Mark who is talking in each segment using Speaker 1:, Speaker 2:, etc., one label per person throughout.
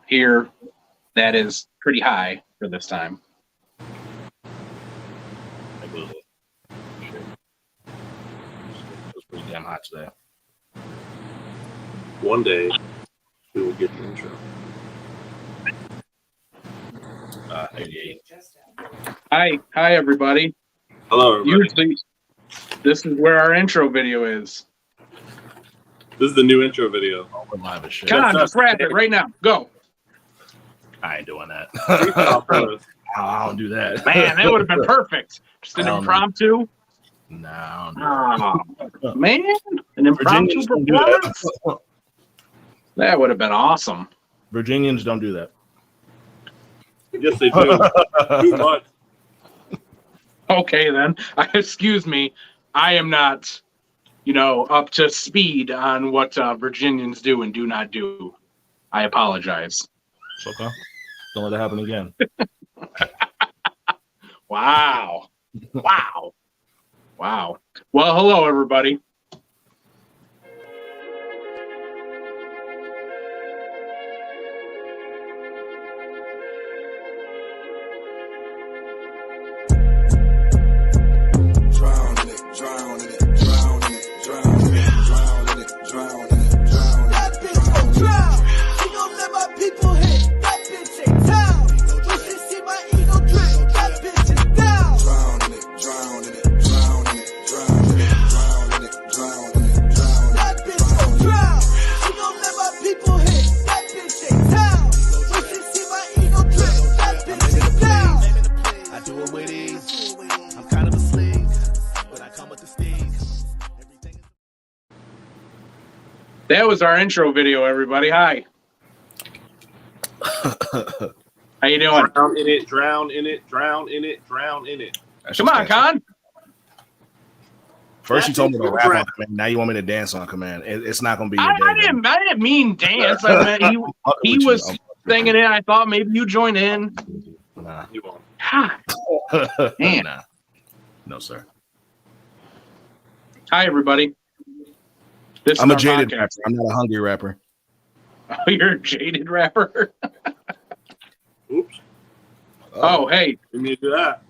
Speaker 1: here that is pretty high for this time.
Speaker 2: It was pretty damn hot today.
Speaker 3: One day we will get the intro.
Speaker 2: 88.
Speaker 1: Hi everybody.
Speaker 3: Hello, everybody.
Speaker 1: Usually, this is where our intro video is.
Speaker 3: This is the new intro video.
Speaker 2: We're live as shit.
Speaker 1: Come on, just wrap it right now. Go.
Speaker 2: I ain't doing that.
Speaker 3: Freestyle.
Speaker 2: I don't do that.
Speaker 1: Man, that would have been perfect. Just an
Speaker 2: Hell no.
Speaker 1: impromptu.
Speaker 2: No, I don't do
Speaker 1: Oh, man, an impromptu
Speaker 2: Virginians don't do that.
Speaker 1: performance. That would have been awesome.
Speaker 2: Virginians don't do that.
Speaker 3: Yes, they do. Too much.
Speaker 1: Okay, then. Excuse me. I am not, up to speed on what Virginians do and do not do. I apologize.
Speaker 2: It's okay. Don't let it happen again.
Speaker 1: Wow. Wow. Wow. Well, hello, everybody. That was our intro video, everybody. Hi. How you doing?
Speaker 3: Drown in it, drown in it, drown in it, drown in it.
Speaker 2: That's
Speaker 1: Come
Speaker 2: just
Speaker 1: on,
Speaker 2: catchy.
Speaker 1: Con.
Speaker 2: First you told me to rap
Speaker 3: Drown.
Speaker 2: on command. Now you want me to dance on command. It's not going to be your
Speaker 1: I
Speaker 2: day.
Speaker 1: didn't mean dance. I meant
Speaker 2: I'm fucking
Speaker 1: he
Speaker 2: with you.
Speaker 1: was
Speaker 2: I'm fucking with
Speaker 1: singing it. I thought maybe you join in.
Speaker 2: you. Nah.
Speaker 3: You won't.
Speaker 1: God. Man.
Speaker 2: Nah. No, sir.
Speaker 1: Hi, everybody. This
Speaker 2: I'm a
Speaker 1: is our
Speaker 2: jaded
Speaker 1: podcast.
Speaker 2: rapper. I'm not a hungry rapper.
Speaker 1: Oh, you're a jaded rapper.
Speaker 3: Oops.
Speaker 1: Oh, hey.
Speaker 3: Didn't mean to do that.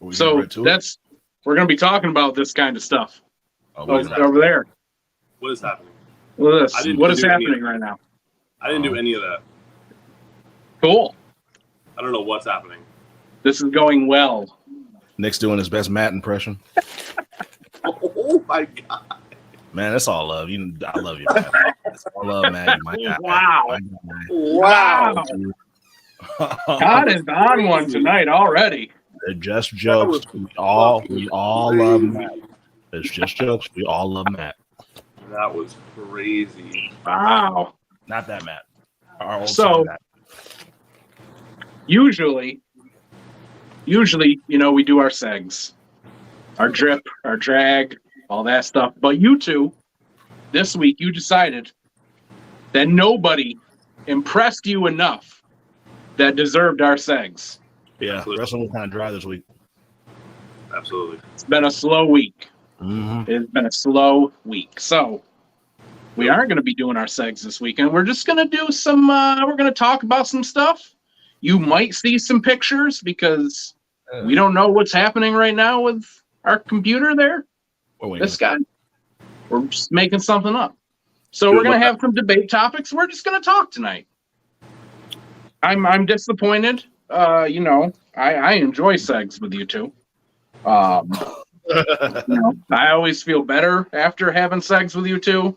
Speaker 2: We
Speaker 1: So
Speaker 2: get right to it?
Speaker 1: we're gonna be talking about this kind of stuff
Speaker 2: Oh, we
Speaker 1: over,
Speaker 2: get
Speaker 1: over there.
Speaker 3: What is happening?
Speaker 1: Look at
Speaker 3: I
Speaker 1: this.
Speaker 3: didn't
Speaker 1: What is
Speaker 3: do any
Speaker 1: happening
Speaker 3: of
Speaker 1: right now?
Speaker 3: I didn't do any of that.
Speaker 1: Cool.
Speaker 3: I don't know what's happening.
Speaker 1: This is going well.
Speaker 2: Nick's doing his best Matt impression.
Speaker 3: Oh my god.
Speaker 2: Man, that's all love. I love you, man. That's all love, man. My guy.
Speaker 1: Wow.
Speaker 2: My guy.
Speaker 3: Wow.
Speaker 1: God is on one tonight already.
Speaker 2: They're just jokes. We all love Matt. It's just jokes. We all love Matt.
Speaker 3: That was crazy.
Speaker 1: Wow.
Speaker 2: Not that Matt. Our old
Speaker 1: So-
Speaker 2: son Matt.
Speaker 1: Usually, we do our segs, our drip, our drag, all that stuff. But you two, this week, you decided that nobody impressed you enough that deserved our segs.
Speaker 2: Yeah,
Speaker 3: Absolutely.
Speaker 2: wrestling was kind of dry this week.
Speaker 3: Absolutely.
Speaker 1: It's been a slow week.
Speaker 2: Mm-hmm.
Speaker 1: It's been a slow week. So we aren't going to be doing our segs this weekend. We're just going to do some, we're going to talk about some stuff. You might see some pictures because we don't know what's happening right now with our computer there. This guy. We're just making something up. So we're going to have some debate topics. We're just going to talk tonight. I'm disappointed. I enjoy segs with you two. I always feel better after having segs with you two.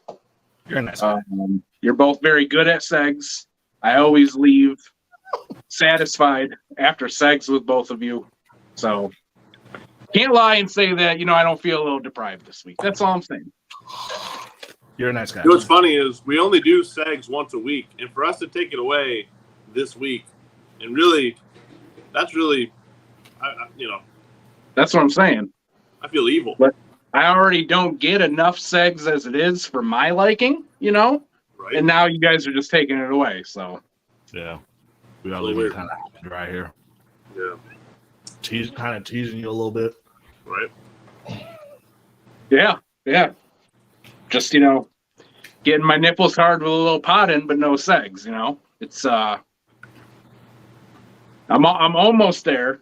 Speaker 2: You're a nice guy.
Speaker 1: You're both very good at segs. I always leave satisfied after segs with both of you. So can't lie and say that, I don't feel a little deprived this week. That's all I'm saying.
Speaker 2: You're a nice guy.
Speaker 3: You know what's funny is we only do segs once a week, and for us to take it away this week, and really, that's really,
Speaker 1: That's what I'm saying.
Speaker 3: I feel evil.
Speaker 1: But I already don't get enough segs as it is for my liking,
Speaker 3: Right?
Speaker 1: and now you guys are just taking it away. So
Speaker 2: Yeah. We are
Speaker 3: Little
Speaker 2: leaving
Speaker 3: weird.
Speaker 2: kind of dry here.
Speaker 3: Yeah.
Speaker 2: Kind of teasing you a little bit.
Speaker 3: Right.
Speaker 1: yeah. Just, getting my nipples hard with a little pot in, but no segs. You know, it's I'm almost there,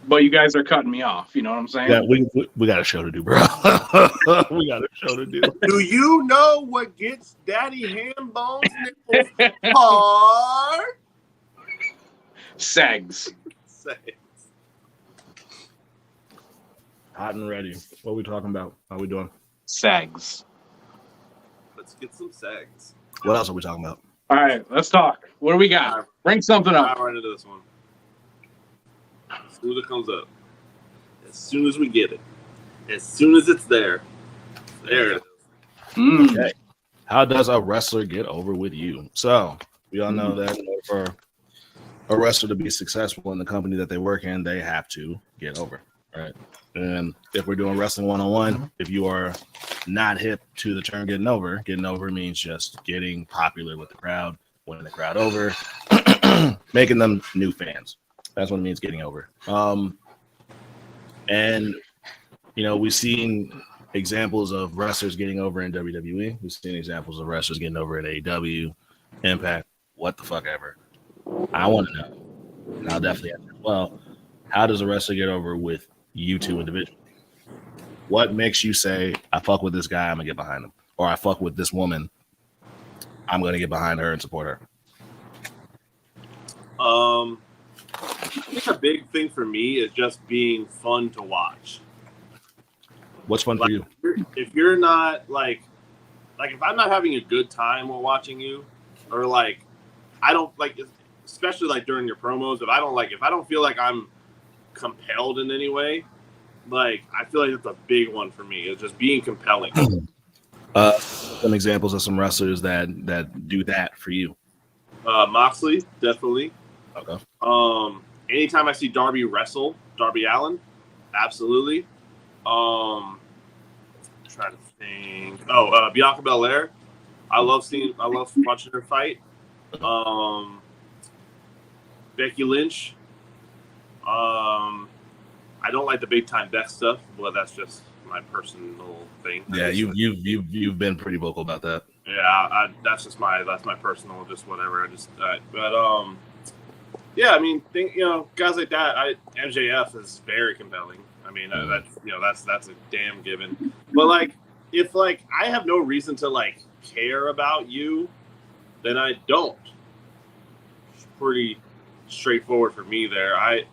Speaker 1: but you guys are cutting me off. You know what I'm saying?
Speaker 2: Yeah, we got a show to do, bro. We got a show to do.
Speaker 3: Do you know what gets Daddy Hambone's nipples hard?
Speaker 1: Segs.
Speaker 2: Hot and ready. What are we talking about? How are we doing?
Speaker 1: Segs.
Speaker 3: Let's get some segs.
Speaker 2: What else are we talking about?
Speaker 1: All right, let's talk. What do we got? Bring something up.
Speaker 3: Right into this one. As soon as it comes up. As soon as we get it. As soon as it's there. There it is.
Speaker 2: Okay. How does a wrestler get over with you? So we all know that in order for a wrestler to be successful in the company that they work in, they have to get over. Right. And if we're doing wrestling 101, if you are not hip to the term getting over means just getting popular with the crowd, winning the crowd over, making them new fans. That's what it means getting over. And, you know, we've seen examples of wrestlers getting over in WWE. We've seen examples of wrestlers getting over in AEW, Impact, what the fuck ever. I want to know, and I'll definitely answer as well, how does a wrestler get over with you two individually? What makes you say, I fuck with this guy, I'm going to get behind him? Or I fuck with this woman, I'm going to get behind her and support her?
Speaker 3: I think a big thing for me is just being fun to watch.
Speaker 2: What's fun for you?
Speaker 3: If you're not like if I'm not having a good time while watching you, or like I don't like, especially like during your promos, if I don't feel like I'm compelled in any way, like I feel like that's a big one for me. It's just being compelling.
Speaker 2: Some examples of some wrestlers that do that for you.
Speaker 3: Moxley, definitely.
Speaker 2: Okay.
Speaker 3: Anytime I see Darby Allin, absolutely. Trying to think. Bianca Belair. I love watching her fight. Becky Lynch. I don't like the big time Beck stuff, but that's just my personal thing.
Speaker 2: Yeah, you've been pretty vocal about that.
Speaker 3: Yeah, that's my personal, just whatever. Yeah, I mean, guys like that. MJF is very compelling. I mean, that's a damn given. But like, if like I have no reason to like care about you, then I don't. It's pretty straightforward for me there. I'd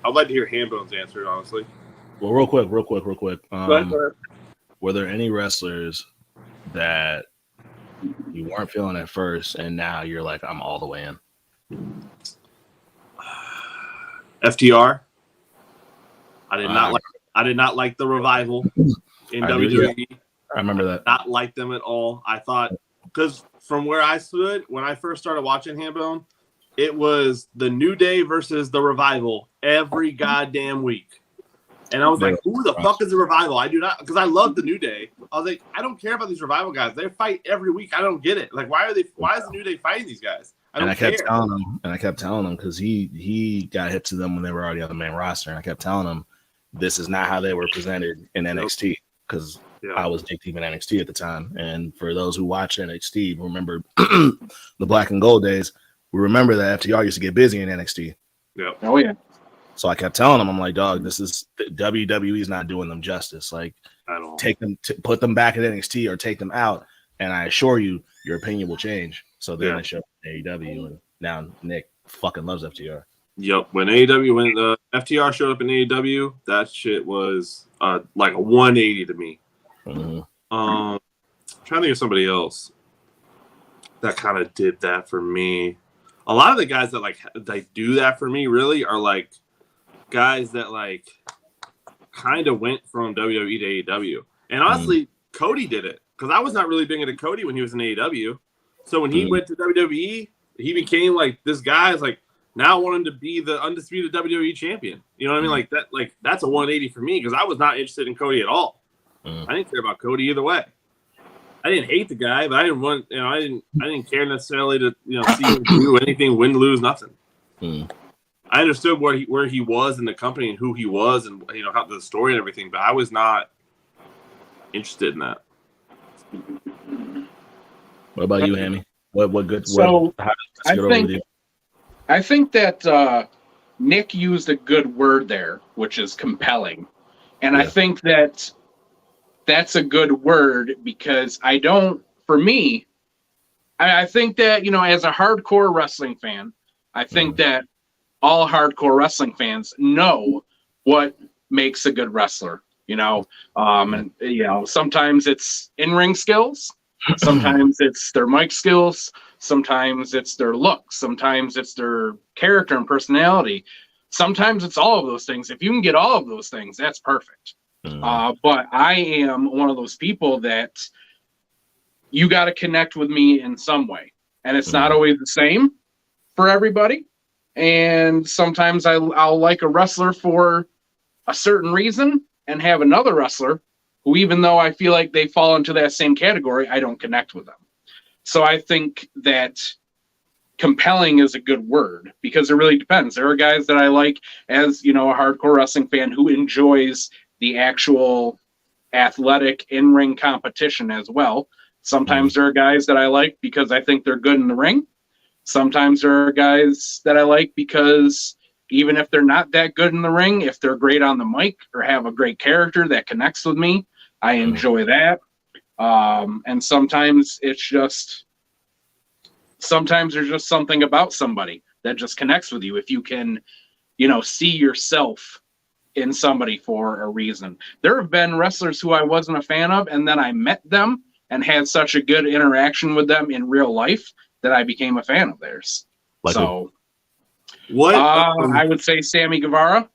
Speaker 3: like to hear Hambone's answer, honestly.
Speaker 2: Well, real quick.
Speaker 3: Go ahead.
Speaker 2: Were there any wrestlers that you weren't feeling at first, and now you're like, I'm all the way in?
Speaker 3: FTR. I did not like the Revival in WWE.
Speaker 2: I remember that.
Speaker 3: Not like them at all. I thought, because from where I stood when I first started watching Hambone, it was the New Day versus the Revival every goddamn week. And I was like, who the fuck is the Revival? I do not, because I love the New Day. I was like, I don't care about these Revival guys. They fight every week. I don't get it. Like, why is the New Day fighting these guys? I kept
Speaker 2: telling him because he got hit to them when they were already on the main roster, and I kept telling him this is not how they were presented in NXT, because I was Dick Deep in NXT at the time. And for those who watch NXT, remember the Black and Gold days, we remember that FTR used to get busy in NXT.
Speaker 3: Yeah.
Speaker 1: Oh yeah.
Speaker 2: So I kept telling him, I'm like, dog, this is WWE's not doing them justice. Like, take them, put them back at NXT or take them out, and I assure you, your opinion will change. So then I showed AEW, and now Nick fucking loves FTR.
Speaker 3: Yep. When the FTR showed up in AEW, that shit was like a 180 to me.
Speaker 2: Mm-hmm.
Speaker 3: I'm trying to think of somebody else that kind of did that for me. A lot of the guys that like they do that for me really are like guys that like kind of went from WWE to AEW. And honestly, Cody did it, because I was not really big into Cody when he was in AEW. So when he went to WWE, he became like this guy is like now wanting to be the undisputed WWE champion. You know what I mean? Like that, like that's a 180 for me, because I was not interested in Cody at all. I didn't care about Cody either way. I didn't hate the guy, but I didn't want, I didn't care necessarily to, see him do anything, win, lose, nothing. I understood where he was in the company and who he was, and how the story and everything, but I was not interested in that.
Speaker 2: What about you, Hammy? What good?
Speaker 1: So,
Speaker 2: how does
Speaker 1: I
Speaker 2: this get over with
Speaker 1: think
Speaker 2: you?
Speaker 1: I think that Nick used a good word there, which is compelling. And I
Speaker 2: Yeah.
Speaker 1: think that that's a good word because for me, I think that, as a hardcore wrestling fan, I think that all hardcore wrestling fans know what makes a good wrestler, and, sometimes it's in-ring skills. Sometimes it's their mic skills. Sometimes it's their look. Sometimes it's their character and personality. Sometimes it's all of those things. If you can get all of those things, that's perfect. But I am one of those people that you got to connect with me in some way. And it's not always the same for everybody. And sometimes I'll like a wrestler for a certain reason and have another wrestler who, even though I feel like they fall into that same category, I don't connect with them. So I think that compelling is a good word because it really depends. There are guys that I like as, a hardcore wrestling fan who enjoys the actual athletic in-ring competition as well. Sometimes there are guys that I like because I think they're good in the ring. Sometimes there are guys that I like because even if they're not that good in the ring, if they're great on the mic or have a great character that connects with me, I enjoy that. And sometimes there's just something about somebody that just connects with you. If you can, see yourself in somebody for a reason. There have been wrestlers who I wasn't a fan of, and then I met them and had such a good interaction with them in real life that I became a fan of theirs.
Speaker 2: Like
Speaker 1: so,
Speaker 3: What?
Speaker 1: I would say Sammy Guevara.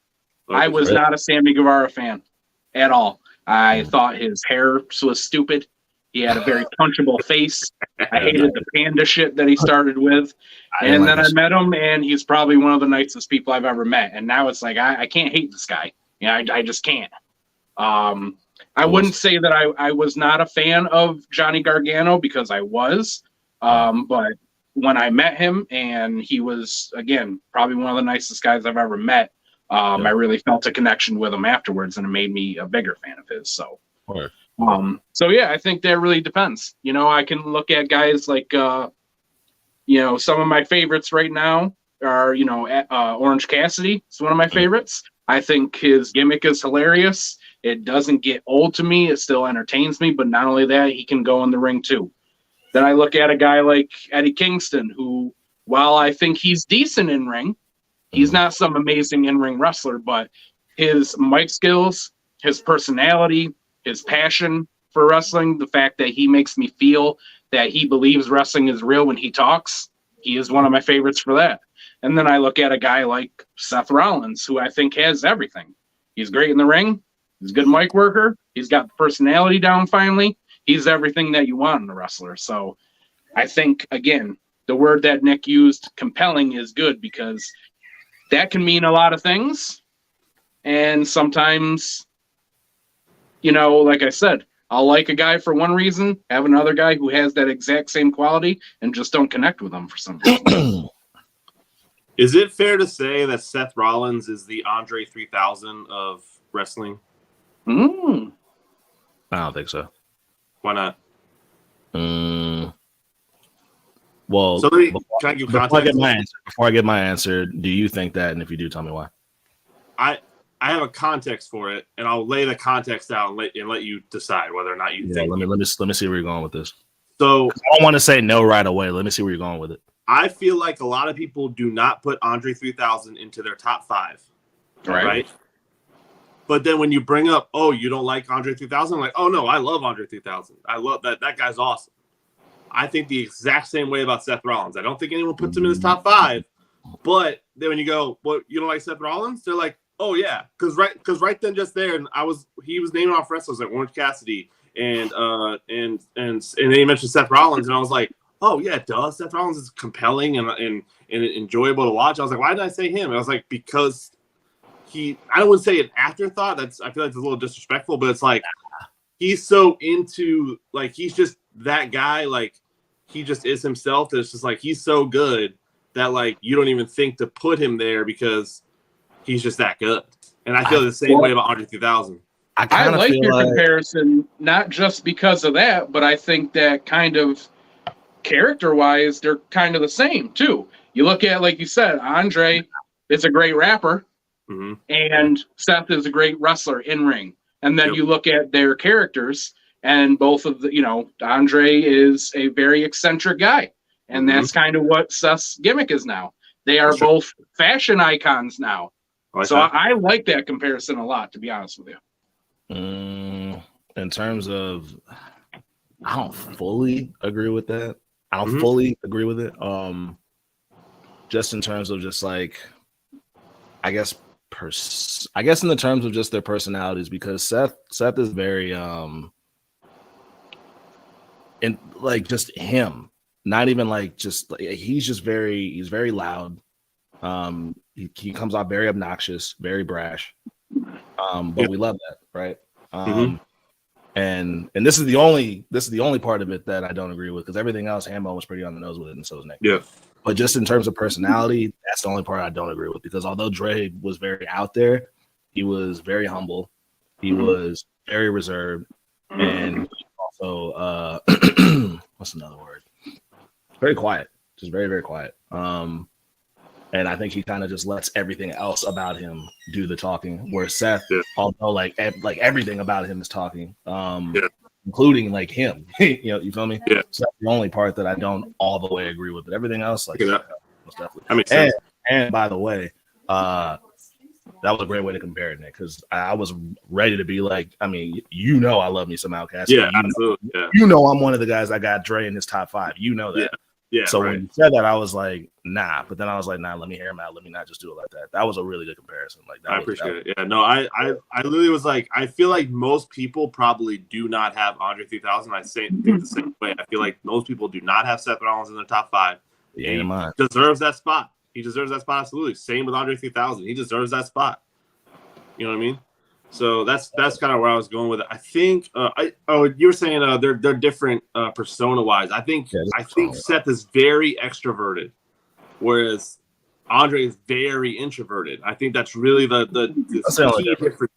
Speaker 1: I was not a Sammy Guevara fan at all. I thought his hair was stupid. He had a very punchable face. I hated the panda shit that he started with. And then I met him, and he's probably one of the nicest people I've ever met. And now it's like, I can't hate this guy. I just can't. I wouldn't say that I was not a fan of Johnny Gargano because I was. But when I met him, and he was, again, probably one of the nicest guys I've ever met, I really felt a connection with him afterwards, and it made me a bigger fan of his. So, I think that really depends. I can look at guys like, some of my favorites right now are, Orange Cassidy is one of my favorites. I think his gimmick is hilarious. It doesn't get old to me. It still entertains me. But not only that, he can go in the ring too. Then I look at a guy like Eddie Kingston, who, while I think he's decent in ring, he's not some amazing in-ring wrestler, but his mic skills, his personality, his passion for wrestling, the fact that he makes me feel that he believes wrestling is real when he talks, he is one of my favorites for that. And then I look at a guy like Seth Rollins, who I think has everything. He's great in the ring. He's a good mic worker. He's got the personality down finally. He's everything that you want in a wrestler. So I think, again, the word that Nick used, compelling, is good because that can mean a lot of things. And sometimes, like I said, I'll like a guy for one reason, have another guy who has that exact same quality, and just don't connect with them for some reason.
Speaker 3: Is it fair to say that Seth Rollins is the Andre 3000 of wrestling?
Speaker 2: I don't think so.
Speaker 3: Why not?
Speaker 2: Well,
Speaker 3: so can I give context?
Speaker 2: Before I get my answer, do you think that? And if you do, tell me why.
Speaker 3: I have a context for it, and I'll lay the context out and let you decide whether or not you think.
Speaker 2: Let me see where you're going with this.
Speaker 3: So
Speaker 2: I don't want to say no right away. Let me see where you're going with it.
Speaker 3: I feel like a lot of people do not put Andre 3000 into their top 5. Right? But then when you bring up, you don't like Andre 3000, I'm like, oh no, I love Andre 3000. I love that. That guy's awesome. I think the exact same way about Seth Rollins. I don't think anyone puts him in his top 5. But then when you go, "What, you don't like Seth Rollins?" They're like, "Oh yeah," because right then, just there, and he was naming off wrestlers like Orange Cassidy and then he mentioned Seth Rollins, and I was like, "Oh yeah, duh, Seth Rollins is compelling and enjoyable to watch." I was like, "Why did I say him?" And I was like, "Because I wouldn't say an afterthought. I feel like it's a little disrespectful, but it's like he's so into, like, he's just that guy, like he just is himself. That it's just like he's so good that like you don't even think to put him there because he's just that good." And I feel the same way about Andre 3000.
Speaker 1: I like your comparison, not just because of that, but I think that kind of character-wise, they're kind of the same too. You look at, like you said, Andre is a great rapper, and Seth is a great wrestler in ring. And then you look at their characters, and both of the, Andre is a very eccentric guy, and that's kind of what Seth's gimmick is now. They are both fashion icons now. I like that comparison a lot, to be honest with you.
Speaker 2: In terms of, I don't fully agree with that. I don't fully agree with it. Just in terms of just like, I guess in the terms of just their personalities, because Seth is very and like just him, not even like just like, he's very loud. He comes off very obnoxious, very brash. But we love that, right? And this is the only part of it that I don't agree with, because everything else, Hambo was pretty on the nose with it, and so was Nick.
Speaker 3: Yeah.
Speaker 2: But just in terms of personality, that's the only part I don't agree with, because although Dre was very out there, he was very humble, he was very reserved, and also what's another word? Very quiet, just very, very quiet. And I think he kind of just lets everything else about him do the talking. Where Seth, although like everything about him is talking, including like him, you feel me?
Speaker 3: Yeah.
Speaker 2: So that's the only part that I don't all the way agree with. But everything else, like, most definitely.
Speaker 3: That makes sense.
Speaker 2: And by the way, that was a great way to compare it, Nick, because I was ready to be like, I mean, I love me some Outkast.
Speaker 3: Yeah, absolutely.
Speaker 2: I'm one of the guys that got Dre in his top 5. You know that.
Speaker 3: Yeah.
Speaker 2: So when you said that, I was like, nah. But then I was like, nah, let me hear him out. Let me not just do it like that. That was a really good comparison. Like,
Speaker 3: I appreciate it. Yeah, no, I literally was like, I feel like most people probably do not have Andre 3000. I think the same way. I feel like most people do not have Seth Rollins in their top 5.
Speaker 2: He
Speaker 3: deserves that spot. He deserves that spot, absolutely. Same with Andre 3000. He deserves that spot. You know what I mean? So that's kind of where I was going with it. I think you were saying they're different persona wise. I think Seth is very extroverted, whereas Andre is very introverted. I think that's really the key difference.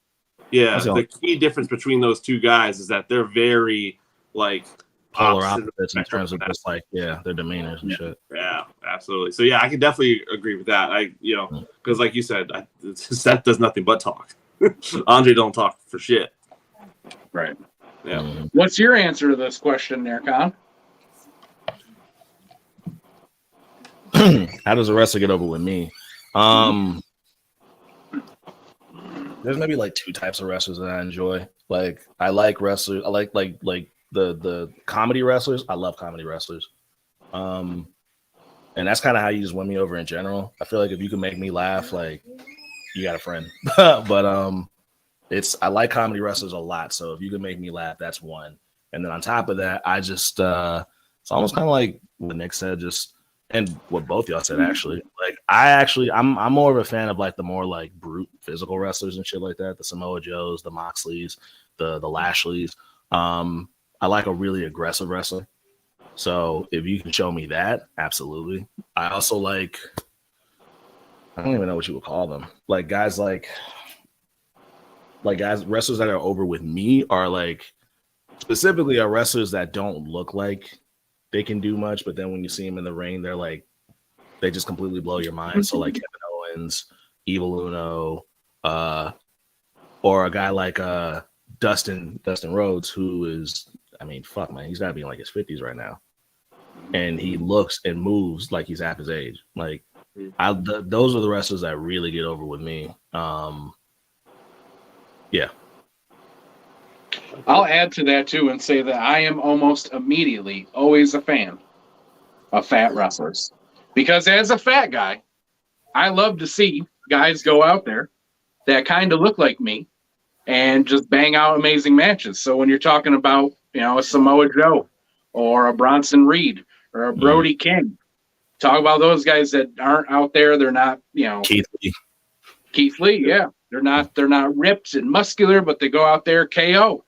Speaker 3: Yeah, the key difference between those two guys is that they're very like
Speaker 2: polar opposites in terms of just like their demeanors and shit.
Speaker 3: Yeah, absolutely. So I can definitely agree with that. Because like you said, Seth does nothing but talk. Andre don't talk for shit.
Speaker 1: Right.
Speaker 3: Yeah.
Speaker 1: What's your answer to this question there, Con?
Speaker 2: How does a wrestler get over with me? There's maybe like 2 types of wrestlers that I enjoy. Like I like wrestlers. I like the comedy wrestlers. I love comedy wrestlers. And that's kind of how you just win me over in general. I feel like if you can make me laugh, like, you got a friend. But I like comedy wrestlers a lot. So if you can make me laugh, that's one. And then on top of that, I just it's almost kind of like what Nick said, and what both y'all said actually. Like I'm more of a fan of like the more like brute physical wrestlers and shit like that. The Samoa Joes, the Moxleys, the Lashleys. I like a really aggressive wrestler. So if you can show me that, absolutely. I also like, I don't even know what you would call them. Like guys wrestlers that are over with me are like, specifically are wrestlers that don't look like they can do much, but then when you see them in the ring, they're like, they just completely blow your mind. So like Kevin Owens, Evil Uno, or a guy like Dustin Rhodes, who is, I mean, fuck man, he's gotta be in like his 50s right now. And he looks and moves like he's half his age. Like those are the wrestlers that really get over with me. Yeah.
Speaker 1: I'll add to that too and say that I am almost immediately always a fan of fat wrestlers, because as a fat guy, I love to see guys go out there that kind of look like me and just bang out amazing matches. So when you're talking about, a Samoa Joe or a Bronson Reed or a Brody King, talk about those guys that aren't out there. They're not, Keith Lee. Yeah. They're not ripped and muscular, but they go out there KO.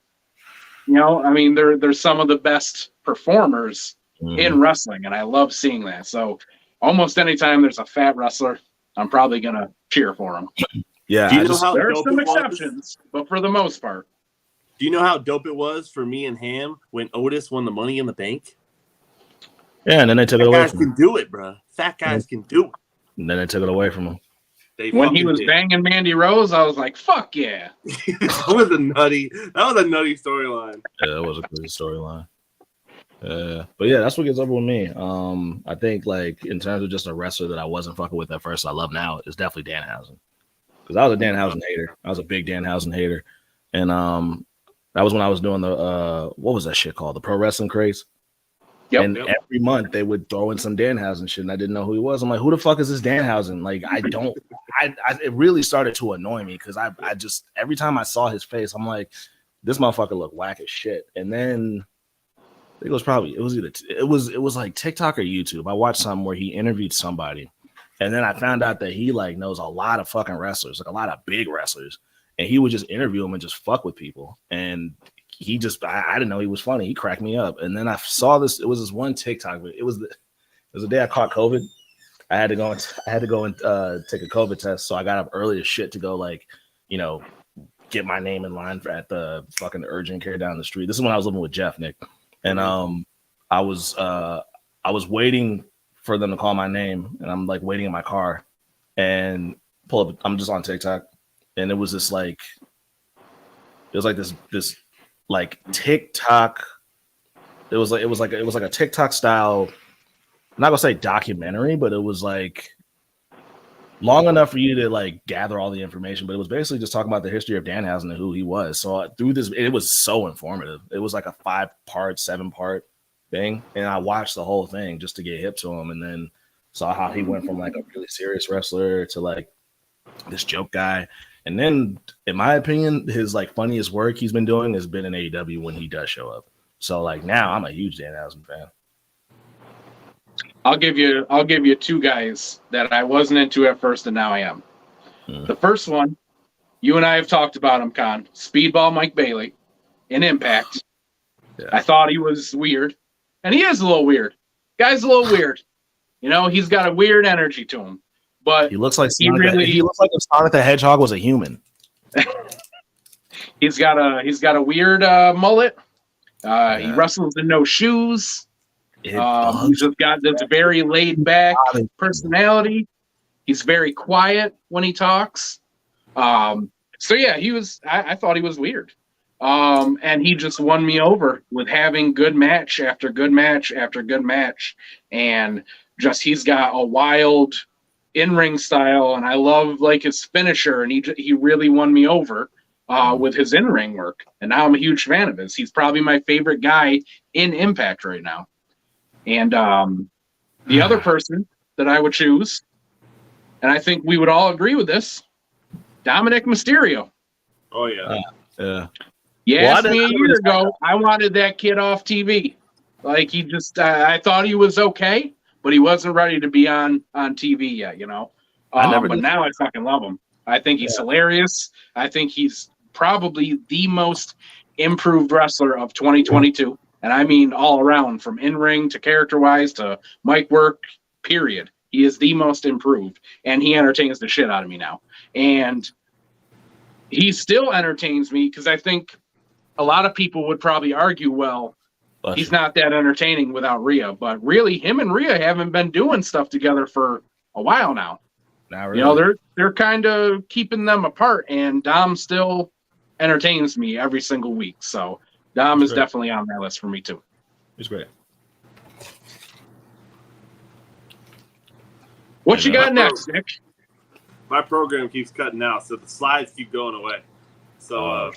Speaker 1: They're some of the best performers in wrestling, and I love seeing that. So almost anytime there's a fat wrestler, I'm probably going to cheer for him.
Speaker 2: Yeah.
Speaker 1: There are some exceptions, but for the most part.
Speaker 3: Do you know how dope it was for me and Ham when Otis won the Money in the Bank?
Speaker 2: Yeah, and then they took it
Speaker 3: Fat
Speaker 2: away
Speaker 3: guys
Speaker 2: from
Speaker 3: can
Speaker 2: him.
Speaker 3: do it, bro. Fat guys can do it.
Speaker 2: And then they took it away from him.
Speaker 3: They
Speaker 1: When he
Speaker 3: fucking
Speaker 1: was
Speaker 3: did.
Speaker 1: banging Mandy Rose, I was like, "Fuck yeah!"
Speaker 3: that was a nutty storyline.
Speaker 2: Yeah, that was a good storyline. But yeah, that's what gets over with me. I think like in terms of just a wrestler that I wasn't fucking with at first, I love now is definitely Danhausen, because I was a Danhausen hater. I was a big Danhausen hater, and that was when I was doing the what was that shit called, the Pro Wrestling Craze.
Speaker 1: Yep.
Speaker 2: And every month they would throw in some Danhausen shit, and I didn't know who he was. I'm like, who the fuck is this Danhausen? Like, it really started to annoy me because I just every time I saw his face, I'm like, this motherfucker looked whack as shit. And then it was like TikTok or YouTube. I watched something where he interviewed somebody, and then I found out that he like knows a lot of fucking wrestlers, like a lot of big wrestlers, and he would just interview them and just fuck with people. And he just, I didn't know he was funny. He cracked me up. And then I saw this. It was this one TikTok. It was the day I caught COVID. I had to go and take a COVID test. So I got up early as shit to go get my name in line at the fucking urgent care down the street. This is when I was living with Jeff, Nick, and I was waiting for them to call my name, and I'm like waiting in my car, and pull up. I'm just on TikTok, and it was this like TikTok. It was like a TikTok style. I'm not gonna say documentary, but it was like long enough for you to like gather all the information. But it was basically just talking about the history of Danhausen and who he was. So through this, it was so informative. It was like a 5-part, 7-part thing, and I watched the whole thing just to get hip to him, and then saw how he went from like a really serious wrestler to like this joke guy. And then, in my opinion, his like funniest work he's been doing has been in AEW when he does show up. So like now, I'm a huge Danhausen fan.
Speaker 1: I'll give you two guys that I wasn't into at first, and now I am. The first one, you and I have talked about him, Con. Speedball Mike Bailey in Impact. Yeah. I thought he was weird, and he is a little weird. Guy's a little weird. You know, he's got a weird energy to him. But
Speaker 2: he looks like he looks like if Sonic the Hedgehog was a human.
Speaker 1: He's got a weird mullet. He wrestles in no shoes. He's just got this very laid back personality. He's very quiet when he talks. So yeah, I thought he was weird. And he just won me over with having good match after good match after good match, and just he's got a wild in-ring style, and I love like his finisher, and he really won me over with his in-ring work, and now I'm a huge fan of his. He's probably my favorite guy in Impact right now. And the other person that I would choose, and I think we would all agree with this, Dominic Mysterio.
Speaker 3: Oh yeah.
Speaker 1: You asked me a year ago, I wanted that kid off TV. Like he just, I thought he was okay, but he wasn't ready to be on TV yet, you know. But now I fucking love him. I think he's hilarious. I think he's probably the most improved wrestler of 2022. And I mean all around, from in-ring to character-wise to mic work, period. He is the most improved. And he entertains the shit out of me now. And he still entertains me because I think a lot of people would probably argue, well, he's not that entertaining without Rhea. But really, him and Rhea haven't been doing stuff together for a while now.
Speaker 2: Not really.
Speaker 1: You know, they're kind of keeping them apart, and Dom still entertains me every single week. So Dom is definitely on that list for me too.
Speaker 2: He's great.
Speaker 1: What you got next, Nick?
Speaker 3: My program keeps cutting out, so the slides keep going away. So,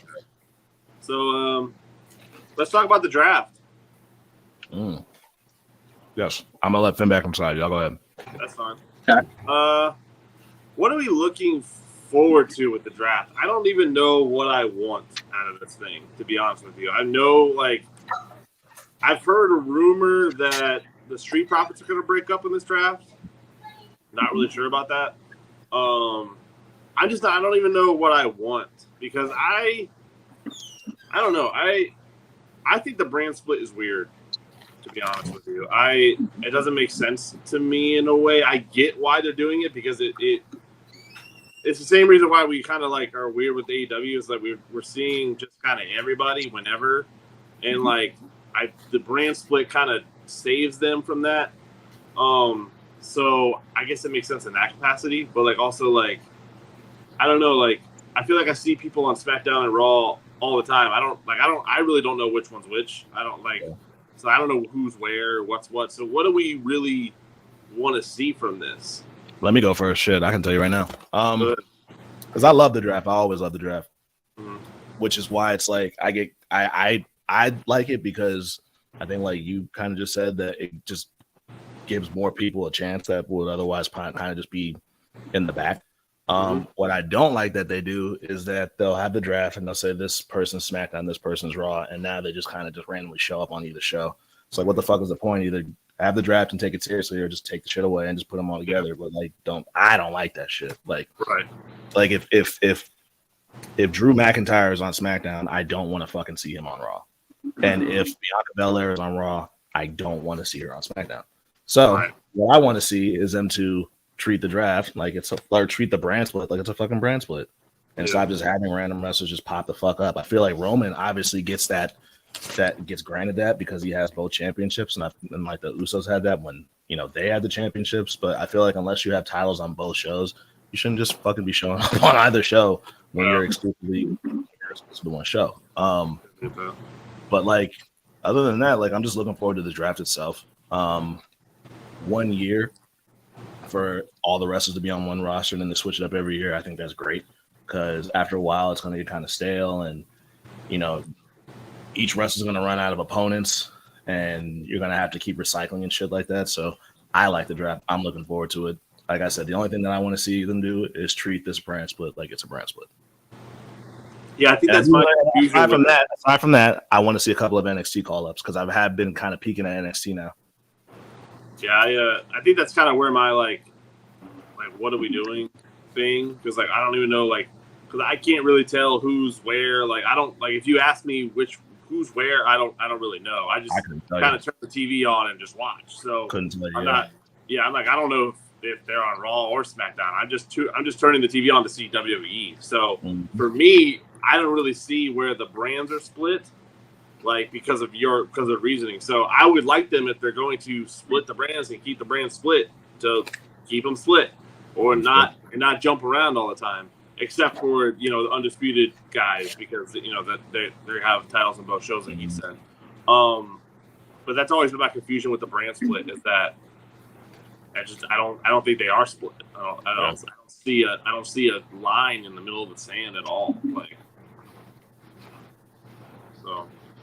Speaker 3: let's talk about the draft.
Speaker 2: Yes, I'm gonna let Finn back inside. Y'all go ahead.
Speaker 3: That's fine.
Speaker 1: Okay.
Speaker 3: What are we looking forward to with the draft? I don't even know what I want out of this thing, to be honest with you. I know, like, I've heard a rumor that the Street Profits are going to break up in this draft. Not really sure about that. I don't even know what I want, because I don't know. I think the brand split is weird, to be honest with you. It doesn't make sense to me in a way. I get why they're doing it, because it's the same reason why we kind of like are weird with AEW, is that we're seeing just kind of everybody whenever, and like the brand split kind of saves them from that. So I guess it makes sense in that capacity, but like also like I don't know, like I feel like I see people on SmackDown and Raw all the time. I really don't know which one's which. I don't like, so I don't know who's where, what's what. So what do we really want to see from this?
Speaker 2: Let me go first. Shit, I can tell you right now. Because I love the draft. I always love the draft, which is why it's like I like it because I think like you kind of just said that it just gives more people a chance that would otherwise kind of just be in the back. What I don't like that they do is that they'll have the draft and they'll say this person's SmackDown, this person's Raw, and now they just kind of just randomly show up on either show. It's like, what the fuck is the point? Either have the draft and take it seriously, or just take the shit away and just put them all together. But like, I don't like that shit. Like,
Speaker 3: right?
Speaker 2: Like if Drew McIntyre is on SmackDown, I don't want to fucking see him on Raw, and if Bianca Belair is on Raw, I don't want to see her on SmackDown. So what I want to see is them to treat the draft like or treat the brand split like it's a fucking brand split, and stop just having random wrestlers just pop the fuck up. I feel like Roman obviously gets gets granted that because he has both championships, and like the Usos had that when they had the championships. But I feel like unless you have titles on both shows, you shouldn't just fucking be showing up on either show when you're exclusively the one show. But like other than that, like I'm just looking forward to the draft itself. 1 year for all the wrestlers to be on one roster and then to switch it up every year, I think that's great because after a while it's going to get kind of stale, and each wrestler's going to run out of opponents and you're going to have to keep recycling and shit like that. So I like the draft. I'm looking forward to it. Like I said, the only thing that I want to see them do is treat this brand split like it's a brand split.
Speaker 3: Yeah, I think that's my confusion.
Speaker 2: Aside from that, I want to see a couple of NXT call-ups because I have been kind of peeking at NXT now.
Speaker 3: Yeah, I think that's kind of where my like what are we doing thing, because like I don't even know, like, because I can't really tell who's where. Like I don't, like, if you ask me who's where, I don't really know. I just kind of turn the TV on and just watch. So
Speaker 2: couldn't tell you.
Speaker 3: I'm like I don't know if they're on Raw or SmackDown. I'm just turning the TV on to see WWE. So for me, I don't really see where the brands are split, like because of reasoning. So I would like them, if they're going to split the brands and keep the brands split, to keep them split, or not jump around all the time, except for the undisputed guys, because that they have titles on both shows, like you said. But that's always been my confusion with the brand split, is that I don't think they are split. I don't see a line in the middle of the sand at all. Like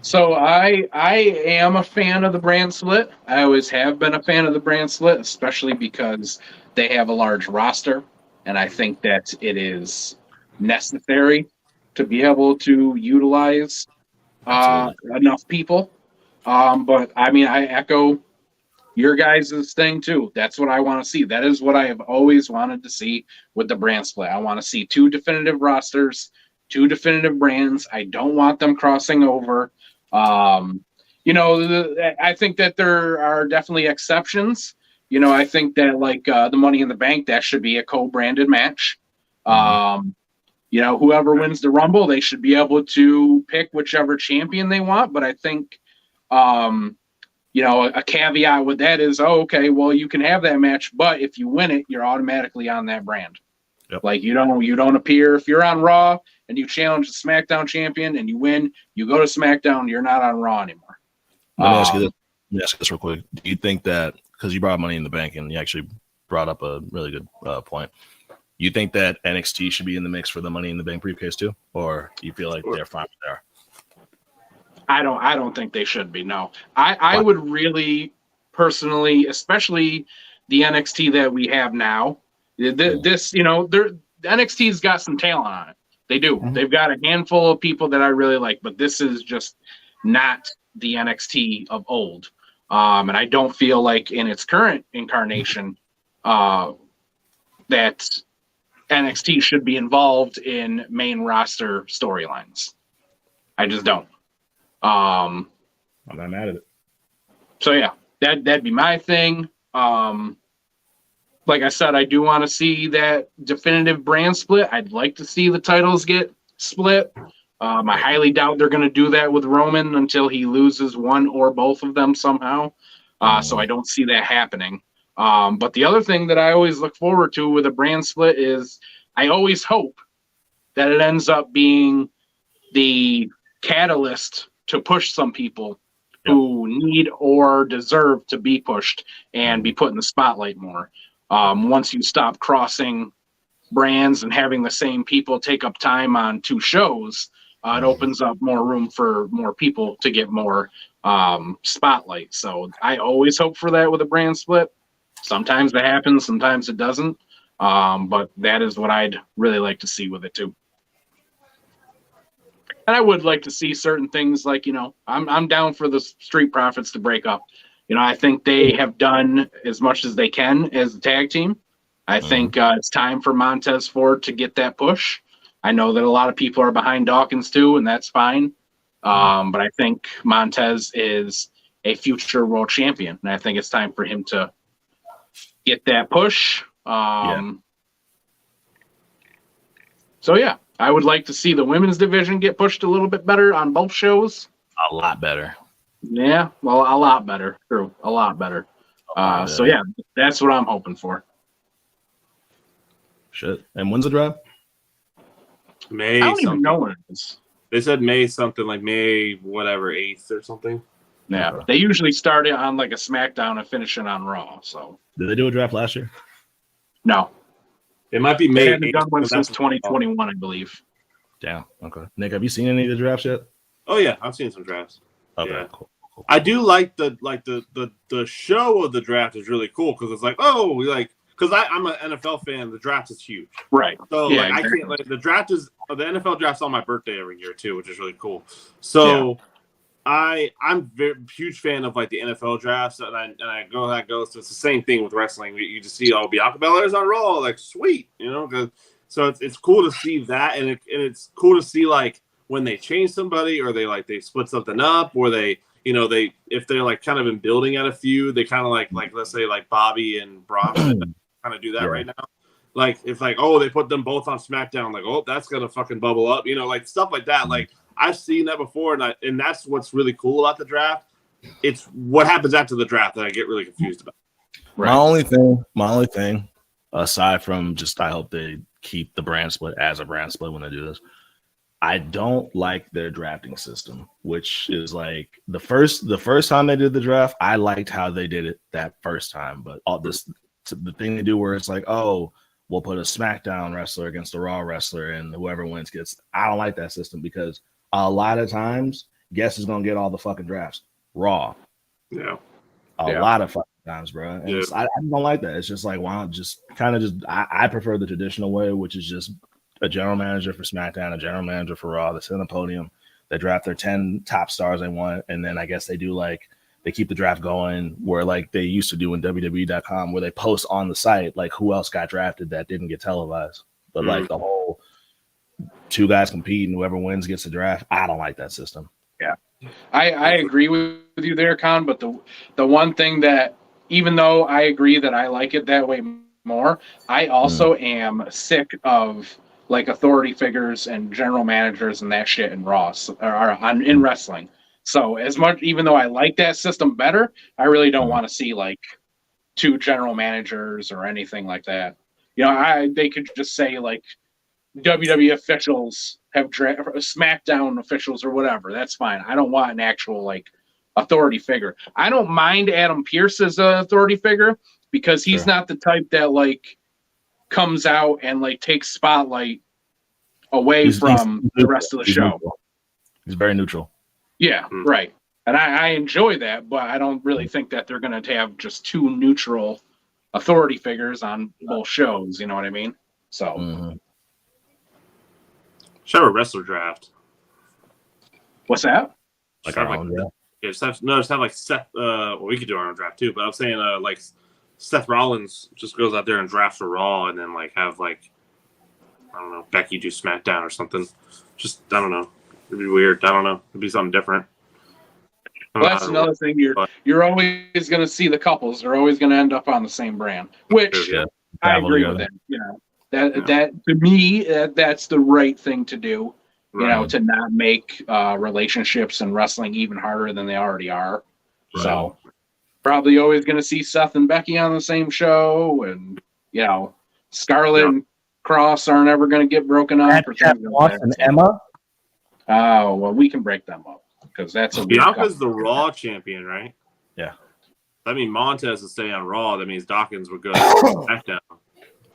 Speaker 1: So I am a fan of the brand split. I always have been a fan of the brand split, especially because they have a large roster, and I think that it is necessary to be able to utilize enough people. But I mean, I echo your guys' thing too. That's what I want to see. That is what I have always wanted to see with the brand split. I want to see 2 definitive rosters, 2 definitive brands. I don't want them crossing over. I think that there are definitely exceptions. I think that like the Money in the Bank, that should be a co-branded match. Whoever wins the Rumble, they should be able to pick whichever champion they want. But I think, a caveat with that is, okay, well, you can have that match, but if you win it, you're automatically on that brand.
Speaker 2: Yep.
Speaker 1: Like you don't appear if you're on Raw and you challenge the SmackDown champion and you win, you go to SmackDown, you're not on Raw anymore.
Speaker 2: Let me ask you this real quick. Do you think that, because you brought Money in the Bank and you actually brought up a really good point, you think that NXT should be in the mix for the Money in the Bank briefcase too, or do you feel like they're fine there?
Speaker 1: I don't think they should be. No, I would really personally, especially the NXT that we have now. This, NXT's got some talent on it. They do. Mm-hmm. They've got a handful of people that I really like, but this is just not the NXT of old. And I don't feel like in its current incarnation that NXT should be involved in main roster storylines. I just don't.
Speaker 2: I'm not mad at it.
Speaker 1: So yeah, that'd be my thing. Like I said, I do want to see that definitive brand split. I'd like to see the titles get split. I highly doubt they're going to do that with Roman until he loses one or both of them somehow. So I don't see that happening. But the other thing that I always look forward to with a brand split is I always hope that it ends up being the catalyst to push some people who need or deserve to be pushed and be put in the spotlight more. Once you stop crossing brands and having the same people take up time on two shows, it opens up more room for more people to get more spotlight. So I always hope for that with a brand split. Sometimes it happens, sometimes it doesn't. But that is what I'd really like to see with it too. And I would like to see certain things like, I'm down for the Street Profits to break up. I think they have done as much as they can as a tag team. I think it's time for Montez Ford to get that push. I know that a lot of people are behind Dawkins too, and that's fine. But I think Montez is a future world champion, and I think it's time for him to get that push. So yeah, I would like to see the women's division get pushed a little bit better on both shows.
Speaker 2: A lot better.
Speaker 1: Yeah, well, a lot better. True, a lot better. So yeah, that's what I'm hoping for.
Speaker 2: Shit. And when's the draft?
Speaker 3: May.
Speaker 1: I don't even know when it is.
Speaker 3: They said May something like May whatever 8th or something.
Speaker 1: Yeah, they usually start it on like a SmackDown and finish it on Raw. So
Speaker 2: did they do a draft last year?
Speaker 1: No,
Speaker 3: it might be
Speaker 1: May. They
Speaker 3: May.
Speaker 1: haven't done one since 2021, I believe.
Speaker 2: Damn. Okay. Nick, have you seen any of the drafts yet?
Speaker 3: Oh yeah, I've seen some drafts.
Speaker 2: Okay.
Speaker 3: Yeah.
Speaker 2: Cool.
Speaker 3: I do like the show of the draft is really cool because it's like because I'm an NFL fan. The draft is huge,
Speaker 1: right?
Speaker 3: So
Speaker 1: yeah,
Speaker 3: I can't the draft is the NFL draft's on my birthday every year too, which is really cool. So I'm very huge fan of like the NFL drafts, and I go that goes. So it's the same thing with wrestling. You just see Bianca Belair's on Raw, like sweet, so it's cool to see that, and it's cool to see like when they change somebody or they split something up, or they if they're like kind of been building at a few, they kind of like let's say like Bobby and Brock kind of do that right now. Like if like they put them both on SmackDown, like that's gonna fucking bubble up, like stuff like that. Like I've seen that before, and that's what's really cool about the draft. It's what happens after the draft that I get really confused about.
Speaker 2: Right. My only thing, aside from just I hope they keep the brand split as a brand split when they do this. I don't like their drafting system, which is like the first time they did the draft, I liked how they did it that first time. But the thing they do where it's like, we'll put a SmackDown wrestler against a Raw wrestler and whoever wins gets. I don't like that system because a lot of times, guess who's gonna get all the fucking drafts? Raw.
Speaker 3: Yeah.
Speaker 2: A lot of fucking times, bro. And I don't like that. It's just like, why not just kind of just I prefer the traditional way, which is just a general manager for SmackDown, a general manager for Raw. They sit on the podium, they draft their 10 top stars they want, and then I guess they do they keep the draft going where like they used to do in WWE.com where they post on the site like who else got drafted that didn't get televised. But like the whole two guys compete and whoever wins gets the draft. I don't like that system.
Speaker 1: Yeah. I agree with you there, Con, but the one thing that even though I agree that I like it that way more, I also am sick of like authority figures and general managers and that shit in Raw in wrestling. So as much, even though I like that system better, I really don't want to see like two general managers or anything like that. They could just say like WWE officials have SmackDown officials or whatever. That's fine. I don't want an actual like authority figure. I don't mind Adam Pearce as an authority figure because he's not the type that like comes out and like takes spotlight away from the rest of the show.
Speaker 2: Neutral. He's very neutral.
Speaker 1: Yeah, right. And I enjoy that, but I don't really think that they're going to have just two neutral authority figures on both shows. You know what I mean? So,
Speaker 3: should have a wrestler draft.
Speaker 1: What's that?
Speaker 2: Like our own draft?
Speaker 3: Yeah, just have like Seth. Well, we could do our own draft too, but I'm saying like Seth Rollins just goes out there and drafts for Raw, and then like have like I don't know Becky do SmackDown or something. Just I don't know. It'd be weird. I don't know. It'd be something different.
Speaker 1: Well, that's another thing. You're always going to see the couples. They're always going to end up on the same brand, which I agree with that. That to me, that's the right thing to do. To not make relationships in wrestling even harder than they already are. Right. So, Probably always going to see Seth and Becky on the same show, and Scarlett and Cross aren't ever going to get broken up. Or things like
Speaker 4: and
Speaker 1: that.
Speaker 4: Emma.
Speaker 1: Oh well, we can break them up because that's a
Speaker 3: Bianca's the Raw champion, right?
Speaker 2: Yeah.
Speaker 3: I mean, Montez will stay on Raw. That means Dawkins would go to SmackDown.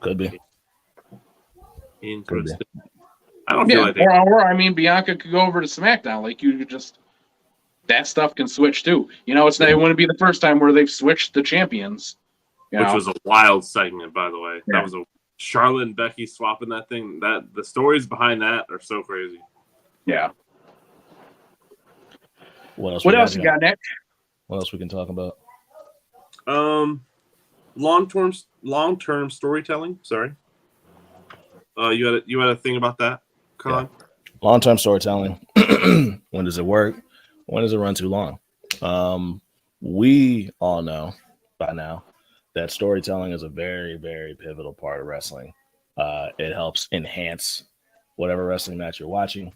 Speaker 2: Could be.
Speaker 3: Interesting. I don't feel like they.
Speaker 1: Or I mean, Bianca could go over to SmackDown. Like you could just that stuff can switch too. It wouldn't be the first time where they've switched the champions.
Speaker 3: Which was a wild segment, by the way.
Speaker 1: Yeah.
Speaker 3: That was a Charlotte and Becky swapping that thing. That the stories behind that are so crazy.
Speaker 1: Yeah.
Speaker 2: What else?
Speaker 1: What else you got, Nick?
Speaker 2: What else we can talk about?
Speaker 3: Long-term storytelling. Sorry. You had a thing about that, Colin?
Speaker 2: Yeah. Long-term storytelling. When does it work? When does it run too long? We all know by now that storytelling is a very, very pivotal part of wrestling. It helps enhance whatever wrestling match you're watching.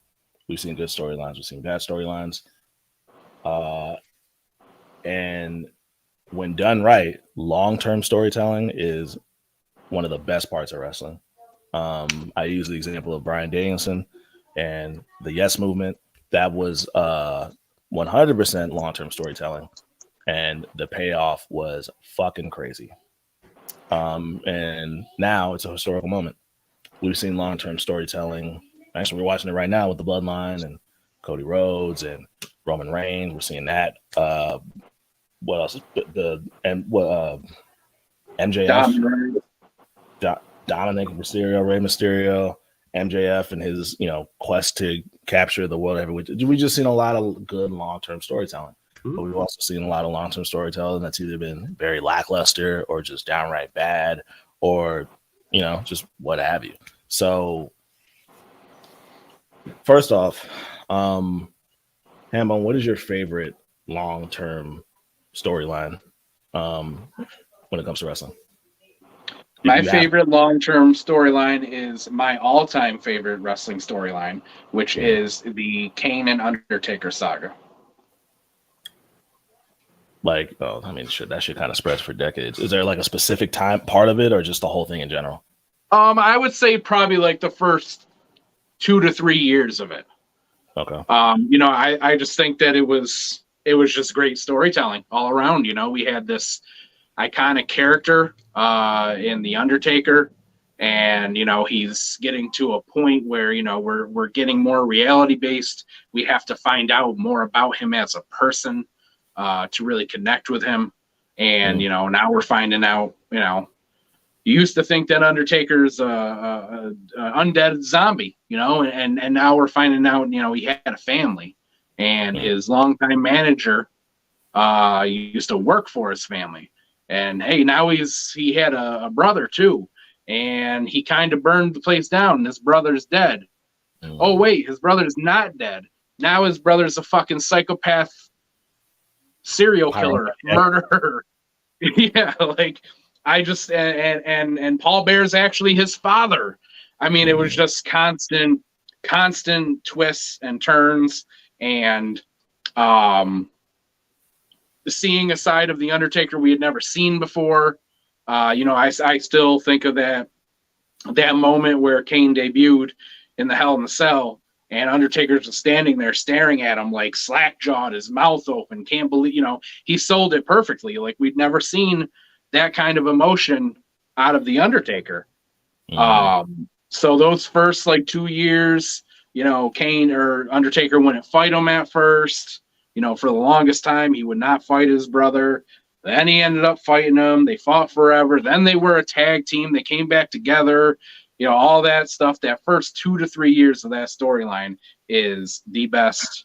Speaker 2: We've seen good storylines. We've seen bad storylines. And when done right, long-term storytelling is one of the best parts of wrestling. I use the example of Bryan Danielson and the Yes Movement. That was 100% long-term storytelling, and the payoff was fucking crazy. And now it's a historical moment. We've seen long-term storytelling. Actually, we're watching it right now with the Bloodline and Cody Rhodes and Roman Reigns. We're seeing that. What else? MJF, Dominic Mysterio, Rey Mysterio, MJF, and his quest to capture the world heavyweight. We just seen a lot of good long-term storytelling, but we've also seen a lot of long-term storytelling that's either been very lackluster or just downright bad, or just what have you. So, first off, Hambone, what is your favorite long-term storyline when it comes to wrestling?
Speaker 1: My favorite long-term storyline is my all-time favorite wrestling storyline, which is the Kane and Undertaker saga.
Speaker 2: That shit kind of spreads for decades. Is there like a specific part of it, or just the whole thing in general?
Speaker 1: I would say probably like the first 2 to 3 years of it.
Speaker 2: Okay.
Speaker 1: I just think that it was just great storytelling all around. We had this iconic character in the Undertaker, and he's getting to a point where we're getting more reality based. We have to find out more about him as a person to really connect with him, and now we're finding out. You used to think that Undertaker's a undead zombie, and now we're finding out he had a family, and his longtime manager used to work for his family. And hey, now he had a brother too, and he kind of burned the place down, and his brother's dead. Oh wait, his brother's not dead. Now his brother's a fucking psychopath, serial killer, murderer. Yeah, and Paul Bear's actually his father. I mean, it was just constant twists and turns, and seeing a side of the Undertaker we had never seen before. I still think of that moment where Kane debuted in the Hell in the Cell, and Undertaker's just standing there staring at him like slack-jawed, his mouth open, can't believe, he sold it perfectly. Like we'd never seen that kind of emotion out of the Undertaker. So those first 2 years, Kane or Undertaker wouldn't fight him at first. For the longest time, he would not fight his brother. Then he ended up fighting him. They fought forever. Then they were a tag team. They came back together. All that stuff. That first 2 to 3 years of that storyline is the best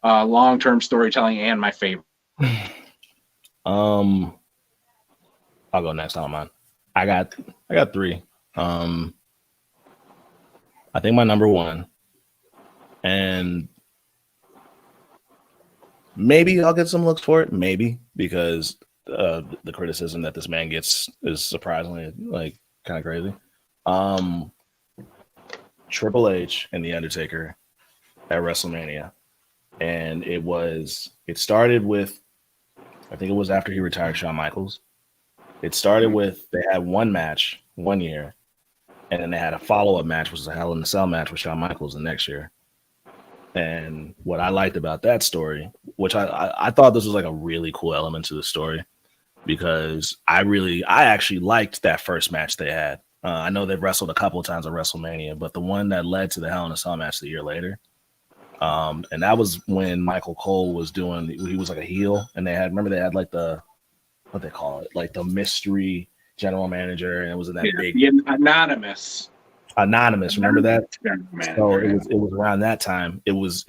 Speaker 1: long-term storytelling and my favorite.
Speaker 2: I'll go next on mine. I got 3. I think my number 1, and maybe I'll get some looks for it. Maybe because the criticism that this man gets is surprisingly kind of crazy. Triple H and The Undertaker at WrestleMania. And it started with I think it was after he retired Shawn Michaels. It started with they had one match one year, and then they had a follow-up match, which was a Hell in a Cell match with Shawn Michaels the next year. And what I liked about that story, which I thought this was like a really cool element to the story, because I actually liked that first match they had. I know they've wrestled a couple of times at WrestleMania, but the one that led to the Hell in a Cell match the year later, and that was when Michael Cole was he was like a heel, and they had like what they call it, like the mystery general manager, and it was in that big
Speaker 1: Anonymous.
Speaker 2: Remember that? So it was around that time. It was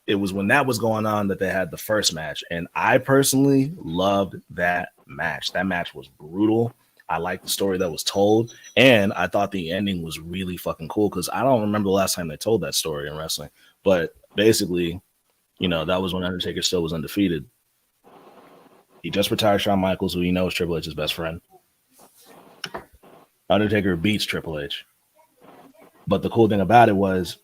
Speaker 2: when that was going on that they had the first match, and I personally loved that match. That match was brutal. I liked the story that was told, and I thought the ending was really fucking cool, because I don't remember the last time they told that story in wrestling. But basically, that was when Undertaker still was undefeated. He just retired Shawn Michaels, who he knows Triple H's best friend. Undertaker beats Triple H. But the cool thing about it was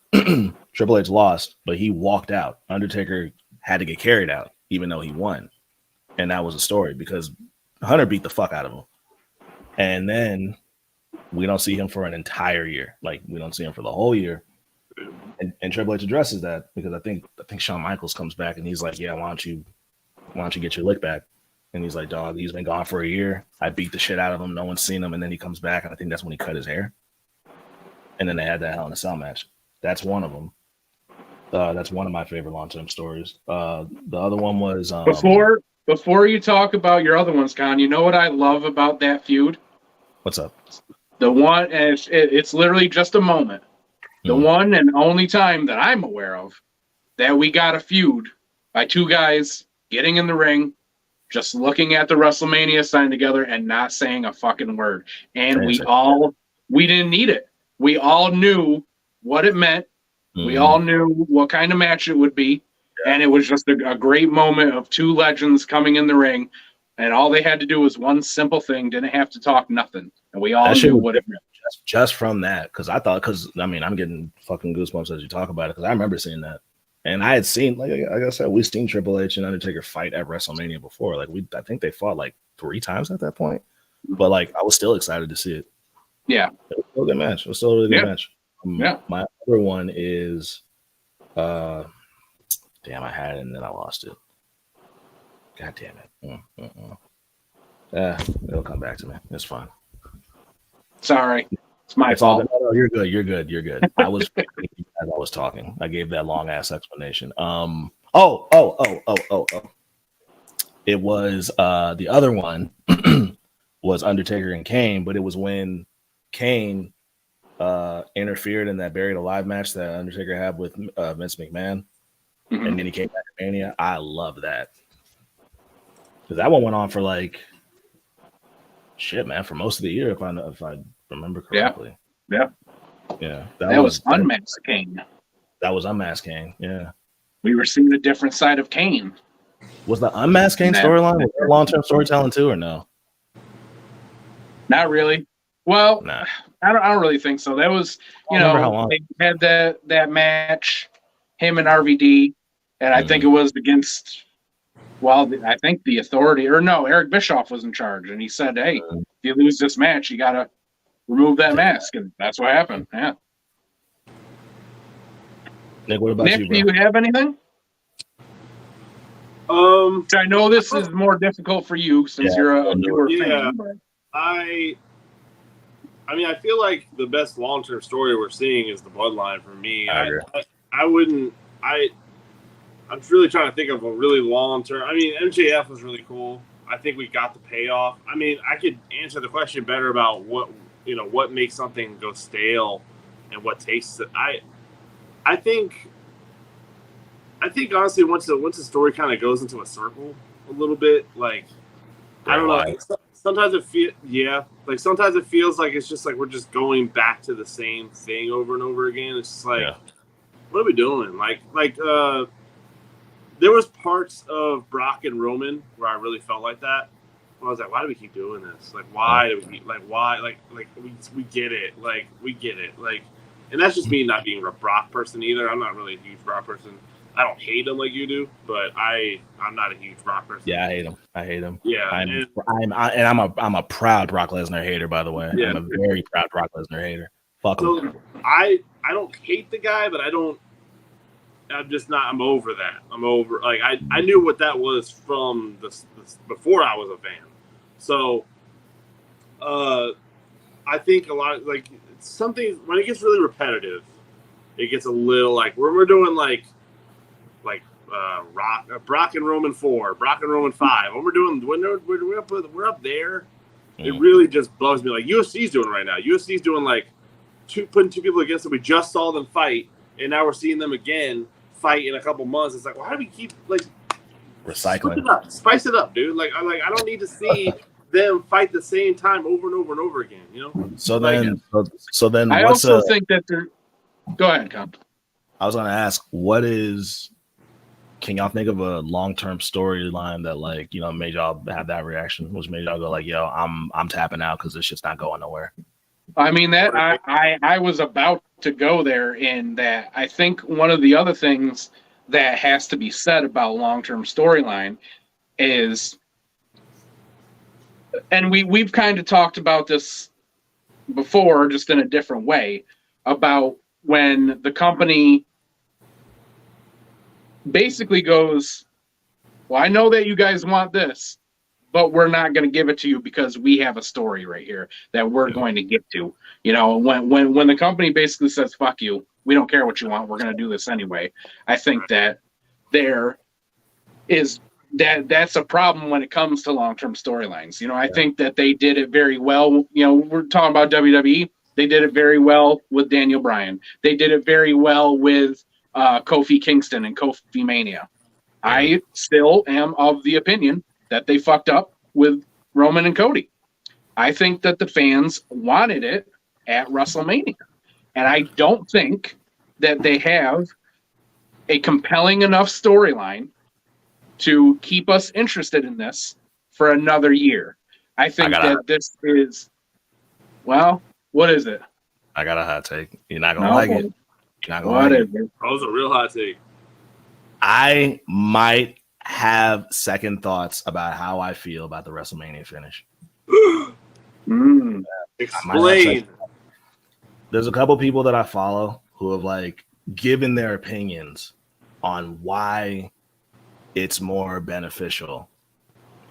Speaker 2: Triple H lost, but he walked out. Undertaker had to get carried out, even though he won. And that was a story, because Hunter beat the fuck out of him. And then we don't see him for an entire year. Like, we don't see him for the whole year. And Triple H addresses that, because I think Shawn Michaels comes back and he's like, yeah, why don't you get your lick back? And he's like, dog, he's been gone for a year. I beat the shit out of him. No one's seen him. And then he comes back, and I think that's when he cut his hair. And then they had that Hell in a Cell match. That's one of them. That's one of my favorite long-term stories. The other one was
Speaker 1: before you talk about your other ones, Con, you know what I love about that feud?
Speaker 2: What's up?
Speaker 1: The one, and it's literally just a moment. The one and only time that I'm aware of that we got a feud by two guys getting in the ring, just looking at the WrestleMania sign together and not saying a fucking word. And we didn't need it. We all knew what it meant. We all knew what kind of match it would be. And it was just a great moment of two legends coming in the ring. And all they had to do was one simple thing. Didn't have to talk nothing. And we all knew what it meant.
Speaker 2: Just from that, because I'm getting fucking goosebumps as you talk about it, because I remember seeing that. And I had seen, like I said, we've seen Triple H and Undertaker fight at WrestleMania before. Like, I think they fought like 3 times at that point. But like, I was still excited to see it.
Speaker 1: Yeah.
Speaker 2: It was still a good match. It was still a really good match.
Speaker 1: Yeah.
Speaker 2: My other one is, damn, I had it and then I lost it. God damn it. It'll come back to me. It's fine.
Speaker 1: Sorry. It's my fault.
Speaker 2: No, you're good. I was as I was talking. I gave that long ass explanation. It was the other one was Undertaker and Kane, but it was when Kane interfered in that Buried Alive match that Undertaker had with Vince McMahon, and then he came back to Mania. I love that, because that one went on for like shit, man, for most of the year, if I remember correctly.
Speaker 1: Yeah.
Speaker 2: That was
Speaker 1: Unmasked Kane.
Speaker 2: That was Unmasked Kane. Yeah.
Speaker 1: We were seeing a different side of Kane.
Speaker 2: Was the Unmasked Kane storyline long-term storytelling too, or no?
Speaker 1: Not really. Well,
Speaker 2: nah.
Speaker 1: I don't really think so. That was, they had that match, him and RVD, and I think it was against, I think the Authority, or no, Eric Bischoff was in charge, and he said, hey, if you lose this match, you got to remove that mask, and that's what happened. Yeah.
Speaker 2: Nick, what about you, bro?
Speaker 1: Do you have anything? I know this is more difficult for you since you're a newer fan. But...
Speaker 3: I mean, I feel like the best long-term story we're seeing is the Bloodline for me. I'm really trying to think of a really long-term. I mean, MJF was really cool. I think we got the payoff. I mean, I could answer the question better about what makes something go stale and what takes it. I think honestly, once the story kind of goes into a circle a little bit, like I don't know. Sometimes sometimes it feels like it's just like we're just going back to the same thing over and over again. It's just like, what are we doing? Like there was parts of Brock and Roman where I really felt like that. I was like, why do we keep doing this? Like, why do we why? Like we get it. Like, we get it. Like, and that's just me not being a Brock person either. I'm not really a huge Brock person. I don't hate him like you do, but I'm not a huge Brock person.
Speaker 2: Yeah, I hate him.
Speaker 3: Yeah,
Speaker 2: I'm a proud Brock Lesnar hater, by the way.
Speaker 3: Yeah.
Speaker 2: I'm a very proud Brock Lesnar hater. Fuck him.
Speaker 3: So I don't hate the guy, but I'm just not. I'm over that. I'm over. Like I knew what that was from this before I was a fan. So, I think a lot of, like, something when it gets really repetitive, it gets a little like when we're doing like Brock and Roman 4, Brock and Roman 5. When we're up there, it really just bugs me. Like UFC's doing right now. UFC's doing like putting two people against them. We just saw them fight, and now we're seeing them again fight in a couple months. It's like, why do we keep like
Speaker 2: recycling?
Speaker 3: Spice it up, dude. Like I don't need to see them fight the same time over and over and over again. You know.
Speaker 2: So then,
Speaker 1: I also think that they're. Go ahead, Comp.
Speaker 2: I was gonna ask, can y'all think of a long-term storyline that, like, you know, made y'all have that reaction, which made y'all go like, yo, I'm tapping out because this shit's not going nowhere?
Speaker 1: I mean, that I was about to go there in that. I think one of the other things that has to be said about long-term storyline is, and we've kind of talked about this before, just in a different way, about when the company basically goes, well, I know that you guys want this, but we're not going to give it to you because we have a story right here that we're going to get to. You know, when the company basically says, fuck you, we don't care what you want, we're going to do this anyway. I think that that's a problem when it comes to long-term storylines. You know, I think that they did it very well. You know, we're talking about WWE. They did it very well with Daniel Bryan. They did it very well with Kofi Kingston and Kofi Mania. I still am of the opinion that they fucked up with Roman and Cody. I think that the fans wanted it at WrestleMania. And I don't think that they have a compelling enough storyline to keep us interested in this for another year. I think that this is, well, what is it?
Speaker 2: I got a hot take. You're not going to like it.
Speaker 3: That was a real hot take.
Speaker 2: I might have second thoughts about how I feel about the WrestleMania finish.
Speaker 3: Explain.
Speaker 2: There's a couple people that I follow who have like given their opinions on why it's more beneficial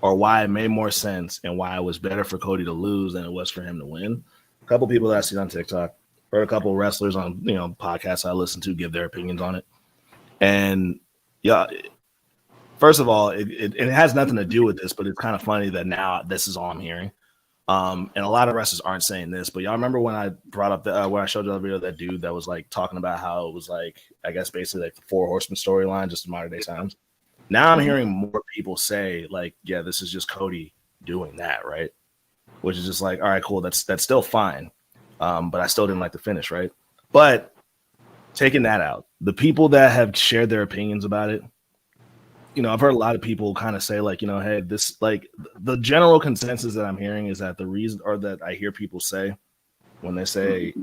Speaker 2: or why it made more sense and why it was better for Cody to lose than it was for him to win. A couple people that I see on TikTok, or a couple of wrestlers on, you know, podcasts I listen to give their opinions on it. And yeah, first of all, it has nothing to do with this, but it's kind of funny that now this is all I'm hearing. And a lot of wrestlers aren't saying this, but y'all remember when I brought up when I showed you the video of that dude that was like talking about how it was like, I guess basically like the Four Horsemen storyline just in modern day times. Now I'm hearing more people say like, yeah, this is just Cody doing that, right? Which is just like, all right, cool. That's still fine. But I still didn't like the finish, right? But taking that out, the people that have shared their opinions about it, you know, I've heard a lot of people kind of say like, you know, hey, this, like, the general consensus that I'm hearing is that the reason, or that I hear people say when they say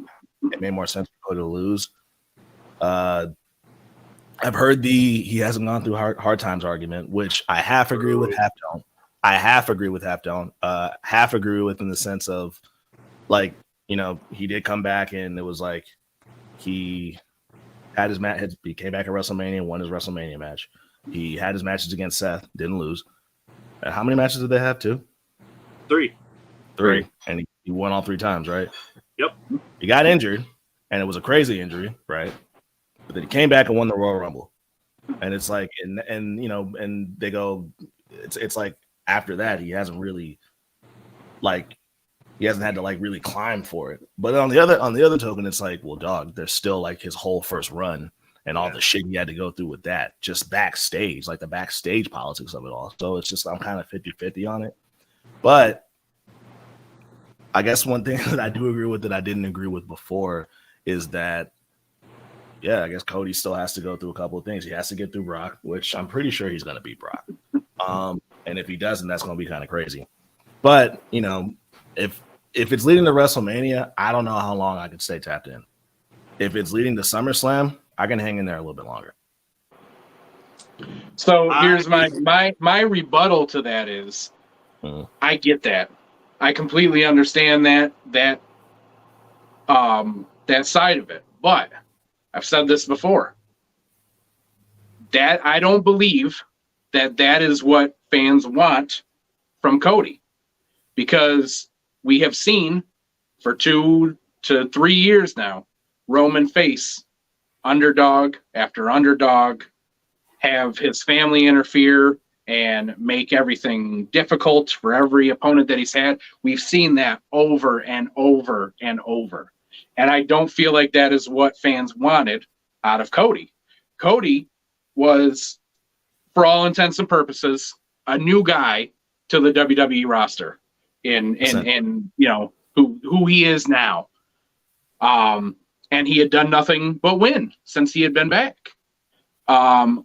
Speaker 2: it made more sense for Cody to lose, I've heard he hasn't gone through hard times argument, which I half agree with, half don't. Half agree with in the sense of like, you know, he did come back and it was like he had his match. He came back at WrestleMania, won his WrestleMania match. He had his matches against Seth, didn't lose. And how many matches did they have? 2?
Speaker 3: 3.
Speaker 2: And he won all 3 times, right?
Speaker 3: Yep.
Speaker 2: He got injured, and it was a crazy injury, right? But then he came back and won the Royal Rumble. And it's like, and you know, and they go, it's like after that he hasn't really like. He hasn't had to like really climb for it. But on the other token, it's like, well, dog, there's still like his whole first run and all the shit he had to go through with that, just backstage, like the backstage politics of it all. So it's just, I'm kind of 50-50 on it. But I guess one thing that I do agree with that I didn't agree with before is that, yeah, I guess Cody still has to go through a couple of things. He has to get through Brock, which I'm pretty sure he's going to beat Brock. And if he doesn't, that's going to be kind of crazy. But, you know, if it's leading to WrestleMania, I don't know how long I can stay tapped in. If it's leading to SummerSlam, I can hang in there a little bit longer.
Speaker 1: So here's my rebuttal to that is, I get that. I completely understand that side of it. But I've said this before. That I don't believe that is what fans want from Cody, because we have seen for 2 to 3 years now Roman face underdog after underdog, have his family interfere and make everything difficult for every opponent that he's had. We've seen that over and over and over. And I don't feel like that is what fans wanted out of Cody. Cody was, for all intents and purposes, a new guy to the WWE roster in you know who he is now. And he had done nothing but win since he had been back.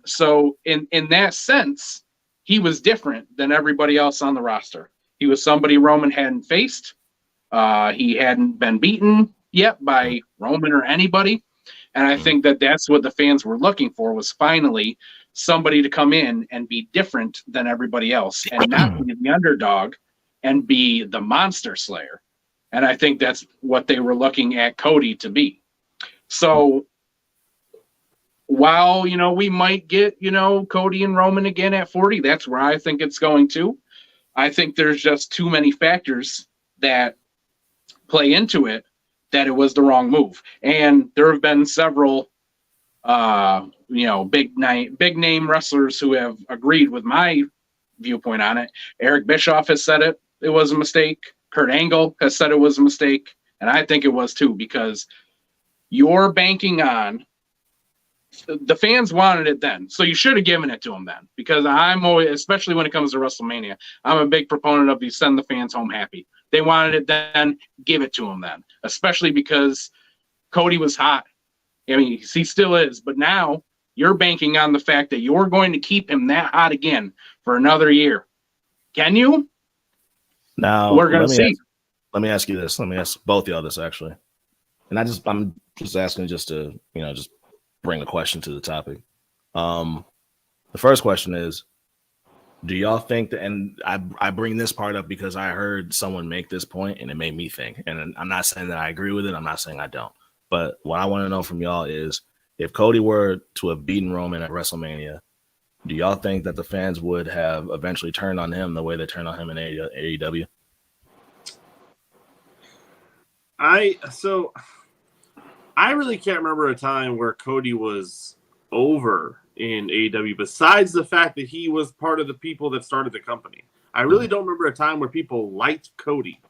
Speaker 1: So in that sense, he was different than everybody else on the roster. He was somebody Roman hadn't faced. He hadn't been beaten yet by Roman or anybody. And I think that that's what the fans were looking for, was finally somebody to come in and be different than everybody else and not be the underdog and be the monster slayer. And I think that's what they were looking at Cody to be. So while, you know, we might get, you know, Cody and Roman again at 40, that's where I think it's going to. I think there's just too many factors that play into it that it was the wrong move. And there have been several, you know, big name wrestlers who have agreed with my viewpoint on it. Eric Bischoff has said it was a mistake. Kurt Angle has said it was a mistake. And I think it was too, because you're banking on, the fans wanted it then, so you should have given it to them then. Because I'm always, especially when it comes to WrestleMania, I'm a big proponent of you send the fans home happy. They wanted it then, give it to them then. Especially because Cody was hot. I mean, he still is, but now you're banking on the fact that you're going to keep him that hot again for another year. Can you?
Speaker 2: Now
Speaker 1: We're gonna see.
Speaker 2: Let me ask you this. Let me ask both y'all this actually, and I'm just asking just to, you know, just bring a question to the topic. The first question is, do y'all think that, and I bring this part up because I heard someone make this point and it made me think, and I'm not saying that I agree with it, I'm not saying I don't, but what I want to know from y'all is, if Cody were to have beaten Roman at WrestleMania, do y'all think that the fans would have eventually turned on him the way they turned on him in AEW?
Speaker 3: I really can't remember a time where Cody was over in AEW, besides the fact that he was part of the people that started the company. I really don't remember a time where people liked Cody.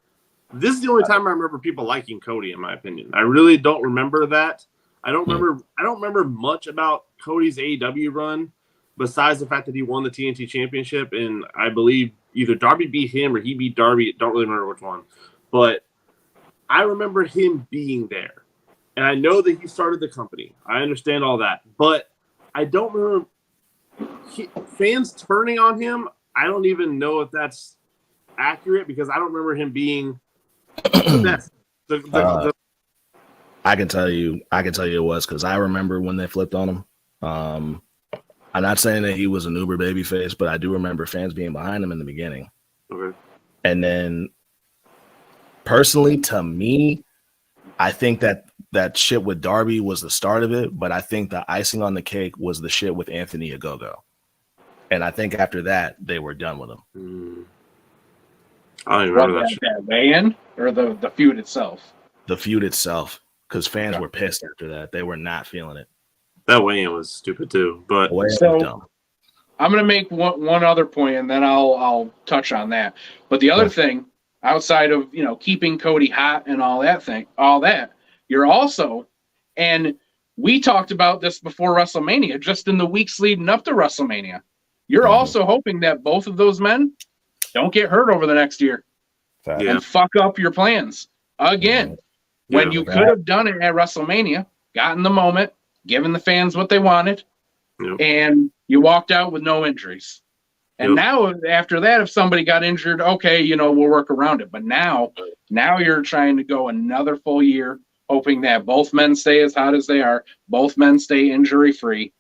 Speaker 3: This is the only time I remember people liking Cody, in my opinion. I really don't remember that. I don't remember much about Cody's AEW run, besides the fact that he won the TNT Championship, and I believe either Darby beat him or he beat Darby. Don't really remember which one. But I remember him being there. And I know that he started the company. I understand all that. But I don't remember fans turning on him. I don't even know if that's accurate, because I don't remember him being the best.
Speaker 2: I can tell you it was, because I remember when they flipped on him. I'm not saying that he was an uber babyface, but I do remember fans being behind him in the beginning.
Speaker 3: Okay.
Speaker 2: And then, personally, to me, I think that shit with Darby was the start of it, but I think the icing on the cake was the shit with Anthony Ogogo. And I think after that, they were done with him.
Speaker 3: I don't even remember that shit.
Speaker 1: That weigh-in or the feud itself?
Speaker 2: The feud itself, because fans were pissed after that. They were not feeling it.
Speaker 3: That weigh-in was stupid too. But
Speaker 1: so I'm going to make one other point, and then I'll touch on that. But the other thing, outside of, you know, keeping Cody hot and all that, you're also, and we talked about this before WrestleMania, just in the weeks leading up to WrestleMania, you're also hoping that both of those men don't get hurt over the next year and fuck up your plans again. When you could have done it at WrestleMania, gotten the moment, given the fans what they wanted, and you walked out with no injuries. And now, after that, if somebody got injured, okay, you know, we'll work around it. But now you're trying to go another full year, hoping that both men stay as hot as they are, both men stay injury-free,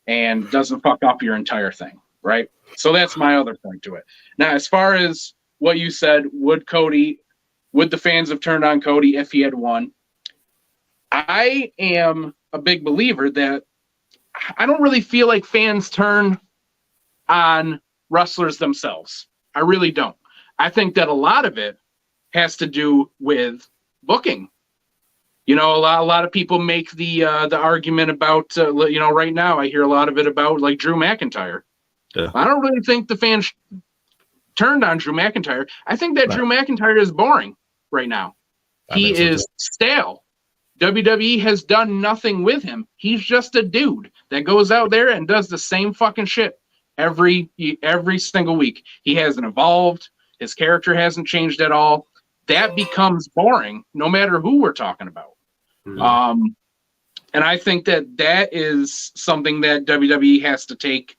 Speaker 1: and doesn't fuck up your entire thing, right? So that's my other point to it. Now, as far as what you said, would the fans have turned on Cody if he had won? I am a big believer that I don't really feel like fans turn on wrestlers themselves. I really don't. I think that a lot of it has to do with booking. You know, a lot of people make the argument about, right now I hear a lot of it about like Drew McIntyre.
Speaker 2: Yeah.
Speaker 1: I don't really think the fans turned on Drew McIntyre. I think that Drew McIntyre is boring right now. He is stale. WWE has done nothing with him. He's just a dude that goes out there and does the same fucking shit every single week. He hasn't evolved. His character hasn't changed at all. That becomes boring no matter who we're talking about. Mm-hmm. And I think that is something that WWE has to take,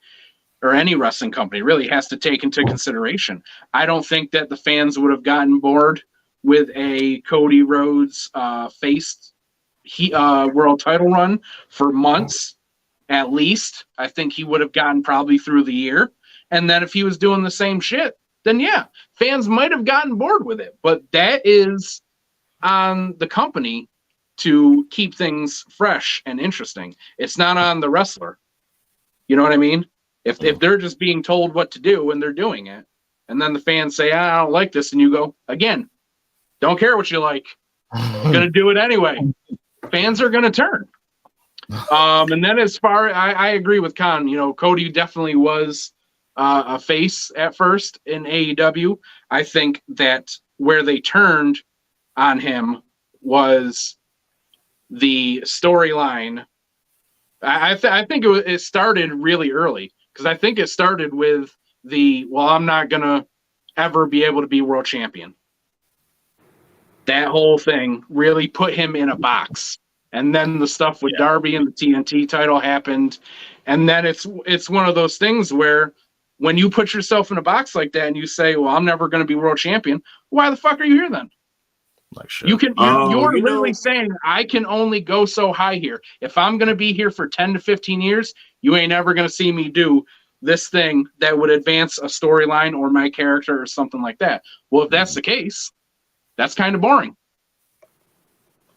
Speaker 1: or any wrestling company really has to take into consideration. I don't think that the fans would have gotten bored with a Cody Rhodes faced world title run for months at least. I think he would have gotten probably through the year. And then if he was doing the same shit, then yeah, fans might have gotten bored with it. But that is on the company to keep things fresh and interesting. It's not on the wrestler. You know what I mean? If they're just being told what to do and they're doing it, and then the fans say, I don't like this, and you go, again, don't care what you like. I'm going to do it anyway. Fans are going to turn. And then as far, I agree with Khan, Cody definitely was a face at first in AEW. I think that where they turned on him was the storyline. I think it started really early, because I think it started with I'm not going to ever be able to be world champion. That whole thing really put him in a box. And then the stuff with Darby and the TNT title happened. And then it's one of those things where when you put yourself in a box like that and you say, well, I'm never going to be world champion, why the fuck are you here then?
Speaker 2: Like, sure.
Speaker 1: You're literally saying I can only go so high here. If I'm going to be here for 10 to 15 years, you ain't ever going to see me do this thing that would advance a storyline or my character or something like that. Well, if that's the case, that's kind of boring.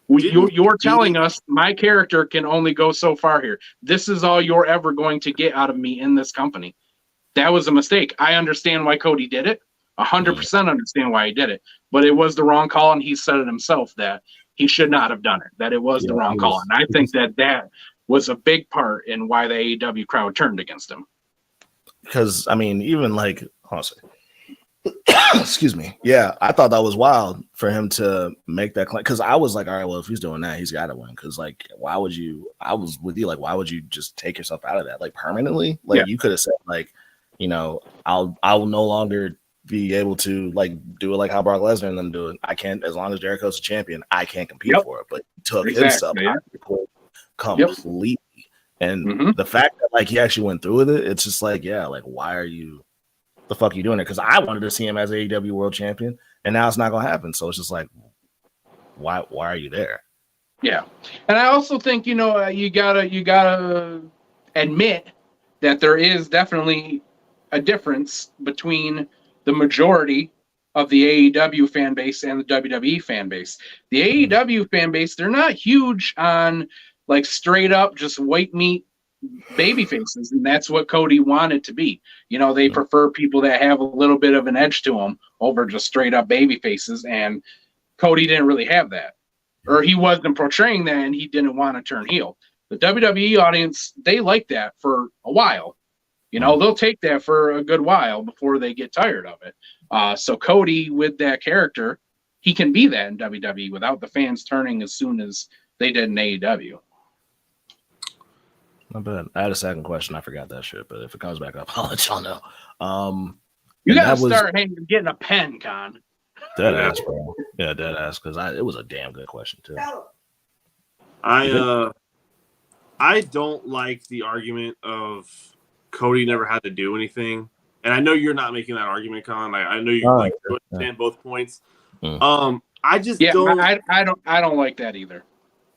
Speaker 1: You're telling us my character can only go so far here. This is all you're ever going to get out of me in this company. That was a mistake. I understand why Cody did it. 100% understand why he did it. But it was the wrong call, and he said it himself that he should not have done it, that it was the wrong call. And I think that was a big part in why the AEW crowd turned against him.
Speaker 2: Because, I mean, even like, hold on a second. Excuse me. Yeah, I thought that was wild for him to make that claim, because I was like, all right, well, if he's doing that, he's got to win. Because, like, why would you? I was with you. Like, why would you just take yourself out of that, like, permanently? Like, you could have said, like, I'll no longer be able to like do it like how Brock Lesnar and them do it. I can't, as long as Jericho's a champion, I can't compete for it. But he took himself out of the court completely. And the fact that like he actually went through with it, it's just like, yeah, like why are you? The fuck you doing it? Because I wanted to see him as AEW World Champion, and now it's not gonna happen. So it's just like, why are you there?
Speaker 1: Yeah, and I also think you gotta admit that there is definitely a difference between the majority of the AEW fan base and the WWE fan base. The AEW fan base, they're not huge on like straight up just white meat baby faces, and that's what Cody wanted to be. They prefer people that have a little bit of an edge to them over just straight up baby faces, and Cody didn't really have that, or he wasn't portraying that, and he didn't want to turn heel. The WWE audience, they like that for a while. They'll take that for a good while before they get tired of it. So Cody, with that character, he can be that in WWE without the fans turning as soon as they did in AEW.
Speaker 2: Not bad. I had a second question. I forgot that shit, but if it comes back up, I'll let y'all know.
Speaker 1: You gotta start getting a pen, Con.
Speaker 2: Dead ass, bro. Yeah, dead ass, because it was a damn good question too.
Speaker 3: I don't like the argument of Cody never had to do anything, and I know you're not making that argument, Con. I know you understand both points. I just don't. I
Speaker 1: don't like that either.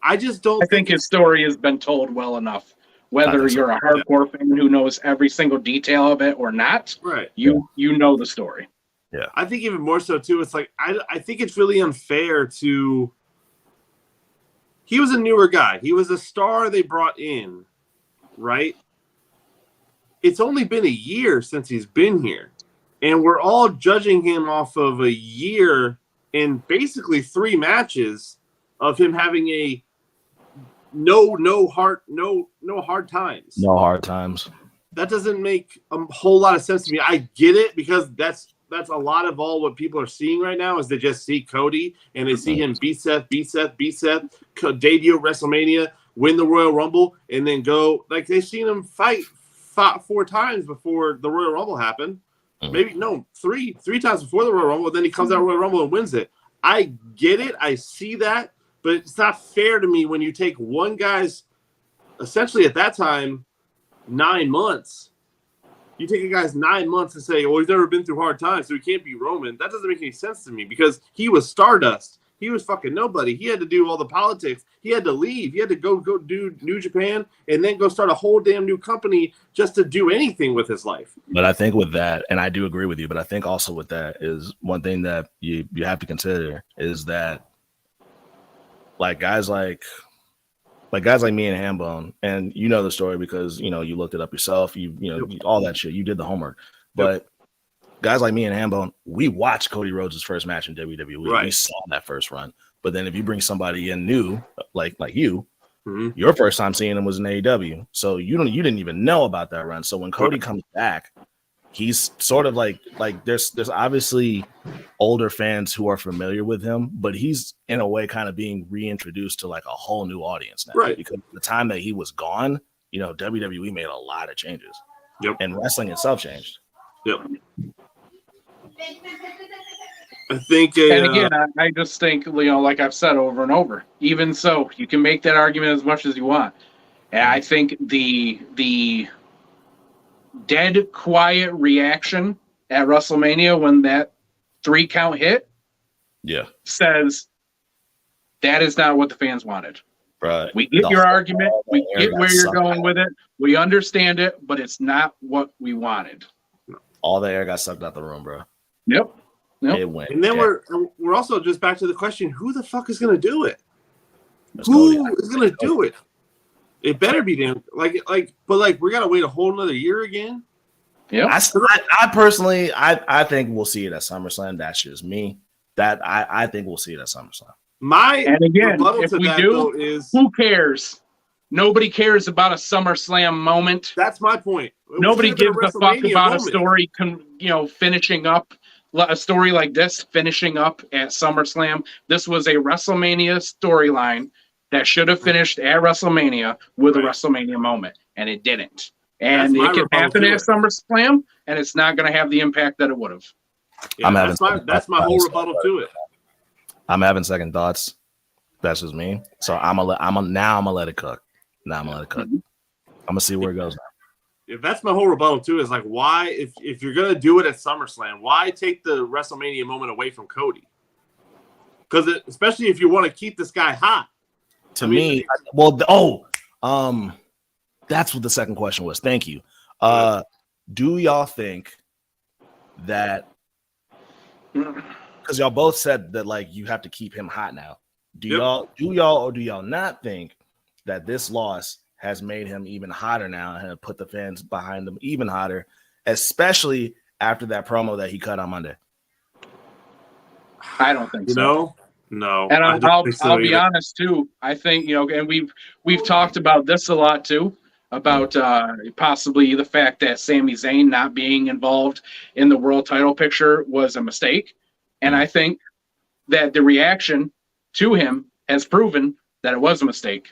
Speaker 3: I just don't.
Speaker 1: I think his story has been told well enough Whether
Speaker 2: think so.
Speaker 1: you're a hardcore fan who knows every single detail of it or not,
Speaker 3: Right.
Speaker 1: you know the story.
Speaker 3: I think even more so too. It's like I think it's really unfair to. He was a newer guy. He was a star they brought in, right? It's only been a year since he's been here, and we're all judging him off of a year and basically 3 matches of him having a no hard times.
Speaker 2: No hard times.
Speaker 3: That doesn't make a whole lot of sense to me. I get it because that's a lot of all what people are seeing right now is they just see Cody and they see him beat Seth, debut at WrestleMania, win the Royal Rumble, and then go like they've seen him fought 4 times before the Royal Rumble happened. Maybe no, three times before the Royal Rumble. Then he comes out Royal Rumble and wins it. I get it. I see that, but it's not fair to me when you take one guy's essentially at that time 9 months. You take a guy's 9 months and say, well, he's never been through hard times, so he can't be Roman. That doesn't make any sense to me because he was Stardust. He was fucking nobody. He had to do all the politics. He had to leave. He had to go do New Japan and then go start a whole damn new company just to do anything with his life.
Speaker 2: But I think with that, and I do agree with you, but I think also with that is one thing that you have to consider is that like guys like me and Hambone, and you know the story because you looked it up yourself, you know all that shit, you did the homework. But guys like me and Hambone, we watched Cody Rhodes' first match in WWE.
Speaker 3: Right.
Speaker 2: We saw that first run. But then if you bring somebody in new, like you,
Speaker 3: Mm-hmm.
Speaker 2: your first time seeing him was in AEW, so you didn't even know about that run. So when Cody comes back, he's sort of like there's obviously older fans who are familiar with him, but he's in a way kind of being reintroduced to like a whole new audience now.
Speaker 3: Right.
Speaker 2: Because the time that he was gone, WWE made a lot of changes.
Speaker 3: Yep.
Speaker 2: And wrestling itself changed.
Speaker 3: Yep. I think,
Speaker 1: And again, I just think, like I've said over and over, even so, you can make that argument as much as you want. And I think the dead quiet reaction at WrestleMania when that 3 count hit says that is not what the fans wanted.
Speaker 2: Right.
Speaker 1: We get your argument. We get where you're going with it. We understand it, but it's not what we wanted.
Speaker 2: All the air got sucked out the room, bro.
Speaker 1: Yep.
Speaker 2: It went.
Speaker 3: and then we're also just back to the question: who the fuck is going to do it?
Speaker 2: That's
Speaker 3: Who
Speaker 2: Cody.
Speaker 3: is going to do it? It better be damn but we got to wait a whole another year again.
Speaker 1: Yep.
Speaker 2: I personally, I think we'll see it at SummerSlam. That's just me. I think we'll see it at SummerSlam.
Speaker 1: And again,
Speaker 3: rebuttal
Speaker 1: if
Speaker 3: to
Speaker 1: we
Speaker 3: that,
Speaker 1: do,
Speaker 3: though, is
Speaker 1: who cares? Nobody cares about a SummerSlam moment.
Speaker 3: that's my point.
Speaker 1: Nobody
Speaker 3: It should have
Speaker 1: gives
Speaker 3: been
Speaker 1: a fuck
Speaker 3: WrestleMania
Speaker 1: about a
Speaker 3: moment.
Speaker 1: story, finishing up a story like this, finishing up at SummerSlam. This was a WrestleMania storyline that should have finished at WrestleMania with a WrestleMania moment, and it didn't. And
Speaker 3: That's my
Speaker 1: it can
Speaker 3: rebuttal
Speaker 1: happen
Speaker 3: to
Speaker 1: at
Speaker 3: it.
Speaker 1: SummerSlam, and it's not going to have the impact that it would have.
Speaker 3: Yeah,
Speaker 2: I'm having
Speaker 3: that's my whole rebuttal to it.
Speaker 2: I'm having second thoughts. That's just me. So I'm gonna let it cook. Now I'm gonna let it cook. I'm gonna see where it goes.
Speaker 3: If that's my whole rebuttal too, is like why if you're gonna do it at SummerSlam, why take the WrestleMania moment away from Cody? Because especially if you want to keep this guy hot.
Speaker 2: To me, that's what the second question was. Thank you. Do y'all think that? Because y'all both said that like you have to keep him hot now. Do y'all or do y'all not think that this loss has made him even hotter now and have put the fans behind him even hotter, especially after that promo that he cut on Monday?
Speaker 1: I don't think so.
Speaker 3: No.
Speaker 1: And
Speaker 3: I don't
Speaker 1: I'll
Speaker 3: think so
Speaker 1: be
Speaker 3: either.
Speaker 1: honest too. I think and we've talked about this a lot too, about possibly the fact that Sami Zayn not being involved in the world title picture was a mistake, and I think that the reaction to him has proven that it was a mistake.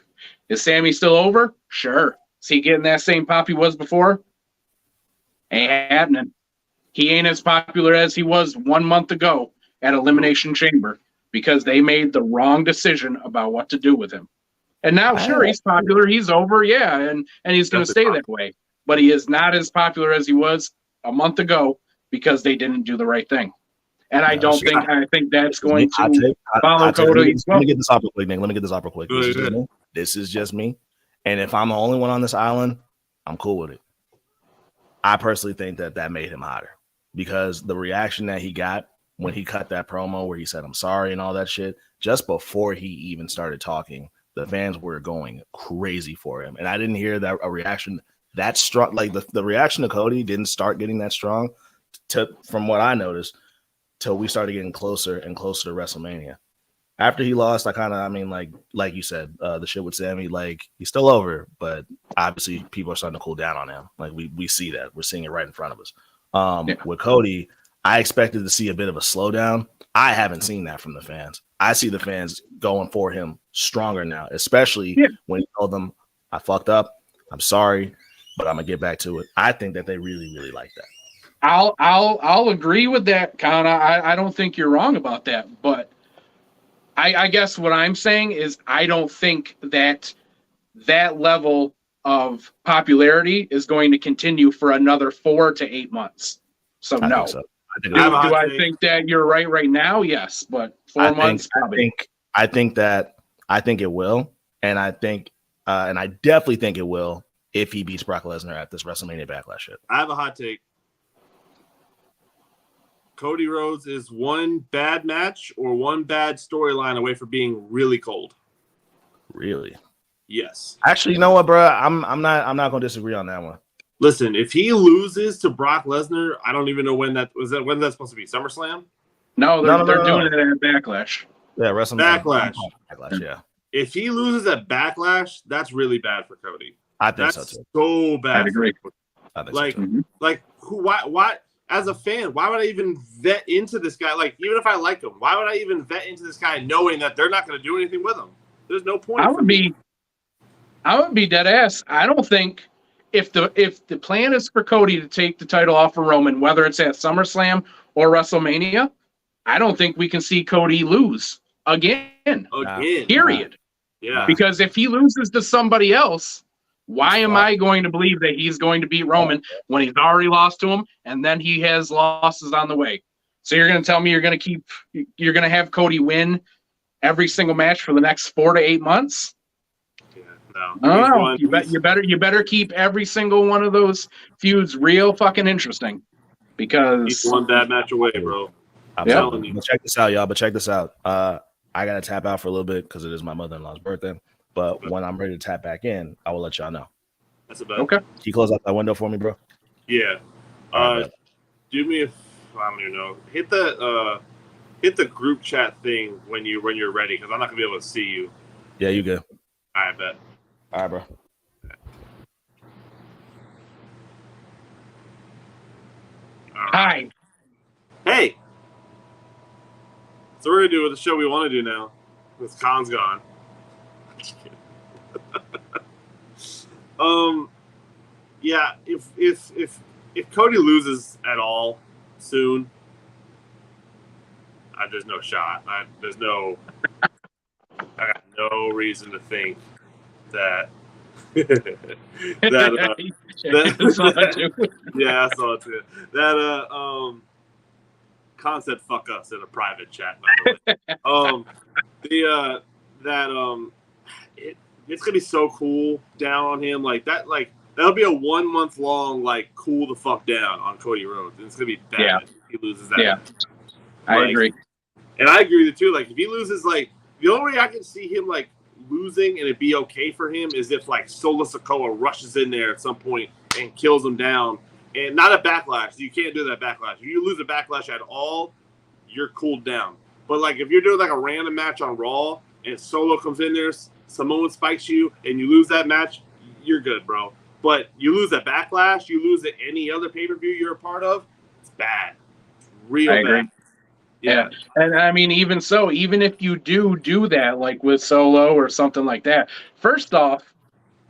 Speaker 1: Is Sami still over? Sure. Is he getting that same pop he was before? Ain't happening. He ain't as popular as he was 1 month ago at Elimination Chamber, because they made the wrong decision about what to do with him. And now, sure, he's popular. He's over, and he's going to stay that way. But he is not as popular as he was a month ago because they didn't do the right thing. And I think that's going to follow Cody.
Speaker 2: Let me get this off real quick, Nick. This is just me. And if I'm the only one on this island, I'm cool with it. I personally think that made him hotter because the reaction that he got when he cut that promo where he said, I'm sorry and all that shit, just before he even started talking, the fans were going crazy for him. And I didn't hear that a reaction that strong. Like the reaction to Cody didn't start getting that strong from what I noticed till we started getting closer and closer to WrestleMania. After he lost, like you said, the shit with Sammy, like he's still over, but obviously people are starting to cool down on him. Like we see that. We're seeing it right in front of us. With Cody, I expected to see a bit of a slowdown. I haven't seen that from the fans. I see the fans going for him stronger now, especially when he told them, I fucked up. I'm sorry, but I'm gonna get back to it. I think that they really, really like that.
Speaker 1: I'll agree with that, Kana. I don't think you're wrong about that, but I guess what I'm saying is I don't think that level of popularity is going to continue for another 4 to 8 months. So no. Do I think that you're right now? Yes, but 4 months.
Speaker 2: I think it will, and I definitely think it will if he beats Brock Lesnar at this WrestleMania Backlash shit.
Speaker 3: I have a hot take. Cody Rhodes is one bad match or one bad storyline away from being really cold.
Speaker 2: Really?
Speaker 3: Yes.
Speaker 2: Actually, you know what, bro? I'm not going to disagree on that one.
Speaker 3: Listen, if he loses to Brock Lesnar, I don't even know when that's supposed to be. SummerSlam?
Speaker 1: No, they're doing it at Backlash.
Speaker 2: Yeah, WrestleMania.
Speaker 3: Backlash.
Speaker 2: Yeah.
Speaker 3: If he loses at Backlash, that's really bad for Cody.
Speaker 2: I think
Speaker 3: that's
Speaker 2: so too.
Speaker 3: So bad.
Speaker 1: I'd agree.
Speaker 3: Why? As a fan, why would I even vet into this guy? Like, even if I like him, why would I even vet into this guy knowing that they're not going to do anything with him? There's no point.
Speaker 1: I would be dead ass. I don't think if the plan is for Cody to take the title off of Roman, whether it's at SummerSlam or WrestleMania, I don't think we can see Cody lose again. Period.
Speaker 3: Yeah.
Speaker 1: Because if he loses to somebody else, why am I going to believe that he's going to beat Roman when he's already lost to him and then he has losses on the way? So you're going to tell me you're going to have Cody win every single match for the next 4 to 8 months?
Speaker 3: Yeah, no.
Speaker 1: I don't know. You better keep every single one of those feuds real fucking interesting because
Speaker 3: he's one bad match away, bro.
Speaker 2: I'm telling you. But check this out, y'all. I got to tap out for a little bit because it is my mother-in-law's birthday. But when I'm ready to tap back in, I will let y'all know.
Speaker 3: That's about
Speaker 1: okay.
Speaker 2: Can you close out that window for me, bro?
Speaker 3: Yeah. Do me I don't even know. Hit the group chat thing when you're ready, because I'm not gonna be able to see you.
Speaker 2: Yeah, you good.
Speaker 3: I bet.
Speaker 2: All right, bro.
Speaker 1: Hi.
Speaker 3: Hey. So we're gonna do the show we want to do now. This Khan's gone. Yeah, if Cody loses at all soon, there's no shot. I got no reason to think that yeah, I saw it too. That Khan said "fuck us" in a private chat, by the way. It's gonna be so cool down on him like that. Like that'll be a 1 month long cool the fuck down on Cody Rhodes. And it's gonna be bad if he loses that.
Speaker 1: Yeah, I agree.
Speaker 3: And I agree with you too. Like if he loses, the only way I can see him losing and it'd be okay for him is if Solo Sikoa rushes in there at some point and kills him down. And not a Backlash. You can't do that Backlash. If you lose a Backlash at all, you're cooled down. But if you're doing a random match on Raw and Solo comes in there, Samoan spikes you, and you lose that match, you're good, bro. But you lose at Backlash, you lose at any other pay-per-view you're a part of, it's bad. It's real bad.
Speaker 1: Agree. Yeah. And I mean, even so, even if you do that, with Solo or something like that, first off,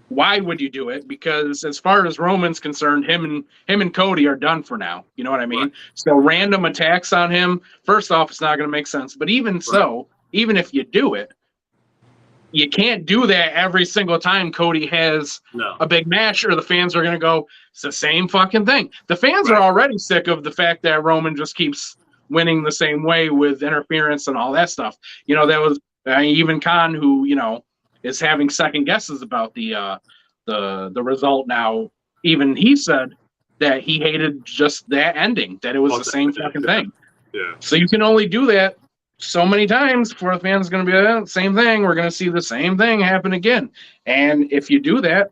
Speaker 1: why would you do it? Because as far as Roman's concerned, him and Cody are done for now. You know what I mean? Right. So random attacks on him, first off, it's not going to make sense. But even so, even if you do it, you can't do that every single time Cody has a big match, or the fans are going to go, it's the same fucking thing. The fans are already sick of the fact that Roman just keeps winning the same way with interference and all that stuff. That was even Khan, who, is having second guesses about the result now. Even he said that he hated just that ending, that it was the same fucking thing.
Speaker 3: Yeah.
Speaker 1: So you can only do that so many times before the fans going to be like, same thing. We're going to see the same thing happen again. And if you do that,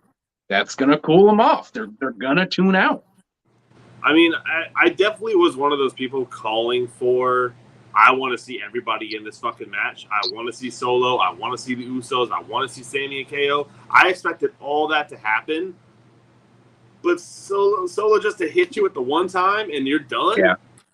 Speaker 1: that's going to cool them off. They're going to tune out.
Speaker 3: I mean, I definitely was one of those people calling for, I want to see everybody in this fucking match. I want to see Solo. I want to see the Usos. I want to see Sami and KO. I expected all that to happen. But Solo just to hit you at the one time and you're done?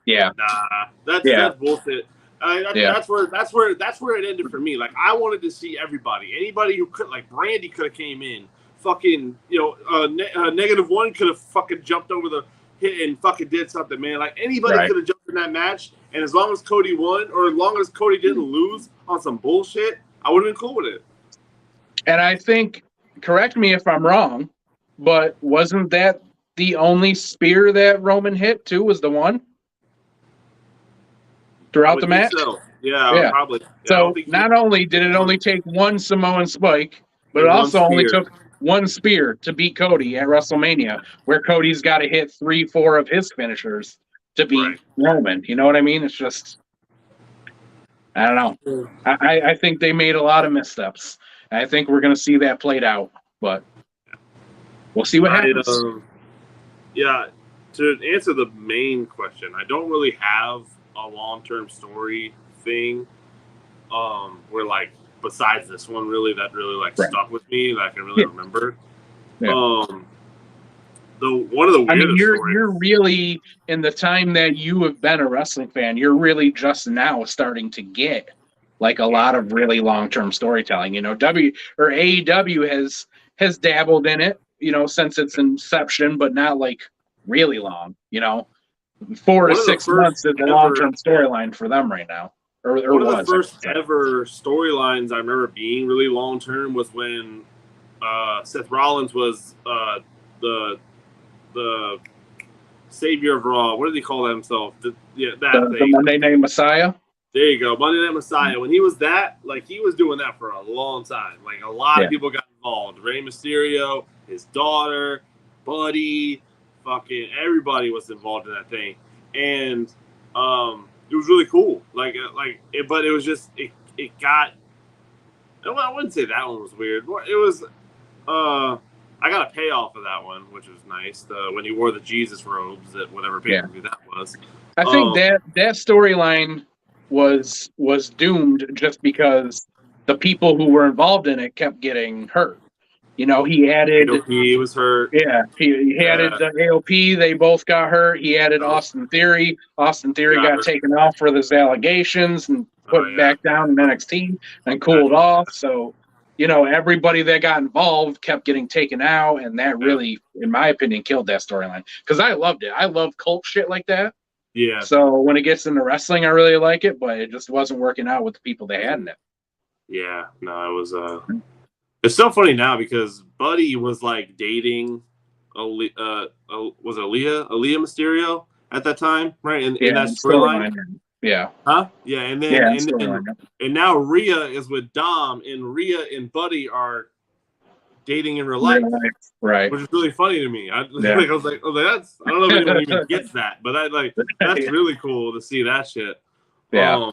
Speaker 1: Yeah.
Speaker 3: Nah, that's bullshit. That's where it ended for me. Like, I wanted to see everybody. Anybody who could, like, Brandy could have came in. Fucking, negative one could have fucking jumped over the hit and fucking did something, man. Like, anybody could have jumped in that match, and as long as Cody won, or as long as Cody didn't lose on some bullshit, I would have been cool with it.
Speaker 1: And I think, correct me if I'm wrong, but wasn't that the only spear that Roman hit too? Was the one throughout the match?
Speaker 3: So. Yeah, probably. Yeah,
Speaker 1: so not only did it only take one Samoan spike, but it also only took one spear to beat Cody at WrestleMania, where Cody's got to hit 3-4 of his finishers to beat Roman. You know what I mean? It's just, I don't know. I think they made a lot of missteps. I think we're going to see that played out, but we'll see what happens.
Speaker 3: To answer the main question, I don't really have a long-term story thing where, like, besides this one, really, that really stuck with me, that I can really remember.
Speaker 1: Yeah.
Speaker 3: One of the weirdest
Speaker 1: you're really, in the time that you have been a wrestling fan, you're really just now starting to get like a lot of really long-term storytelling. You know, AEW has dabbled in it, you know, since its inception, but not like really long. You know, 4 to 6 months is the long-term storyline for them right now. One of the
Speaker 3: first ever storylines I remember being really long term was when Seth Rollins was the savior of Raw. What did he call himself? The
Speaker 1: Monday Night Messiah.
Speaker 3: There you go, Monday Night Messiah. When he was that, like, he was doing that for a long time. Like, a lot of people got involved. Rey Mysterio, his daughter, Buddy, fucking everybody was involved in that thing, and it was really cool. But it was just it got. I wouldn't say that one was weird. It was. I got a payoff of that one, which was nice. When he wore the Jesus robes at whatever pay-per-view that was.
Speaker 1: I think that storyline was doomed just because the people who were involved in it kept getting hurt. You know, he added.
Speaker 3: AOP was hurt.
Speaker 1: Yeah, he added the AOP. They both got hurt. He added Austin Theory. Austin Theory got taken off for those allegations and put back down in NXT and cooled off. So, you know, everybody that got involved kept getting taken out, and that really, in my opinion, killed that storyline. Because I loved it. I love cult shit like that.
Speaker 3: Yeah.
Speaker 1: So when it gets into wrestling, I really like it, but it just wasn't working out with the people they had in it.
Speaker 3: Yeah. No, it was. It's so funny now because Buddy was like dating, was it Aaliyah Mysterio at that time, right? In that storyline.
Speaker 1: Yeah.
Speaker 3: Huh? Yeah, and then and now Rhea is with Dom, and Rhea and Buddy are dating in real life,
Speaker 1: right?
Speaker 3: Which is really funny to me. I was like, that's, I don't know if anyone even gets that, but that's really cool to see that shit.
Speaker 1: Yeah.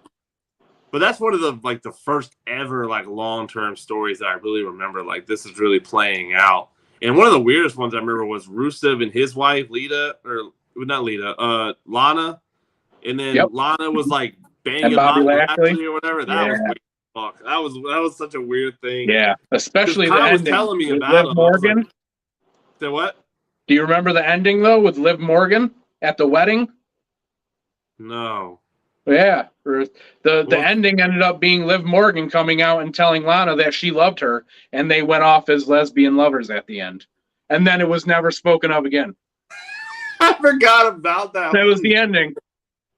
Speaker 3: But that's one of the first ever long-term stories that I really remember. Like, this is really playing out. And one of the weirdest ones I remember was Rusev and his wife Lana. And then Lana was like banging Bobby Lashley or whatever. That was weird. Fuck. That was such a weird thing.
Speaker 1: Yeah, especially the
Speaker 3: ending.
Speaker 1: Was
Speaker 3: telling me about
Speaker 1: Liv Morgan.
Speaker 3: Say what?
Speaker 1: Do you remember the ending though with Liv Morgan at the wedding?
Speaker 3: No.
Speaker 1: Yeah, the ending ended up being Liv Morgan coming out and telling Lana that she loved her, and they went off as lesbian lovers at the end. And then it was never spoken of again.
Speaker 3: I forgot about that.
Speaker 1: That was the ending.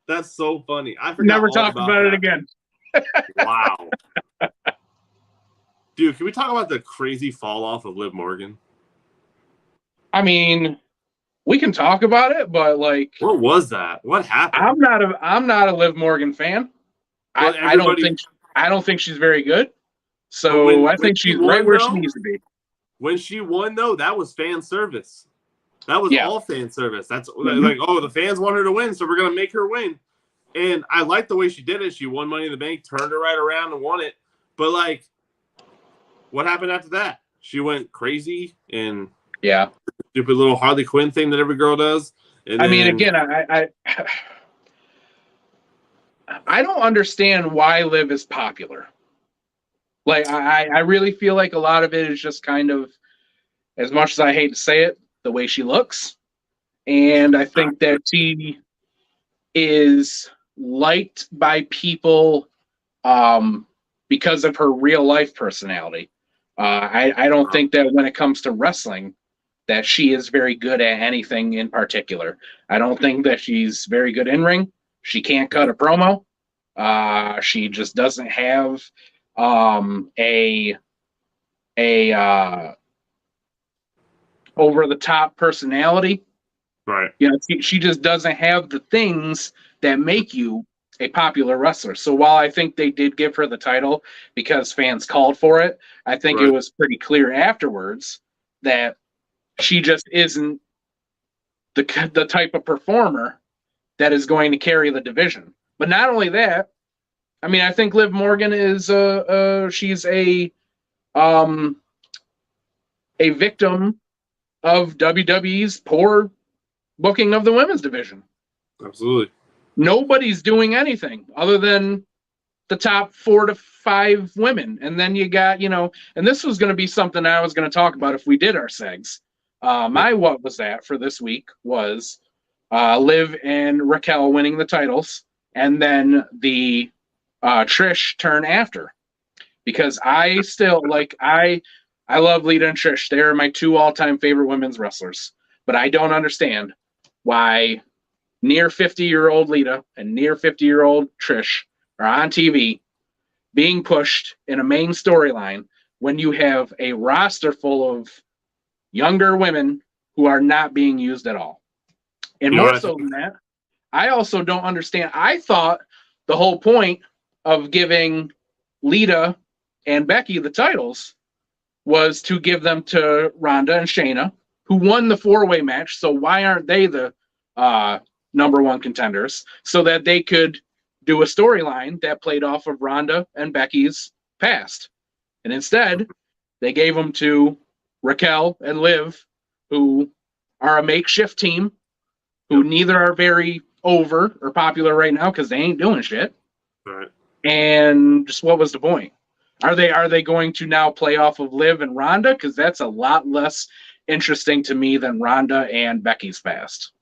Speaker 3: That's so funny. I forgot.
Speaker 1: Never talked about it again.
Speaker 3: Wow. Dude, can we talk about the crazy fall off of Liv Morgan?
Speaker 1: I mean, we can talk about it, but
Speaker 3: what was that? What happened?
Speaker 1: I'm not a Liv Morgan fan. I don't think she's very good. So I
Speaker 3: when
Speaker 1: think
Speaker 3: she
Speaker 1: she's right
Speaker 3: won,
Speaker 1: where she
Speaker 3: though,
Speaker 1: needs to be.
Speaker 3: when she won, though, that was fan service. That was
Speaker 1: Yeah.
Speaker 3: all fan service. That's
Speaker 1: Mhm.
Speaker 3: like, oh, the fans want her to win, so we're gonna make her win. And I like the way she did it. She won Money in the Bank, turned it right around, and won it. But like, what happened after that? She went crazy and
Speaker 1: Yeah.
Speaker 3: stupid little Harley Quinn thing that every girl does. And
Speaker 1: I mean,
Speaker 3: then-
Speaker 1: again, I don't understand why Liv is popular. Like, I really feel like a lot of it is just kind of, as much as I hate to say it, the way she looks. And I think that she is liked by people because of her real life personality. I don't think that when it comes to wrestling, that she is very good at anything in particular. I don't think that she's very good in ring. She can't cut a promo. She just doesn't have a over the top personality.
Speaker 3: right.
Speaker 1: You know, she just doesn't have the things that make you a popular wrestler. So while I think they did give her the title because fans called for it, I think it was pretty clear afterwards that she just isn't the type of performer that is going to carry the division. But not only that, I mean, I think Liv Morgan is she's a victim of WWE's poor booking of the women's division.
Speaker 3: Absolutely.
Speaker 1: Nobody's doing anything other than the top 4 to 5 women. And then you got, you know, and this was going to be something I was going to talk about if we did our segs. My what was that for this week was Liv and Raquel winning the titles, and then the Trish turn after. Because I still I love Lita and Trish. They're my 2 all-time favorite women's wrestlers. But I don't understand why near 50-year-old Lita and near 50-year-old Trish are on TV being pushed in a main storyline when you have a roster full of younger women who are not being used at all. And more so than that, I also don't understand. I thought the whole point of giving Lita and Becky the titles was to give them to Ronda and Shayna, who won the 4-way match. So why aren't they the number 1 contenders? So that they could do a storyline that played off of Ronda and Becky's past. And instead, they gave them to Raquel and Liv, who are a makeshift team, who neither are very over or popular right now because they ain't doing shit.
Speaker 3: Right.
Speaker 1: And just what was the point? Are they going to now play off of Liv and Ronda? Because that's a lot less interesting to me than Ronda and Becky's past.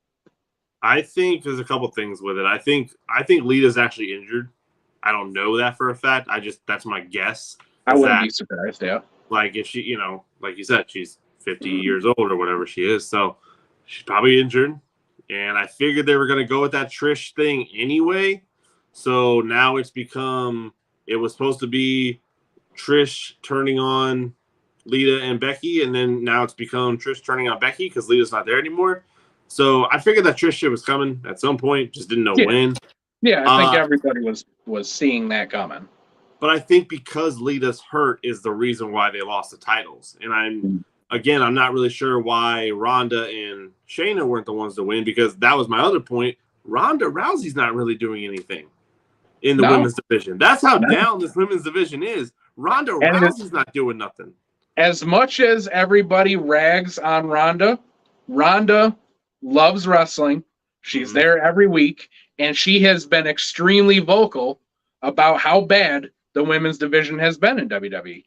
Speaker 3: I think there's a couple things with it. I think Lita's actually injured. I don't know that for a fact. That's my guess.
Speaker 1: I wouldn't be surprised, yeah.
Speaker 3: Like if she, you know, like you said, she's 50 years old or whatever she is, so she's probably injured. And I figured they were going to go with that Trish thing anyway. So now it was supposed to be Trish turning on Lita and Becky, and then now it's become Trish turning on Becky because Lita's not there anymore. So I figured that Trish shit was coming at some point, just didn't know when.
Speaker 1: Yeah, I think everybody was seeing that coming.
Speaker 3: But I think because Lita's hurt is the reason why they lost the titles. And I'm not really sure why Ronda and Shayna weren't the ones to win, because that was my other point. Ronda Rousey's not really doing anything in the women's division. That's how down this women's division is. Ronda Rousey's not doing nothing.
Speaker 1: As much as everybody rags on Ronda, Ronda loves wrestling. She's there every week, and she has been extremely vocal about how bad the women's division has been in WWE.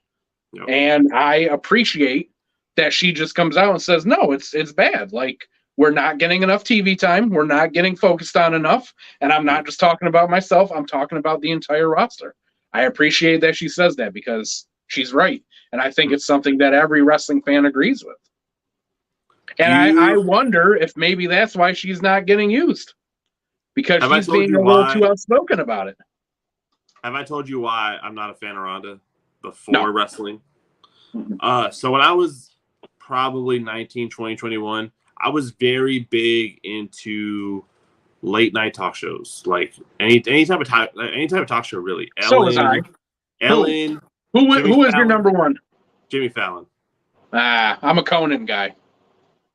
Speaker 1: Yep. And I appreciate that she just comes out and says, no, it's bad. Like, we're not getting enough TV time. We're not getting focused on enough. And I'm not just talking about myself. I'm talking about the entire roster. I appreciate that she says that because she's right. And I think it's something that every wrestling fan agrees with. And I wonder if maybe that's why she's not getting used, because she's being a little too outspoken about it.
Speaker 3: Have I told you why I'm not a fan of Ronda before wrestling? So when I was probably 19, 20, 21, I was very big into late night talk shows, like any type of talk show, really.
Speaker 1: So was I.
Speaker 3: Ellen.
Speaker 1: Who is your
Speaker 3: Fallon.
Speaker 1: number one?
Speaker 3: Jimmy Fallon.
Speaker 1: I'm a Conan guy.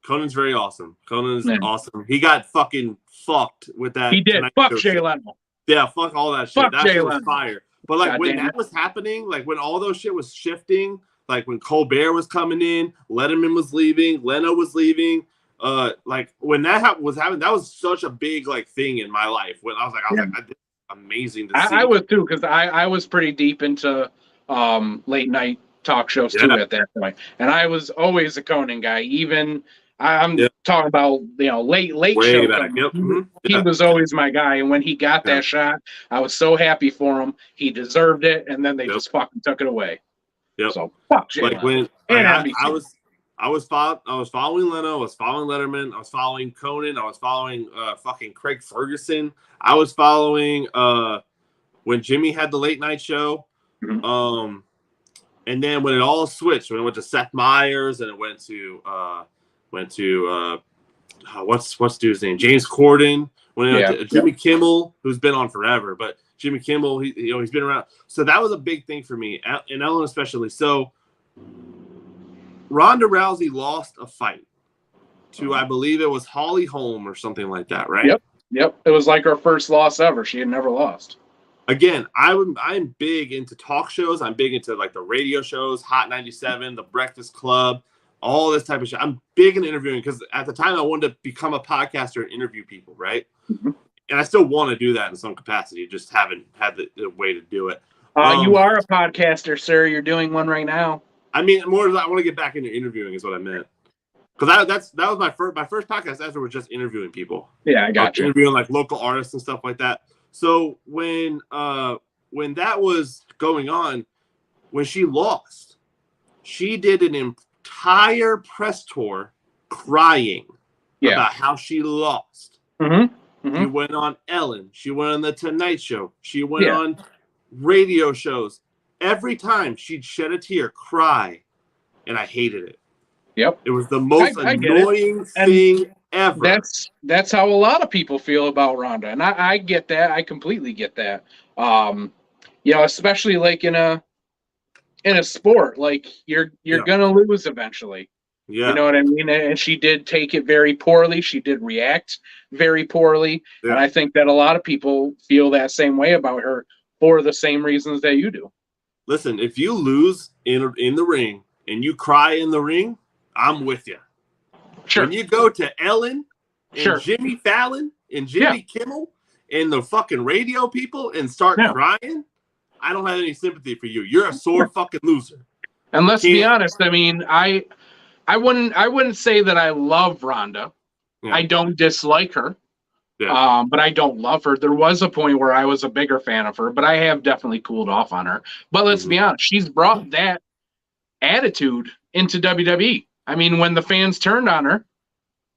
Speaker 3: Conan's very awesome. Conan's
Speaker 1: Man.
Speaker 3: awesome. He got fucking fucked with that.
Speaker 1: He did.
Speaker 3: Tonight
Speaker 1: Fuck
Speaker 3: Show
Speaker 1: Jay
Speaker 3: shit.
Speaker 1: Leno.
Speaker 3: Yeah, fuck all that shit.
Speaker 1: Fuck
Speaker 3: That
Speaker 1: Jay
Speaker 3: shit was
Speaker 1: Leno.
Speaker 3: fire. But like
Speaker 1: God
Speaker 3: when
Speaker 1: damn
Speaker 3: that was happening, like when all those shit was shifting, like when Colbert was coming in, Letterman was leaving, Leno was leaving. Like when that was happening, that was such a big like thing in my life. When I was like, this is amazing to see.
Speaker 1: I was too, because I was pretty deep into late night talk shows too at that point, and I was always a Conan guy. Even I'm talking about late
Speaker 3: Way
Speaker 1: show.
Speaker 3: back. Yep.
Speaker 1: He was always my guy, and when he got that shot, I was so happy for him. He deserved it, and then they just fucking took it away.
Speaker 3: Yep.
Speaker 1: So fuck Jay
Speaker 3: Like
Speaker 1: Leno.
Speaker 3: when
Speaker 1: And
Speaker 3: I was following Leno, I was following Letterman, I was following Conan, I was following fucking Craig Ferguson, I was following when Jimmy had the late night show.
Speaker 1: Mm-hmm.
Speaker 3: And then when it all switched, when it went to Seth Meyers and it went to what's dude's name? James Corden. When it went to Jimmy Kimmel, who's been on forever, but Jimmy Kimmel, he's been around. So that was a big thing for me, and Ellen especially. So Ronda Rousey lost a fight to, I believe it was Holly Holm or something like that, right?
Speaker 1: Yep. It was like her first loss ever. She had never lost.
Speaker 3: Again, I'm big into talk shows. I'm big into like the radio shows, Hot 97, The Breakfast Club, all this type of shit. I'm big in interviewing because at the time I wanted to become a podcaster and interview people, right? Mm-hmm. And I still want to do that in some capacity. Just haven't had the way to do it.
Speaker 1: You are a podcaster, sir. You're doing one right now.
Speaker 3: I mean, more I want to get back into interviewing is what I meant. Because that was my first podcast ever was just interviewing people.
Speaker 1: Yeah, I got you.
Speaker 3: Interviewing like local artists and stuff like that. So when that was going on, when she lost, she did an entire press tour crying about how she lost.
Speaker 1: Mm-hmm. Mm-hmm.
Speaker 3: She went on Ellen. She went on the Tonight Show. She went on radio shows. Every time she'd shed a tear, cry, and I hated it.
Speaker 1: Yep.
Speaker 3: It was the most annoying thing ever.
Speaker 1: That's how a lot of people feel about Ronda, and I get that. I completely get that. Especially like in a sport, like you're gonna lose eventually. Yeah. You know what I mean? And she did take it very poorly. She did react very poorly, and I think that a lot of people feel that same way about her for the same reasons that you do.
Speaker 3: Listen, if you lose in the ring and you cry in the ring, I'm with you.
Speaker 1: Sure.
Speaker 3: When you go to Ellen and Jimmy Fallon and Jimmy Kimmel and the fucking radio people and start crying, I don't have any sympathy for you. You're a sore fucking loser.
Speaker 1: And let's be honest. I mean, I wouldn't say that I love Ronda. Yeah. I don't dislike her. Yeah. But I don't love her. There was a point where I was a bigger fan of her, but I have definitely cooled off on her. But let's be honest, she's brought that attitude into WWE. I mean, when the fans turned on her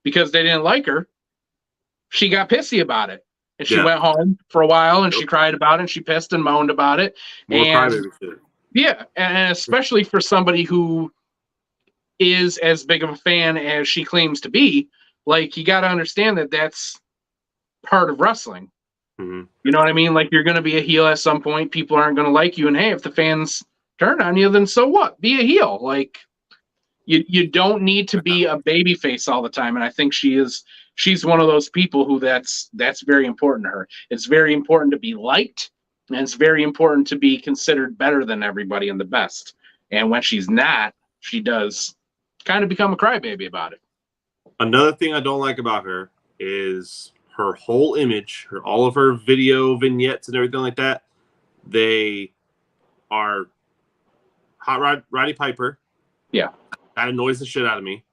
Speaker 1: because they didn't like her, she got pissy about it. And she went home for a while and she cried about it and she pissed and moaned about it. And especially for somebody who is as big of a fan as she claims to be, like, you got to understand that that's part of wrestling. Mm-hmm. You know what I mean? Like, you're going to be a heel at some point. People aren't going to like you. And hey, if the fans turn on you, then so what? Be a heel. Like, you don't need to be a baby face all the time. And I think she's one of those people who that's very important to her. It's very important to be liked, and it's very important to be considered better than everybody and the best. And when she's not, she does kind of become a crybaby about it.
Speaker 3: Another thing I don't like about her is her whole image, all of her video vignettes and everything like that. They are Hot Roddy Piper.
Speaker 1: Yeah.
Speaker 3: That annoys the shit out of me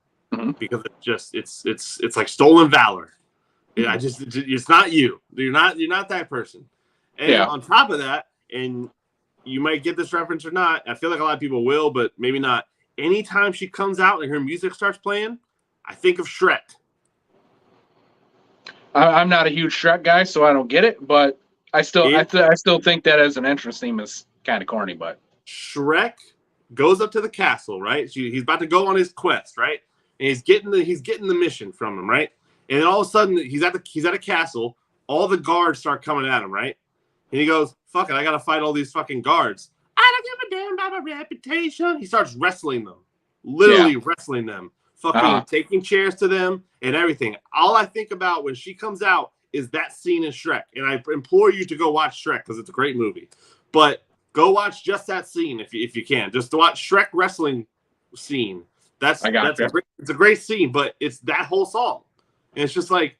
Speaker 3: because it's like stolen valor. Yeah, it's not you. You're not that person. And on top of that, and you might get this reference or not, I feel like a lot of people will, but maybe not. Anytime she comes out and her music starts playing, I think of Shrek.
Speaker 1: I'm not a huge Shrek guy, so I don't get it, but I still think that as an entrance theme is kind of corny. But
Speaker 3: Shrek goes up to the castle, right? He's about to go on his quest, right? And he's getting the mission from him, right? And then all of a sudden he's at a castle. All the guards start coming at him, right? And he goes, "Fuck it, I gotta fight all these fucking guards." I don't give a damn about my reputation. He starts wrestling them, literally wrestling them, fucking taking chairs to them and everything. All I think about when she comes out is that scene in Shrek. And I implore you to go watch Shrek because it's a great movie. But go watch just that scene if you can. Just to watch Shrek wrestling scene. It's a great scene, but it's that whole song. And it's just like,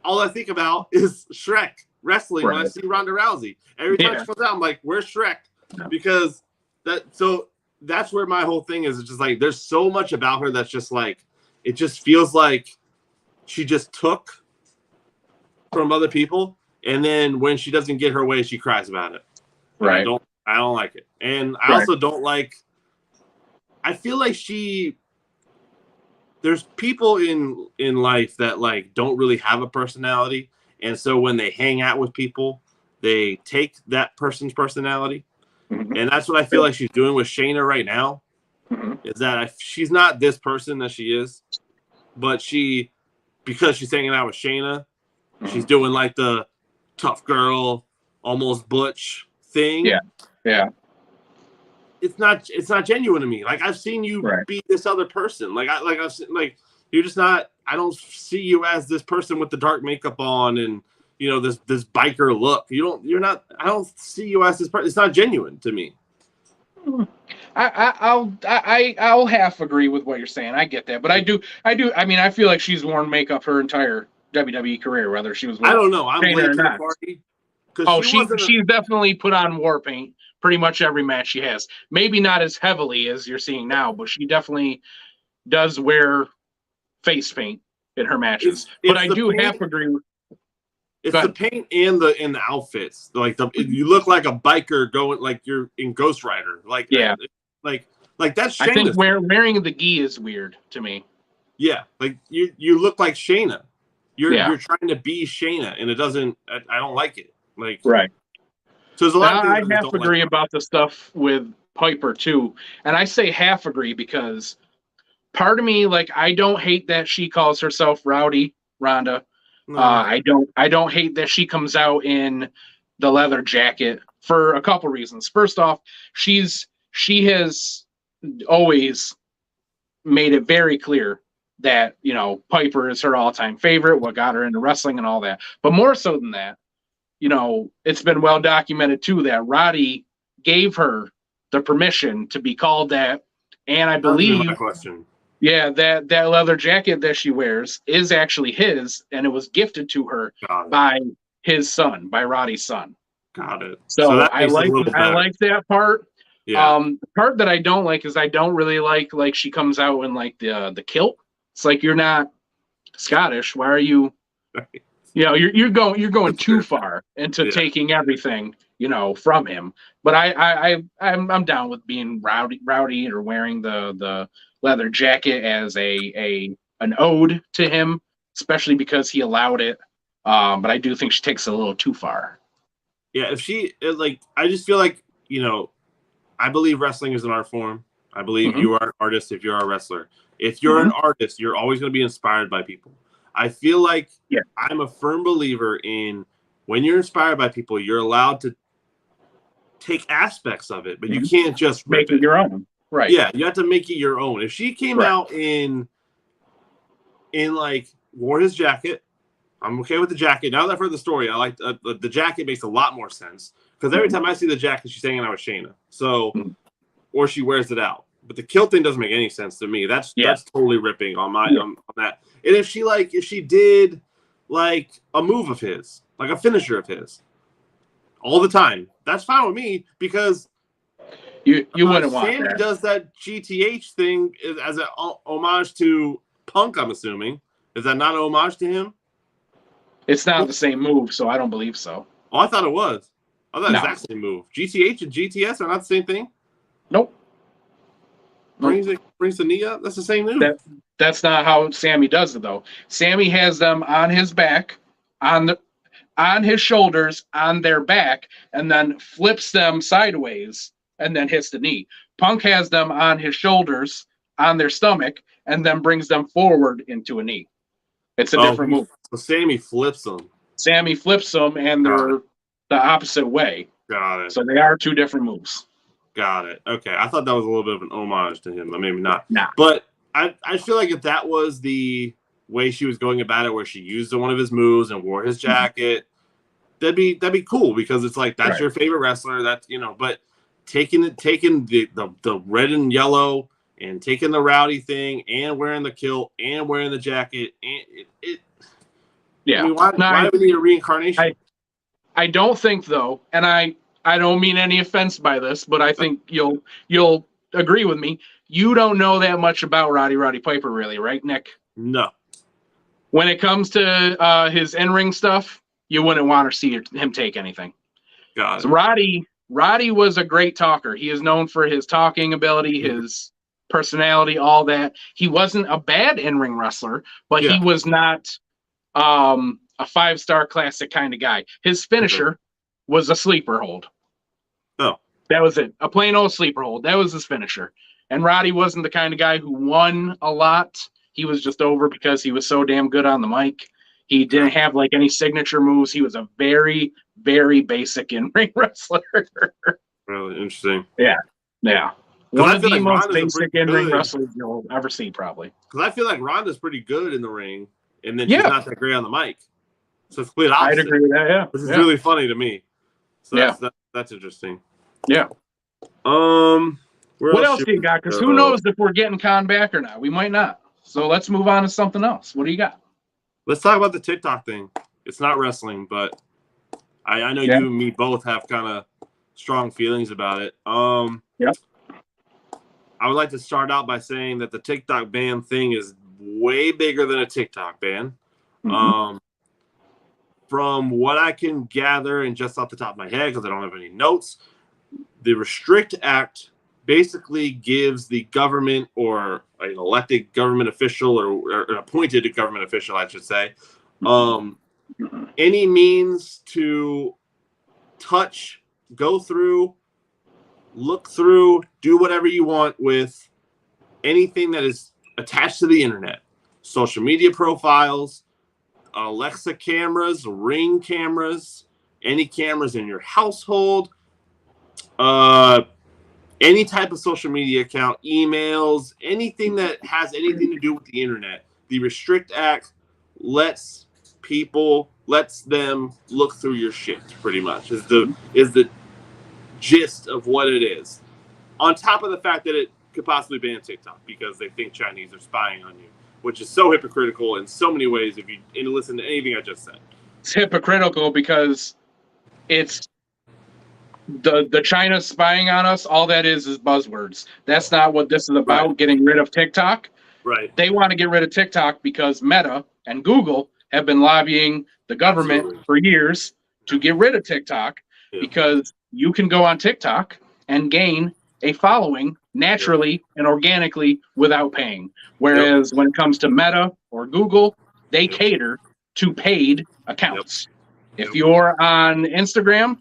Speaker 3: all I think about is Shrek wrestling when I see Ronda Rousey. Every time she comes out, I'm like, where's Shrek? Because that's where my whole thing is. It's just like, there's so much about her that's just like, it just feels like she just took from other people, and then when she doesn't get her way, she cries about it.
Speaker 1: Right.
Speaker 3: I don't like it. And I also don't like, I feel like there's people in life that like don't really have a personality. And so when they hang out with people, they take that person's personality. Mm-hmm. And that's what I feel like she's doing with Shayna right now. Mm-hmm. Is that she's not this person that she is, but because she's hanging out with Shayna, she's doing like the tough girl, almost butch thing.
Speaker 1: Yeah.
Speaker 3: It's not genuine to me. Like, I've seen you be this other person. You're just not. I don't see you as this person with the dark makeup on and this biker look. I don't see you as this person. It's not genuine to me.
Speaker 1: I'll half agree with what you're saying. I get that, but I do. I mean, I feel like she's worn makeup her entire WWE career, whether she was.
Speaker 3: I don't know. I'm late to the party.
Speaker 1: She's definitely put on war paint pretty much every match she has. Maybe not as heavily as you're seeing now, but she definitely does wear face paint in her matches. But I do half agree with.
Speaker 3: It's the paint and the outfits. Like you look like a biker going like you're in Ghost Rider. Like that's Shayna.
Speaker 1: I think wearing the gi is weird to me.
Speaker 3: Yeah, like you look like Shayna. You're trying to be Shayna, and it doesn't. I don't like it. Like
Speaker 1: right.
Speaker 3: So there's a lot.
Speaker 1: I half agree about the stuff with Piper too, and I say half agree because part of me, like, I don't hate that she calls herself Rowdy Ronda. No. I don't hate that she comes out in the leather jacket for a couple reasons. First off, she has always made it very clear that Piper is her all-time favorite, what got her into wrestling and all that. But more so than that, it's been well documented too that Roddy gave her the permission to be called that, and I believe
Speaker 3: my question.
Speaker 1: Yeah, that leather jacket that she wears is actually his, and it was gifted to her by his son, by Roddy's son.
Speaker 3: Got it.
Speaker 1: So I like that part.
Speaker 3: Yeah.
Speaker 1: The part that I don't like is I don't really like she comes out in like the kilt. It's like, you're not Scottish. Why are you? You're going too far into taking everything from him. But I'm down with being rowdy or wearing the leather jacket as an ode to him, especially because he allowed it. But I do think she takes it a little too far.
Speaker 3: Yeah, I just feel like, I believe wrestling is an art form. I believe you are an artist if you're a wrestler. If you're an artist, you're always going to be inspired by people. I feel like I'm a firm believer in when you're inspired by people, you're allowed to take aspects of it, but you can't just
Speaker 1: make it your own. Right.
Speaker 3: Yeah, you have to make it your own. If she came out in like wore his jacket, I'm okay with the jacket. Now that I've heard the story, I like the jacket makes a lot more sense because every time I see the jacket, she's hanging out with Shayna. So, or she wears it out. But the kilt thing doesn't make any sense to me. That's totally ripping on my on that. And if she did like a move of his, like a finisher of his, all the time, that's fine with me because.
Speaker 1: You wouldn't want
Speaker 3: Sammy
Speaker 1: that.
Speaker 3: does that GTH thing as an homage to Punk, I'm assuming. Is that not an homage to him?
Speaker 1: It's not the same move, so I don't believe so.
Speaker 3: Oh, I thought it was. I thought it was the same move. GTH and GTS are not the same thing?
Speaker 1: Nope.
Speaker 3: Brings the knee up? That's the same move.
Speaker 1: That's not how Sammy does it, though. Sammy has them on his back, on his shoulders, on their back, and then flips them sideways and then hits the knee. Punk has them on his shoulders, on their stomach, and then brings them forward into a knee. It's a different move.
Speaker 3: So Sammy flips them.
Speaker 1: Sammy flips them, and they're the opposite way.
Speaker 3: Got it.
Speaker 1: So they are two different moves.
Speaker 3: Got it. Okay. I thought that was a little bit of an homage to him, but maybe not.
Speaker 1: Nah.
Speaker 3: But I feel like if that was the way she was going about it, where she used one of his moves and wore his jacket, that'd be cool, because it's like, that's
Speaker 1: Right.
Speaker 3: your favorite wrestler. That's, you know, but taking the red and yellow and taking the rowdy thing and wearing the kilt and wearing the jacket, and it
Speaker 1: Yeah.
Speaker 3: I mean, why do we need a reincarnation?
Speaker 1: I don't think, though, and I don't mean any offense by this, but I think you'll agree with me. You don't know that much about Roddy Piper, really, right, Nick?
Speaker 3: No.
Speaker 1: When it comes to his in-ring stuff, you wouldn't want to see him take anything.
Speaker 3: Got
Speaker 1: So
Speaker 3: it.
Speaker 1: Roddy was a great talker. He is known for his talking ability, his personality, all that. He wasn't a bad in-ring wrestler, but he was not a 5-star classic kind of guy. His finisher was a sleeper hold.
Speaker 3: Oh.
Speaker 1: That was it. A plain old sleeper hold. That was his finisher. And Roddy wasn't the kind of guy who won a lot. He was just over because he was so damn good on the mic. He didn't have like any signature moves. He was a very, very basic in-ring wrestler.
Speaker 3: Really interesting.
Speaker 1: Yeah. One
Speaker 3: I
Speaker 1: of
Speaker 3: feel
Speaker 1: the
Speaker 3: like
Speaker 1: most
Speaker 3: Ronda's a
Speaker 1: basic
Speaker 3: pretty
Speaker 1: in-ring
Speaker 3: good-
Speaker 1: wrestlers you'll ever see, probably.
Speaker 3: Because I feel like Ronda's pretty good in the ring, and then she's
Speaker 1: Yeah.
Speaker 3: not that great on the mic. So it's complete
Speaker 1: I'd
Speaker 3: opposite.
Speaker 1: agree with that, yeah.
Speaker 3: This is
Speaker 1: Yeah.
Speaker 3: really funny to me. So
Speaker 1: Yeah.
Speaker 3: that's interesting.
Speaker 1: Yeah.
Speaker 3: Where
Speaker 1: What else
Speaker 3: should
Speaker 1: do you
Speaker 3: we
Speaker 1: got? Because
Speaker 3: go?
Speaker 1: who knows if we're getting Khan back or not. We might not. So let's move on to something else. What do you got?
Speaker 3: Let's talk about the TikTok thing. It's not wrestling, but I know
Speaker 1: Yeah.
Speaker 3: you and me both have kind of strong feelings about it.
Speaker 1: Yep.
Speaker 3: I would like to start out by saying that the TikTok ban thing is way bigger than a TikTok ban.
Speaker 1: Mhm.
Speaker 3: From what I can gather, and just off the top of my head, because I don't have any notes, the Restrict Act basically gives the government, or an elected government official, or an appointed government official, I should say, any means to touch, go through, look through, do whatever you want with anything that is attached to the internet. Social media profiles, Alexa cameras, Ring cameras, any cameras in your household, any type of social media account, emails, anything that has anything to do with the internet. The Restrict Act lets them look through your shit, pretty much, is the gist of what it is. On top of the fact that it could possibly ban TikTok because they think Chinese are spying on you, which is so hypocritical in so many ways if you listen to anything I just said.
Speaker 1: It's hypocritical because it's the China spying on us. All that is buzzwords. That's not what this is about.
Speaker 3: Right.
Speaker 1: Getting rid of TikTok.
Speaker 3: Right.
Speaker 1: They want to get rid of TikTok because Meta and Google have been lobbying the government
Speaker 3: Absolutely.
Speaker 1: for years to get rid of TikTok, because you can go on TikTok and gain a following naturally and organically without paying. Whereas when it comes to Meta or Google, they cater to paid accounts. If you're on Instagram,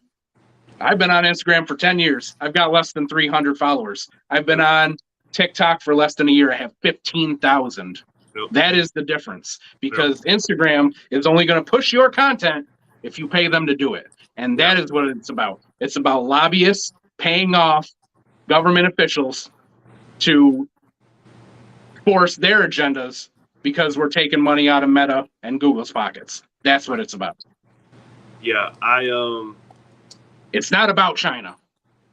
Speaker 1: I've been on Instagram for 10 years. I've got less than 300 followers. I've been on TikTok for less than a year. I have 15,000. That is the difference, because Instagram is only going to push your content if you pay them to do it. And that is what it's about. It's about lobbyists paying off government officials to force their agendas because we're taking money out of Meta and Google's pockets. That's what it's about.
Speaker 3: Yeah,
Speaker 1: It's not about China.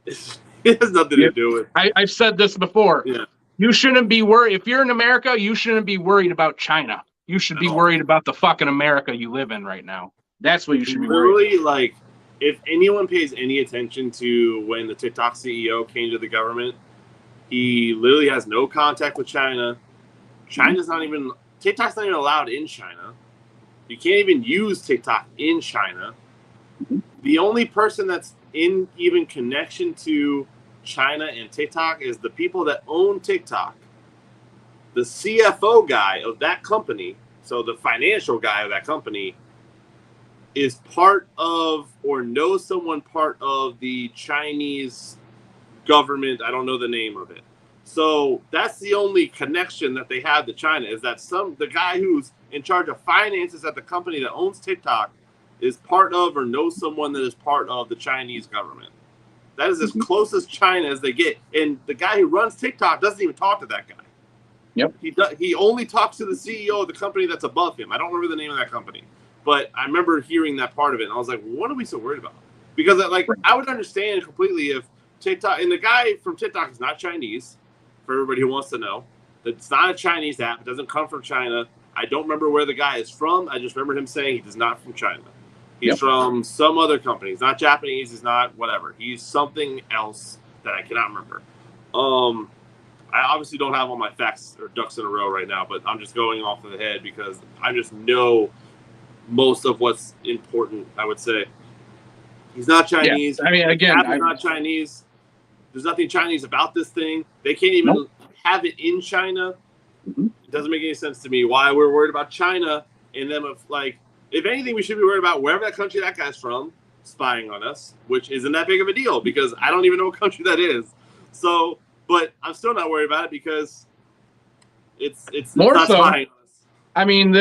Speaker 3: it has nothing to do with.
Speaker 1: I've said this before.
Speaker 3: Yeah.
Speaker 1: You shouldn't be worried. If you're in America, you shouldn't be worried about China. You should be worried about the fucking America you live in right now. That's what you should be worried
Speaker 3: Literally, like, if anyone pays any attention to when the TikTok CEO came to the government, he literally has no contact with China. TikTok's not even allowed in China. You can't even use TikTok in China. The only person that's in even connection to China and TikTok is the people that own TikTok. The CFO guy of that company, so the financial guy of that company, is part of or knows someone part of the Chinese government. I don't know the name of it. So that's the only connection that they have to China, is that the guy who's in charge of finances at the company that owns TikTok is part of or knows someone that is part of the Chinese government. That is as close as China as they get. And the guy who runs TikTok doesn't even talk to that guy.
Speaker 1: Yep.
Speaker 3: He only talks to the CEO of the company that's above him. I don't remember the name of that company, but I remember hearing that part of it, and I was like, what are we so worried about? Because I would understand completely if TikTok, and the guy from TikTok is not Chinese, for everybody who wants to know. It's not a Chinese app. It doesn't come from China. I don't remember where the guy is from. I just remember him saying he's not from China. He's from some other company. He's not Japanese. He's not whatever. He's something else that I cannot remember. I obviously don't have all my facts or ducks in a row right now, but I'm just going off of the head because I just know most of what's important, I would say. He's not Chinese.
Speaker 1: Yeah. I mean, again,
Speaker 3: Apple's not Chinese. There's nothing Chinese about this thing. They can't even have it in China.
Speaker 1: Mm-hmm.
Speaker 3: It doesn't make any sense to me why we're worried about China and them. If anything, we should be worried about wherever that country that guy's from spying on us, which isn't that big of a deal because I don't even know what country that is. So, but I'm still not worried about it because it's
Speaker 1: more
Speaker 3: not
Speaker 1: so.
Speaker 3: spying on us.
Speaker 1: I mean,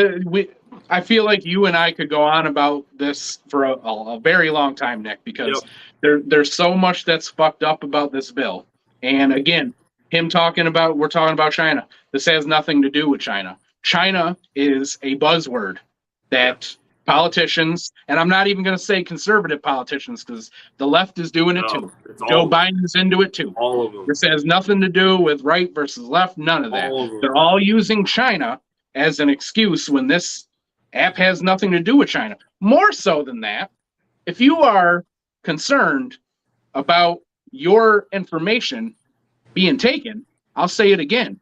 Speaker 1: I feel like you and I could go on about this for a very long time, Nick, because there's so much that's fucked up about this bill. And again, we're talking about China. This has nothing to do with China. China is a buzzword that politicians, and I'm not even going to say conservative politicians because the left is doing it too. Joe Biden's into it too.
Speaker 3: All of them.
Speaker 1: This has nothing to do with right versus left, none of that. They're all using China as an excuse when this app has nothing to do with China. More so than that, if you are concerned about your information being taken, I'll say it again.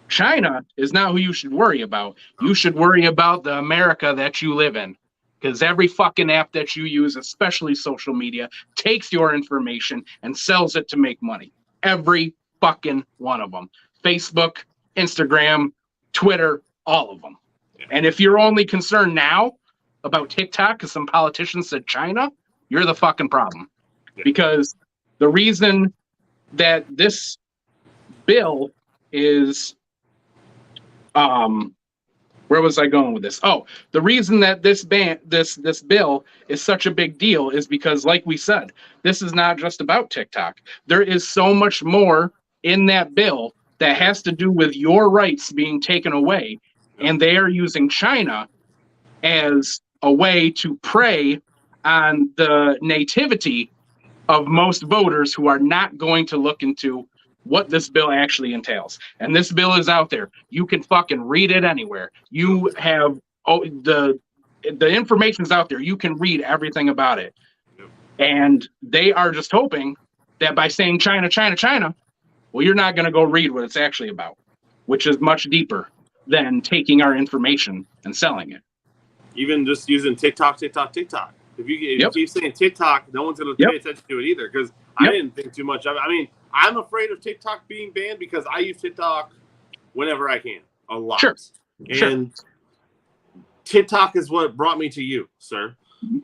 Speaker 1: China is not who you should worry about. You should worry about the America that you live in. Because every fucking app that you use, especially social media, takes your information and sells it to make money. Every fucking one of them. Facebook, Instagram, Twitter, all of them. And if you're only concerned now about TikTok because some politicians said China, you're the fucking problem. Because the reason that this bill is where was I going with this? Oh, the reason that this bill is such a big deal is because, like we said, this is not just about TikTok. There is so much more in that bill that has to do with your rights being taken away, and they are using China as a way to prey on the nativity of most voters who are not going to look into what this bill actually entails. And this bill is out there. You can fucking read it anywhere. You have the information's out there. You can read everything about it. And they are just hoping that by saying China, China, China, well, you're not going to go read what it's actually about, which is much deeper than taking our information and selling it.
Speaker 3: Even just using TikTok. If you keep saying TikTok, no one's going to pay attention to it either because I didn't think too much of it. I mean, I'm afraid of TikTok being banned because I use TikTok whenever I can, a lot.
Speaker 1: Sure.
Speaker 3: And TikTok is what brought me to you, sir.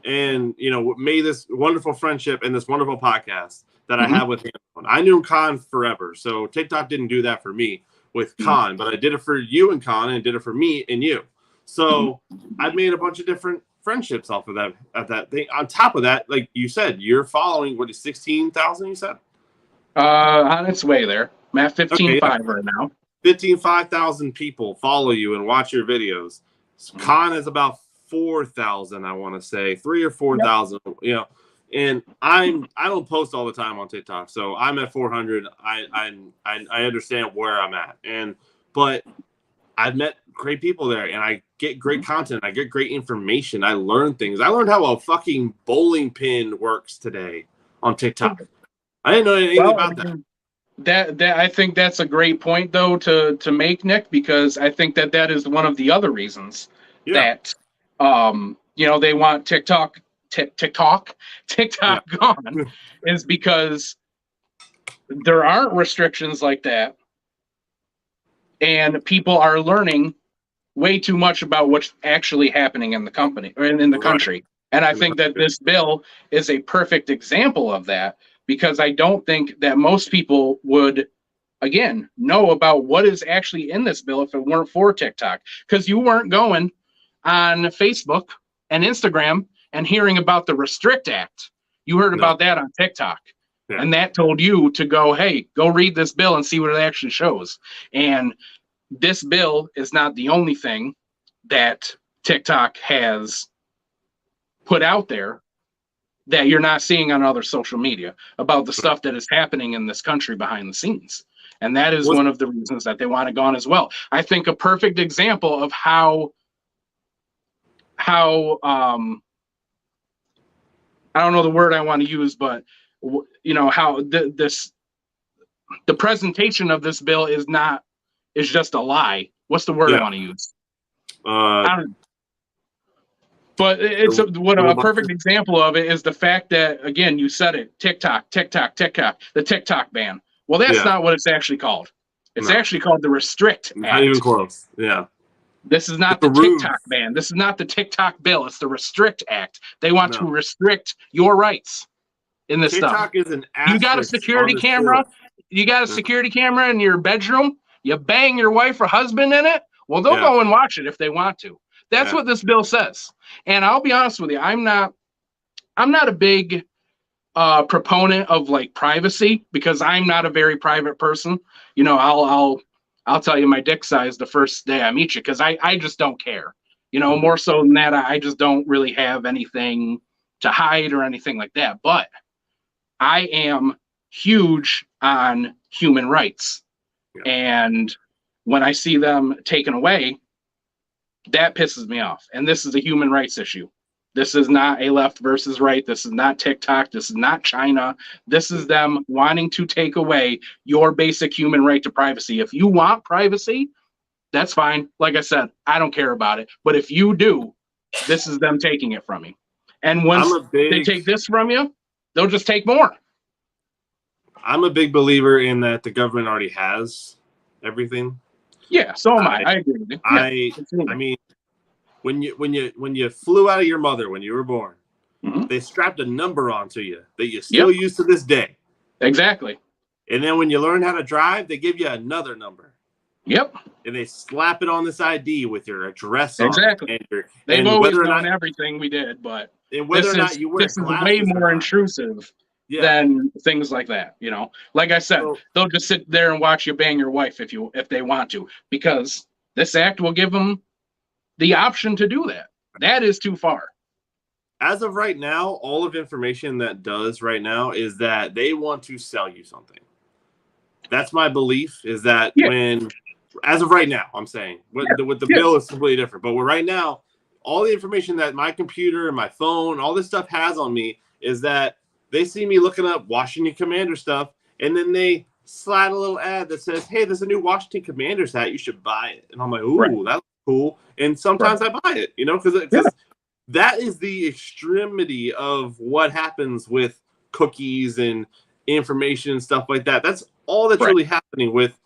Speaker 3: And, what made this wonderful friendship and this wonderful podcast that I have with him. I knew Khan forever, so TikTok didn't do that for me with Khan, but I did it for you and Khan and did it for me and you. So I've made a bunch of different friendships off of that thing. On top of that, like you said, you're following, what is 16,000 you said?
Speaker 1: On its way there. I'm at 15,500 right now.
Speaker 3: 5,000 people follow you and watch your videos. Khan is about 4,000, I want to say, 3,000 or 4,000. And I don't post all the time on TikTok, so I'm at 400. I understand where I'm at, but I've met great people there, and I get great content. I get great information. I learn things. I learned how a fucking bowling pin works today on TikTok. I didn't know anything about that.
Speaker 1: That I think that's a great point though to make, Nick, because I think that is one of the other reasons that they want TikTok gone is because there aren't restrictions like that, and people are learning way too much about what's actually happening in the company or in the country. And I think that this bill is a perfect example of that. Because I don't think that most people would, again, know about what is actually in this bill if it weren't for TikTok. Because you weren't going on Facebook and Instagram and hearing about the Restrict Act. You heard about that on TikTok.
Speaker 3: Yeah.
Speaker 1: And that told you to go, hey, go read this bill and see what it actually shows. And this bill is not the only thing that TikTok has put out there that you're not seeing on other social media about the stuff that is happening in this country behind the scenes. And that is one of the reasons that they want it gone as well. I think a perfect example of how I don't know the word I want to use, but how the presentation of this bill is just a lie. What's the word I want to use? But it's a perfect example of it is the fact that, again, you said it, TikTok, the TikTok ban. Well, that's not what it's actually called. It's actually called the Restrict Act.
Speaker 3: Not even close. Yeah.
Speaker 1: This is not the TikTok ban. This is not the TikTok bill. It's the Restrict Act. They want to restrict your rights in this
Speaker 3: TikTok
Speaker 1: stuff.
Speaker 3: Is an
Speaker 1: you got a security camera. You got a security camera in your bedroom. You bang your wife or husband in it. Well, they'll go and watch it if they want to. That's what this bill says. And I'll be honest with you, I'm not a big proponent of like privacy because I'm not a very private person. I'll tell you my dick size the first day I meet you because I just don't care. More so than that, I just don't really have anything to hide or anything like that. But I am huge on human rights. Yeah. And when I see them taken away, that pisses me off. And this is a human rights issue. This is not a left versus right. This is not TikTok. This is not China. This is them wanting to take away your basic human right to privacy. If you want privacy, that's fine. Like I said, I don't care about it. But if you do, this is them taking it from you. And once they take this from you, they'll just take more.
Speaker 3: I'm a big believer in that the government already has everything.
Speaker 1: Yeah, so am I. I agree with you.
Speaker 3: I mean, when you flew out of your mother when you were born, they strapped a number onto you that you still use to this day. Exactly. And then when you learn how to drive, they give you another number.
Speaker 1: Yep.
Speaker 3: And they slap it on this ID with your address
Speaker 1: on it. Exactly. They've always known everything we did, but
Speaker 3: whether or not you wear
Speaker 1: this is way more intrusive than things like that. Like I said, they'll just sit there and watch you bang your wife if they want to, because this act will give them the option to do that. That is too far.
Speaker 3: As of right now, all of information that does right now is that they want to sell you something. That's my belief, is that as of right now, I'm saying, with the bill is completely different. But right now, all the information that my computer and my phone, all this stuff has on me is that they see me looking up Washington Commander stuff, and then they slide a little ad that says, hey, there's a new Washington Commanders hat. You should buy it. And I'm like, ooh, that's cool. And sometimes I buy it, because that is the extremity of what happens with cookies and information and stuff like that. That's all that's really happening with,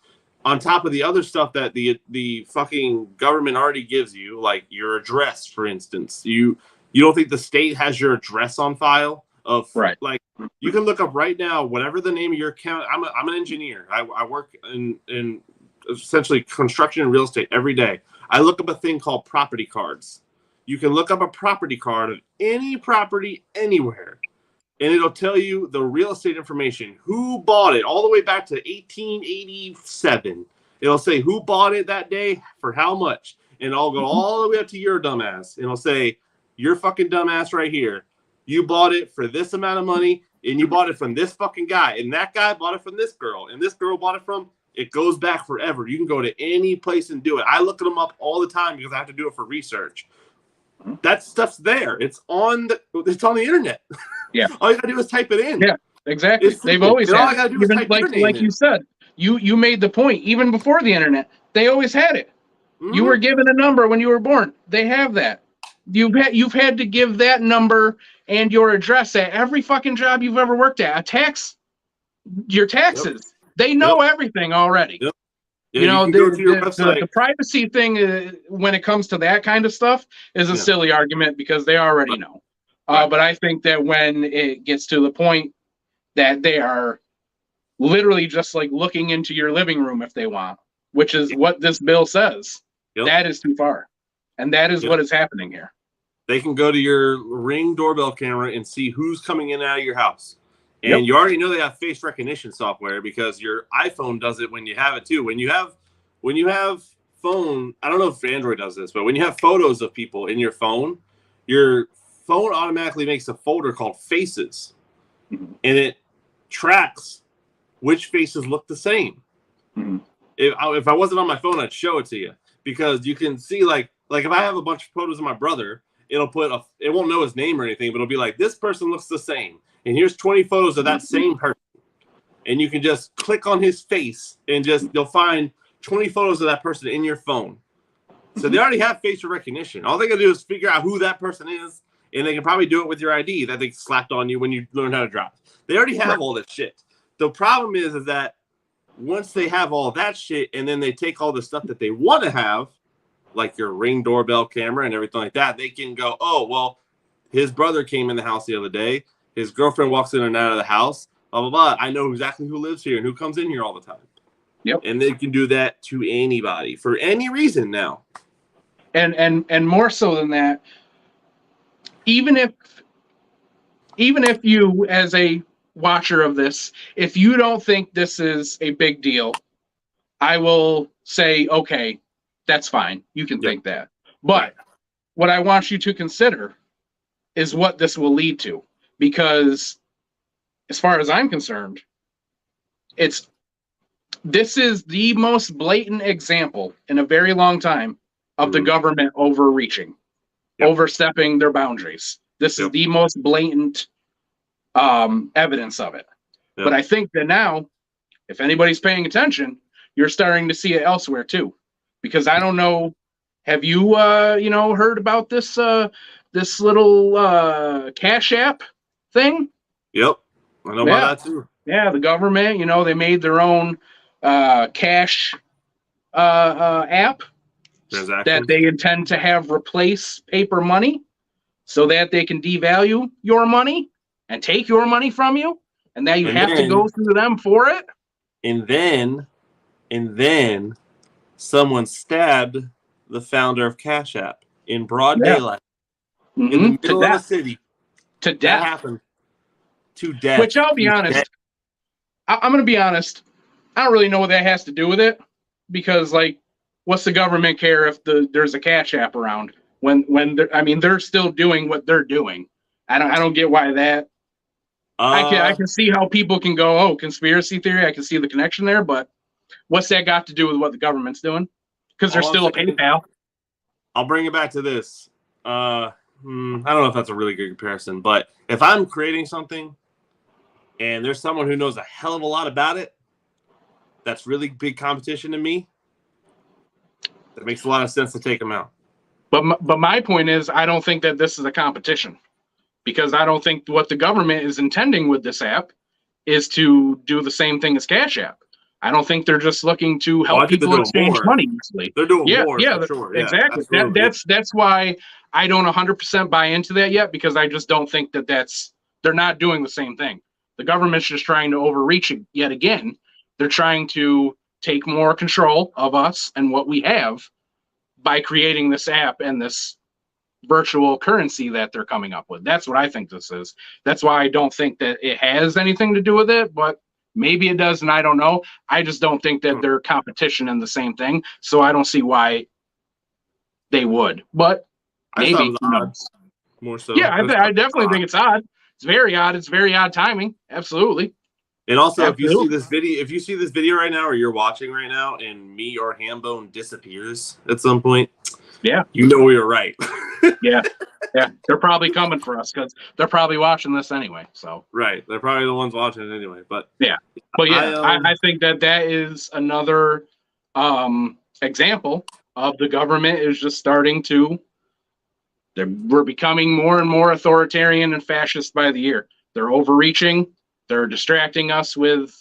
Speaker 3: on top of the other stuff that the fucking government already gives you, like your address, for instance. You don't think the state has your address on file? Like, you can look up right now whatever the name of your account. I'm an engineer. I work in essentially construction and real estate every day. I look up a thing called property cards. You can look up a property card of any property anywhere, and it'll tell you the real estate information, who bought it, all the way back to 1887. It'll say who bought it that day for how much, and I'll go all the way up to your dumbass, and it'll say, your fucking dumbass right here, you bought it for this amount of money, and you bought it from this fucking guy, and that guy bought it from this girl, and this girl bought it from. It goes back forever. You can go to any place and do it. I look them up all the time because I have to do it for research. That stuff's there. It's on the internet. Yeah. All you gotta do is type it in.
Speaker 1: Yeah, exactly. They've always had all I gotta do is type like you said. You made the point, even before the internet, they always had it. Mm-hmm. You were given a number when you were born. They have that. You've had to give that number and your address at every fucking job you've ever worked at. Your taxes. Yep. They know everything already. Yep. Yeah, the privacy thing, when it comes to that kind of stuff, is a silly argument because they already know. But I think that when it gets to the point that they are literally just like looking into your living room if they want, which is what this bill says, that is too far. And that is what is happening here.
Speaker 3: They can go to your Ring doorbell camera and see who's coming in and out of your house. And
Speaker 1: Yep.
Speaker 3: you already know they have face recognition software because your iPhone does it when you have it too. When you have phone, I don't know if Android does this, but when you have photos of people in your phone automatically makes a folder called Faces,
Speaker 1: Mhm.
Speaker 3: and it tracks which faces look the same.
Speaker 1: Mhm.
Speaker 3: If I wasn't on my phone, I'd show it to you because you can see like if I have a bunch of photos of my brother, it won't know his name or anything, but it'll be like, this person looks the same. And here's 20 photos of that same person. And you can just click on his face and you'll find 20 photos of that person in your phone. So they already have facial recognition. All they gotta do is figure out who that person is, and they can probably do it with your ID that they slapped on you when you learn how to drive. They already have all that shit. The problem is that once they have all that shit and then they take all the stuff that they want to have, like your Ring doorbell camera and everything like that, they can go, oh, well, his brother came in the house the other day. His girlfriend walks in and out of the house, blah, blah, blah. I know exactly who lives here and who comes in here all the time.
Speaker 1: Yep.
Speaker 3: And they can do that to anybody for any reason now.
Speaker 1: And more so than that, even if you, as a watcher of this, if you don't think this is a big deal, I will say, okay, that's fine. You can think that. But what I want you to consider is what this will lead to. Because as far as I'm concerned, this is the most blatant example in a very long time of the government overreaching, overstepping their boundaries. This is the most blatant evidence of it. But I think that now, if anybody's paying attention, you're starting to see it elsewhere too. Because I don't know, have you heard about this this little Cash App thing?
Speaker 3: Yep, I know about that too.
Speaker 1: Yeah, the government, they made their own cash app that they intend to have replace paper money so that they can devalue your money and take your money from you. And now you have to go through them for it.
Speaker 3: And then someone stabbed the founder of Cash App in broad daylight in the middle of the city.
Speaker 1: To death.
Speaker 3: That happened. To death.
Speaker 1: Which I'll be honest, I'm going to be honest, I don't really know what that has to do with it, because what's the government care if there's a Cash App around when they're still doing what they're doing. I don't get why that. I can see how people can go, oh, conspiracy theory. I can see the connection there, but what's that got to do with what the government's doing? Because they're still a PayPal.
Speaker 3: I'll bring it back to this. I don't know if that's a really good comparison, but if I'm creating something and there's someone who knows a hell of a lot about it, that's really big competition to me, that makes a lot of sense to take them out.
Speaker 1: But my point is, I don't think that this is a competition, because I don't think what the government is intending with this app is to do the same thing as Cash App. I don't think they're just looking to help people exchange money easily.
Speaker 3: They're doing more, for sure.
Speaker 1: Exactly. That's why I don't 100% buy into that yet, because I just don't think that they're not doing the same thing. The government's just trying to overreach it yet again. They're trying to take more control of us and what we have by creating this app and this virtual currency that they're coming up with. That's what I think this is. That's why I don't think that it has anything to do with it, but maybe it does, and I don't know. I just don't think that they're competition in the same thing, so I don't see why they would. But maybe.
Speaker 3: More so.
Speaker 1: Yeah, I definitely think it's odd. It's very odd. It's very odd timing. Absolutely.
Speaker 3: And also, if you see this video right now, or you're watching right now, and me or Hambone disappears at some point, you know we were right.
Speaker 1: yeah, they're probably coming for us because they're probably watching this anyway. So
Speaker 3: right, they're probably the ones watching it anyway. But
Speaker 1: I think that is another example of the government is just starting to. We're becoming more and more authoritarian and fascist by the year. They're overreaching. They're distracting us with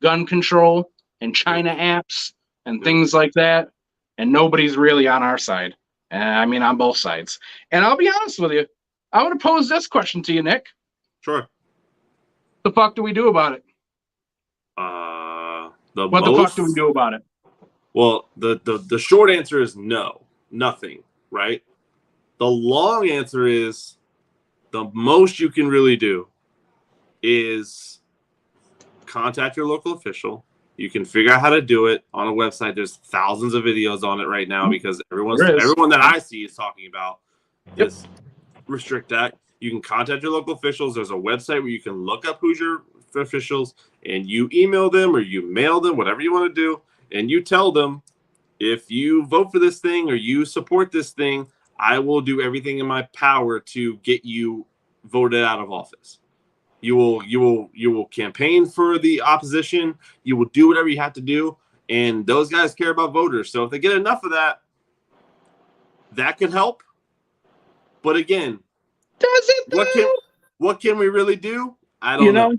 Speaker 1: gun control and China apps and things like that. And nobody's really on our side. On both sides. And I'll be honest with you. I want to pose this question to you, Nick.
Speaker 3: Sure.
Speaker 1: The fuck do we do about it? The fuck do we do about it?
Speaker 3: Well, the short answer is no. Nothing, right? The long answer is the most you can really do is contact your local official. You can figure out how to do it on a website. There's thousands of videos on it right now because everyone that I see is talking about this Restrict Act. You can contact your local officials. There's a website where you can look up who's your officials, and you email them or you mail them, whatever you want to do, and you tell them, if you vote for this thing or you support this thing, I will do everything in my power to get you voted out of office. You will campaign for the opposition. You will do whatever you have to do, and those guys care about voters. So if they get enough of that, that could help. But again,
Speaker 1: Does it though?
Speaker 3: What can we really do? I don't know.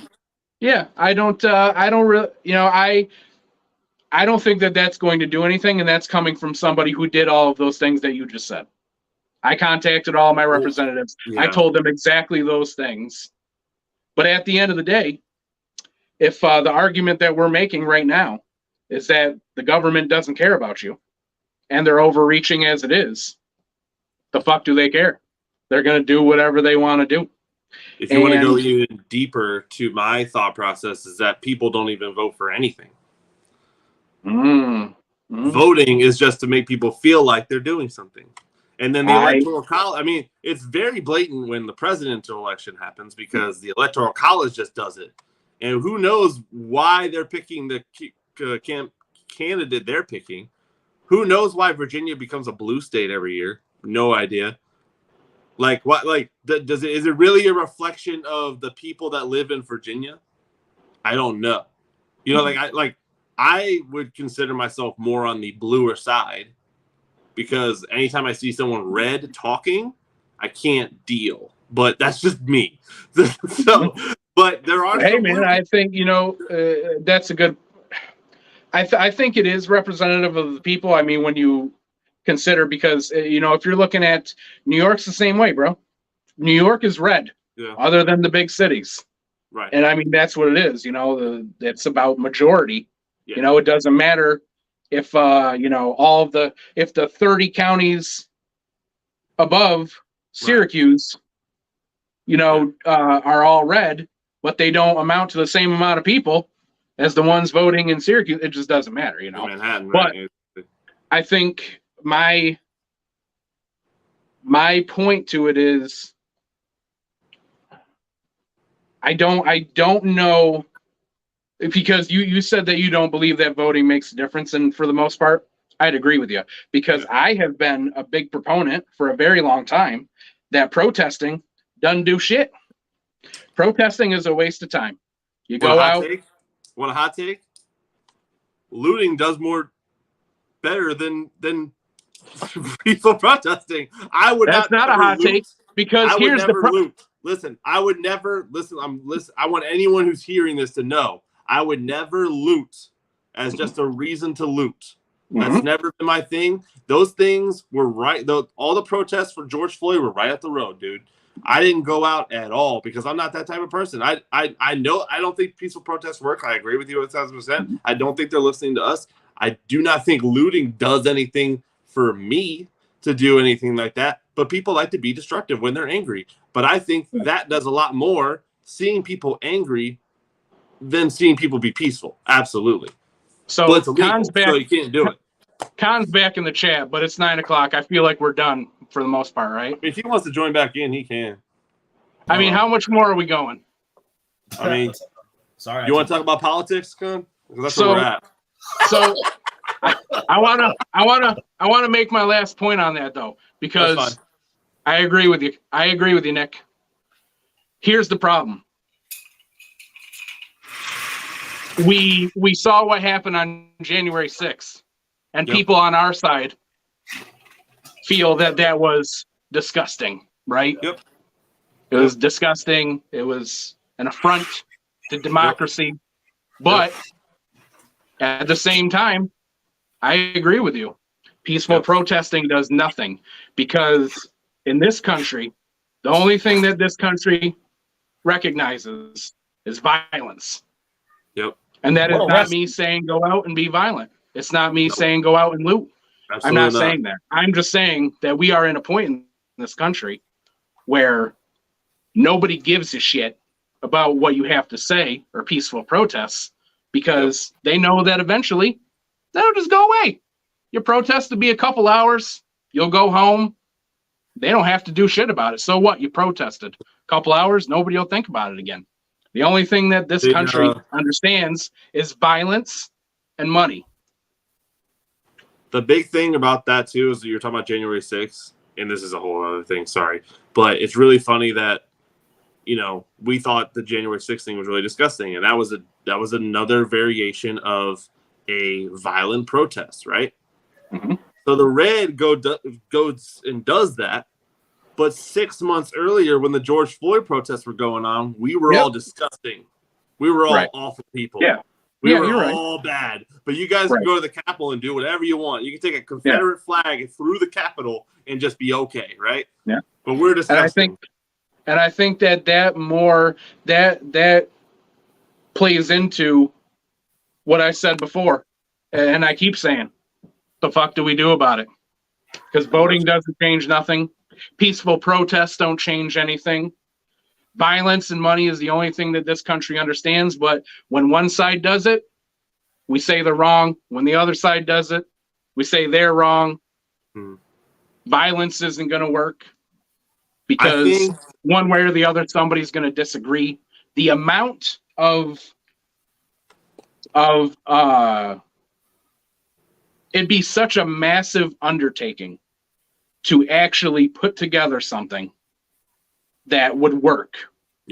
Speaker 1: Yeah, I don't really, I don't think that that's going to do anything, and that's coming from somebody who did all of those things that you just said. I contacted all my representatives.
Speaker 3: Yeah.
Speaker 1: I told them exactly those things. But at the end of the day, if the argument that we're making right now is that the government doesn't care about you and they're overreaching as it is, the fuck do they care? They're going to do whatever they want to do.
Speaker 3: If you want to go even deeper to my thought process, is that people don't even vote for anything. Voting is just to make people feel like they're doing something. And then the electoral college, I mean, it's very blatant when the presidential election happens because the electoral college just does it. And who knows why they're picking the candidate they're picking. Who knows why Virginia becomes a blue state every year? No idea. Like what? Like is it really a reflection of the people that live in Virginia? I don't know. You know, I would consider myself more on the bluer side because anytime I see someone red talking, I can't deal. But that's just me. So, but there are.
Speaker 1: Hey man, I think that's a good. I think it is representative of the people. I mean, when you consider, because if you're looking at New York's the same way, bro. New York is red, other than the big cities,
Speaker 3: right?
Speaker 1: And I mean that's what it is. It's about majority.
Speaker 3: Yeah.
Speaker 1: It doesn't matter if if the 30 counties above Syracuse, are all red, but they don't amount to the same amount of people as the ones voting in Syracuse. It just doesn't matter,
Speaker 3: Manhattan,
Speaker 1: but
Speaker 3: right?
Speaker 1: I think my point to it is I don't know, because you said that you don't believe that voting makes a difference, and for the most part I'd agree with you, because I have been a big proponent for a very long time that protesting doesn't do shit. Protesting is a waste of time. You go out.
Speaker 3: Want a hot take? Looting does more better than people protesting. I would.
Speaker 1: That's not a hot take, because here's the problem.
Speaker 3: Listen, I would never listen. I want anyone who's hearing this to know I would never loot as just a reason to loot. That's never been my thing. Those things were right. All the protests for George Floyd were right up the road, dude. I didn't go out at all because I'm not that type of person. I know I don't think peaceful protests work. I agree with you 1,000%. I don't think they're listening to us. I do not think looting does anything for me to do anything like that. But people like to be destructive when they're angry. But I think that does a lot more, seeing people angry, than seeing people be peaceful. Absolutely.
Speaker 1: So
Speaker 3: it's illegal, so you can't do it.
Speaker 1: Khan's back in the chat, but it's 9:00. I feel like we're done for the most part, right?
Speaker 3: If he wants to join back in, he can.
Speaker 1: I mean, how much more are we going?
Speaker 3: I mean,
Speaker 2: sorry.
Speaker 3: You want to talk about politics, Khan? Because that's where we're at.
Speaker 1: So I wanna make my last point on that though, because I agree with you. Nick. Here's the problem. We saw what happened on January 6th, and people on our side feel that was disgusting, right?
Speaker 3: Yep.
Speaker 1: It was disgusting. It was an affront to democracy. But at the same time, I agree with you. Peaceful protesting does nothing, because in this country, the only thing that this country recognizes is violence.
Speaker 3: Yep.
Speaker 1: And that is not me saying go out and be violent. It's not me saying go out and loot. Absolutely I'm not saying that. I'm just saying that we are in a point in this country where nobody gives a shit about what you have to say or peaceful protests because they know that eventually that'll just go away. Your protest will be a couple hours. You'll go home. They don't have to do shit about it. So what? You protested a couple hours. Nobody will think about it again. The only thing that this country understands is violence and money.
Speaker 3: The big thing about that too is that you're talking about January 6th, and this is a whole other thing. Sorry, but it's really funny that we thought the January 6th thing was really disgusting, and that was another variation of a violent protest, right?
Speaker 1: Mm-hmm.
Speaker 3: So the red goes and does that, but 6 months earlier, when the George Floyd protests were going on, we were all disgusting. We were all awful people.
Speaker 1: Yeah.
Speaker 3: We were all bad. But you guys can go to the Capitol and do whatever you want. You can take a Confederate flag through the Capitol and just be okay, right?
Speaker 1: Yeah.
Speaker 3: But we're disgusting.
Speaker 1: And I think that plays into what I said before. And I keep saying, the fuck do we do about it? Because voting doesn't change nothing. Peaceful protests don't change anything. Violence and money is the only thing that this country understands. But when one side does it, we say they're wrong. When the other side does it, we say they're wrong. Violence isn't going to work because one way or the other, somebody's going to disagree. The amount of it'd be such a massive undertaking to actually put together something that would work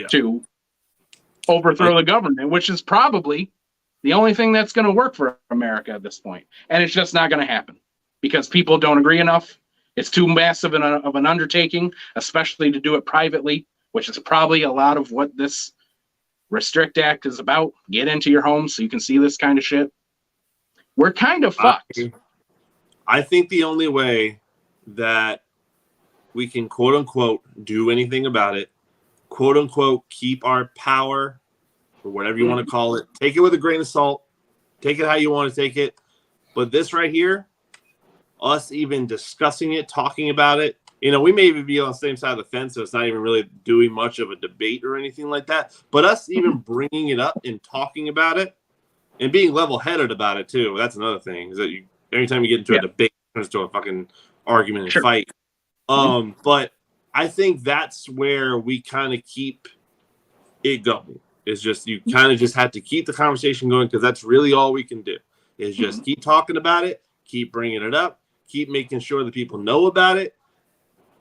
Speaker 1: to overthrow the government, which is probably the only thing that's going to work for America at this point. And it's just not going to happen because people don't agree enough. It's too massive of an undertaking, especially to do it privately, which is probably a lot of what this Restrict Act is about. Get into your home so you can see this kind of shit. We're kind of fucked.
Speaker 3: I think the only way that we can quote unquote do anything about it, quote unquote keep our power, or whatever you want to call it, take it with a grain of salt, take it how you want to take it. But this right here, us even discussing it, talking about it, we may even be on the same side of the fence, so it's not even really doing much of a debate or anything like that. But us even bringing it up and talking about it and being level-headed about it too, that's another thing, is that anytime you get into a debate, it turns into a fucking argument and fight. But I think that's where we kind of keep it going. It's just you kind of just have to keep the conversation going because that's really all we can do is just keep talking about it, keep bringing it up, keep making sure that people know about it.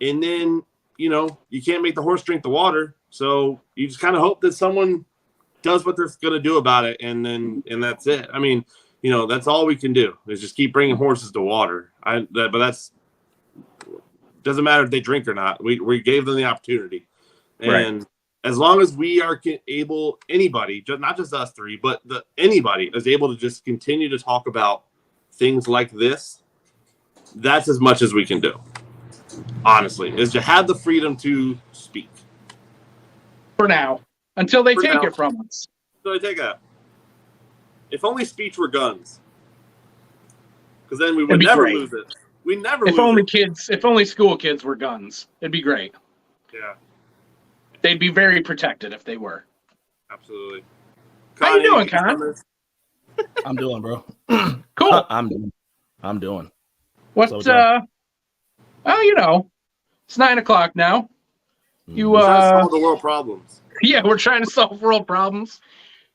Speaker 3: And then, you can't make the horse drink the water. So you just kind of hope that someone does what they're going to do about it. And that's it. I mean, that's all we can do is just keep bringing horses to water. But that's doesn't matter if they drink or not. We gave them the opportunity. And as long as we are able, anybody, not just us three, but anybody is able to just continue to talk about things like this, that's as much as we can do. Honestly, is to have the freedom to speak.
Speaker 1: For now, until they take it from us.
Speaker 3: Until they take it. If only speech were guns, because then we would never lose it. We never.
Speaker 1: If only school kids were guns, it'd be great.
Speaker 3: Yeah.
Speaker 1: They'd be very protected if they were.
Speaker 3: Absolutely.
Speaker 1: How you doing, Con?
Speaker 2: I'm doing, bro.
Speaker 1: Cool.
Speaker 2: I'm doing.
Speaker 1: What? Well, it's 9:00 now.
Speaker 3: We're trying to solve the world problems.
Speaker 1: Yeah, we're trying to solve world problems.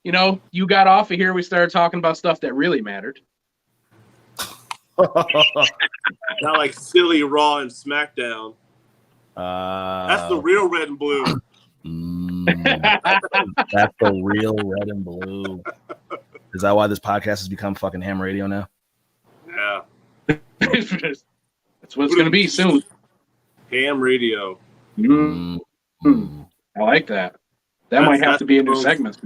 Speaker 1: You got off of here. We started talking about stuff that really mattered.
Speaker 3: Not like silly Raw and SmackDown. That's the real red and blue.
Speaker 2: That's the real red and blue. Is that why this podcast has become fucking ham radio now?
Speaker 3: Yeah.
Speaker 1: That's what it's going to be soon.
Speaker 3: Ham radio.
Speaker 1: I like that. That might have to be a new segment.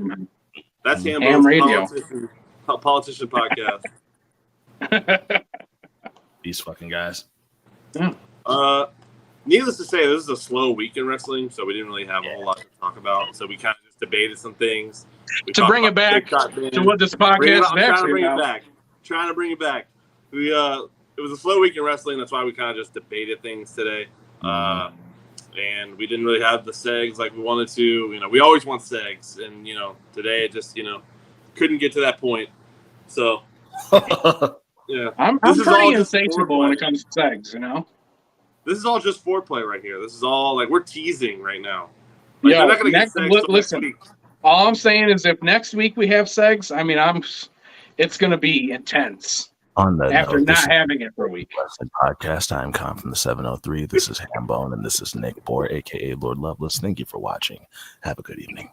Speaker 3: That's
Speaker 1: ham radio.
Speaker 3: Politician podcast.
Speaker 2: These fucking guys.
Speaker 3: Needless to say, this is a slow week in wrestling, so we didn't really have a whole lot to talk about. So we kind of just debated some things.
Speaker 1: To bring it back to what this podcast is actually about.
Speaker 3: Trying to bring it back. It was a slow week in wrestling. That's why we kind of just debated things today. and we didn't really have the segs like we wanted to. You know, we always want segs, and you know, today it just couldn't get to that point. So yeah,
Speaker 1: I'm
Speaker 3: This is all
Speaker 1: pretty
Speaker 3: just
Speaker 1: insatiable when
Speaker 3: foreplay.
Speaker 1: it comes to segs, you know.
Speaker 3: This is all just foreplay right here. This is all like we're teasing right now. Like,
Speaker 1: Yo,
Speaker 3: they're not gonna get
Speaker 1: next,
Speaker 3: segs till next
Speaker 1: listen.
Speaker 3: week.
Speaker 1: All I'm saying is, if next week we have segs, I mean, it's going to be intense
Speaker 2: On the
Speaker 1: after
Speaker 2: note, this
Speaker 1: not
Speaker 2: is
Speaker 1: having it for a week.
Speaker 2: Wrestling Podcast. I'm Con from the 703. This is Hambone, and this is Nick Bohr, aka Lord Loveless. Thank you for watching. Have a good evening.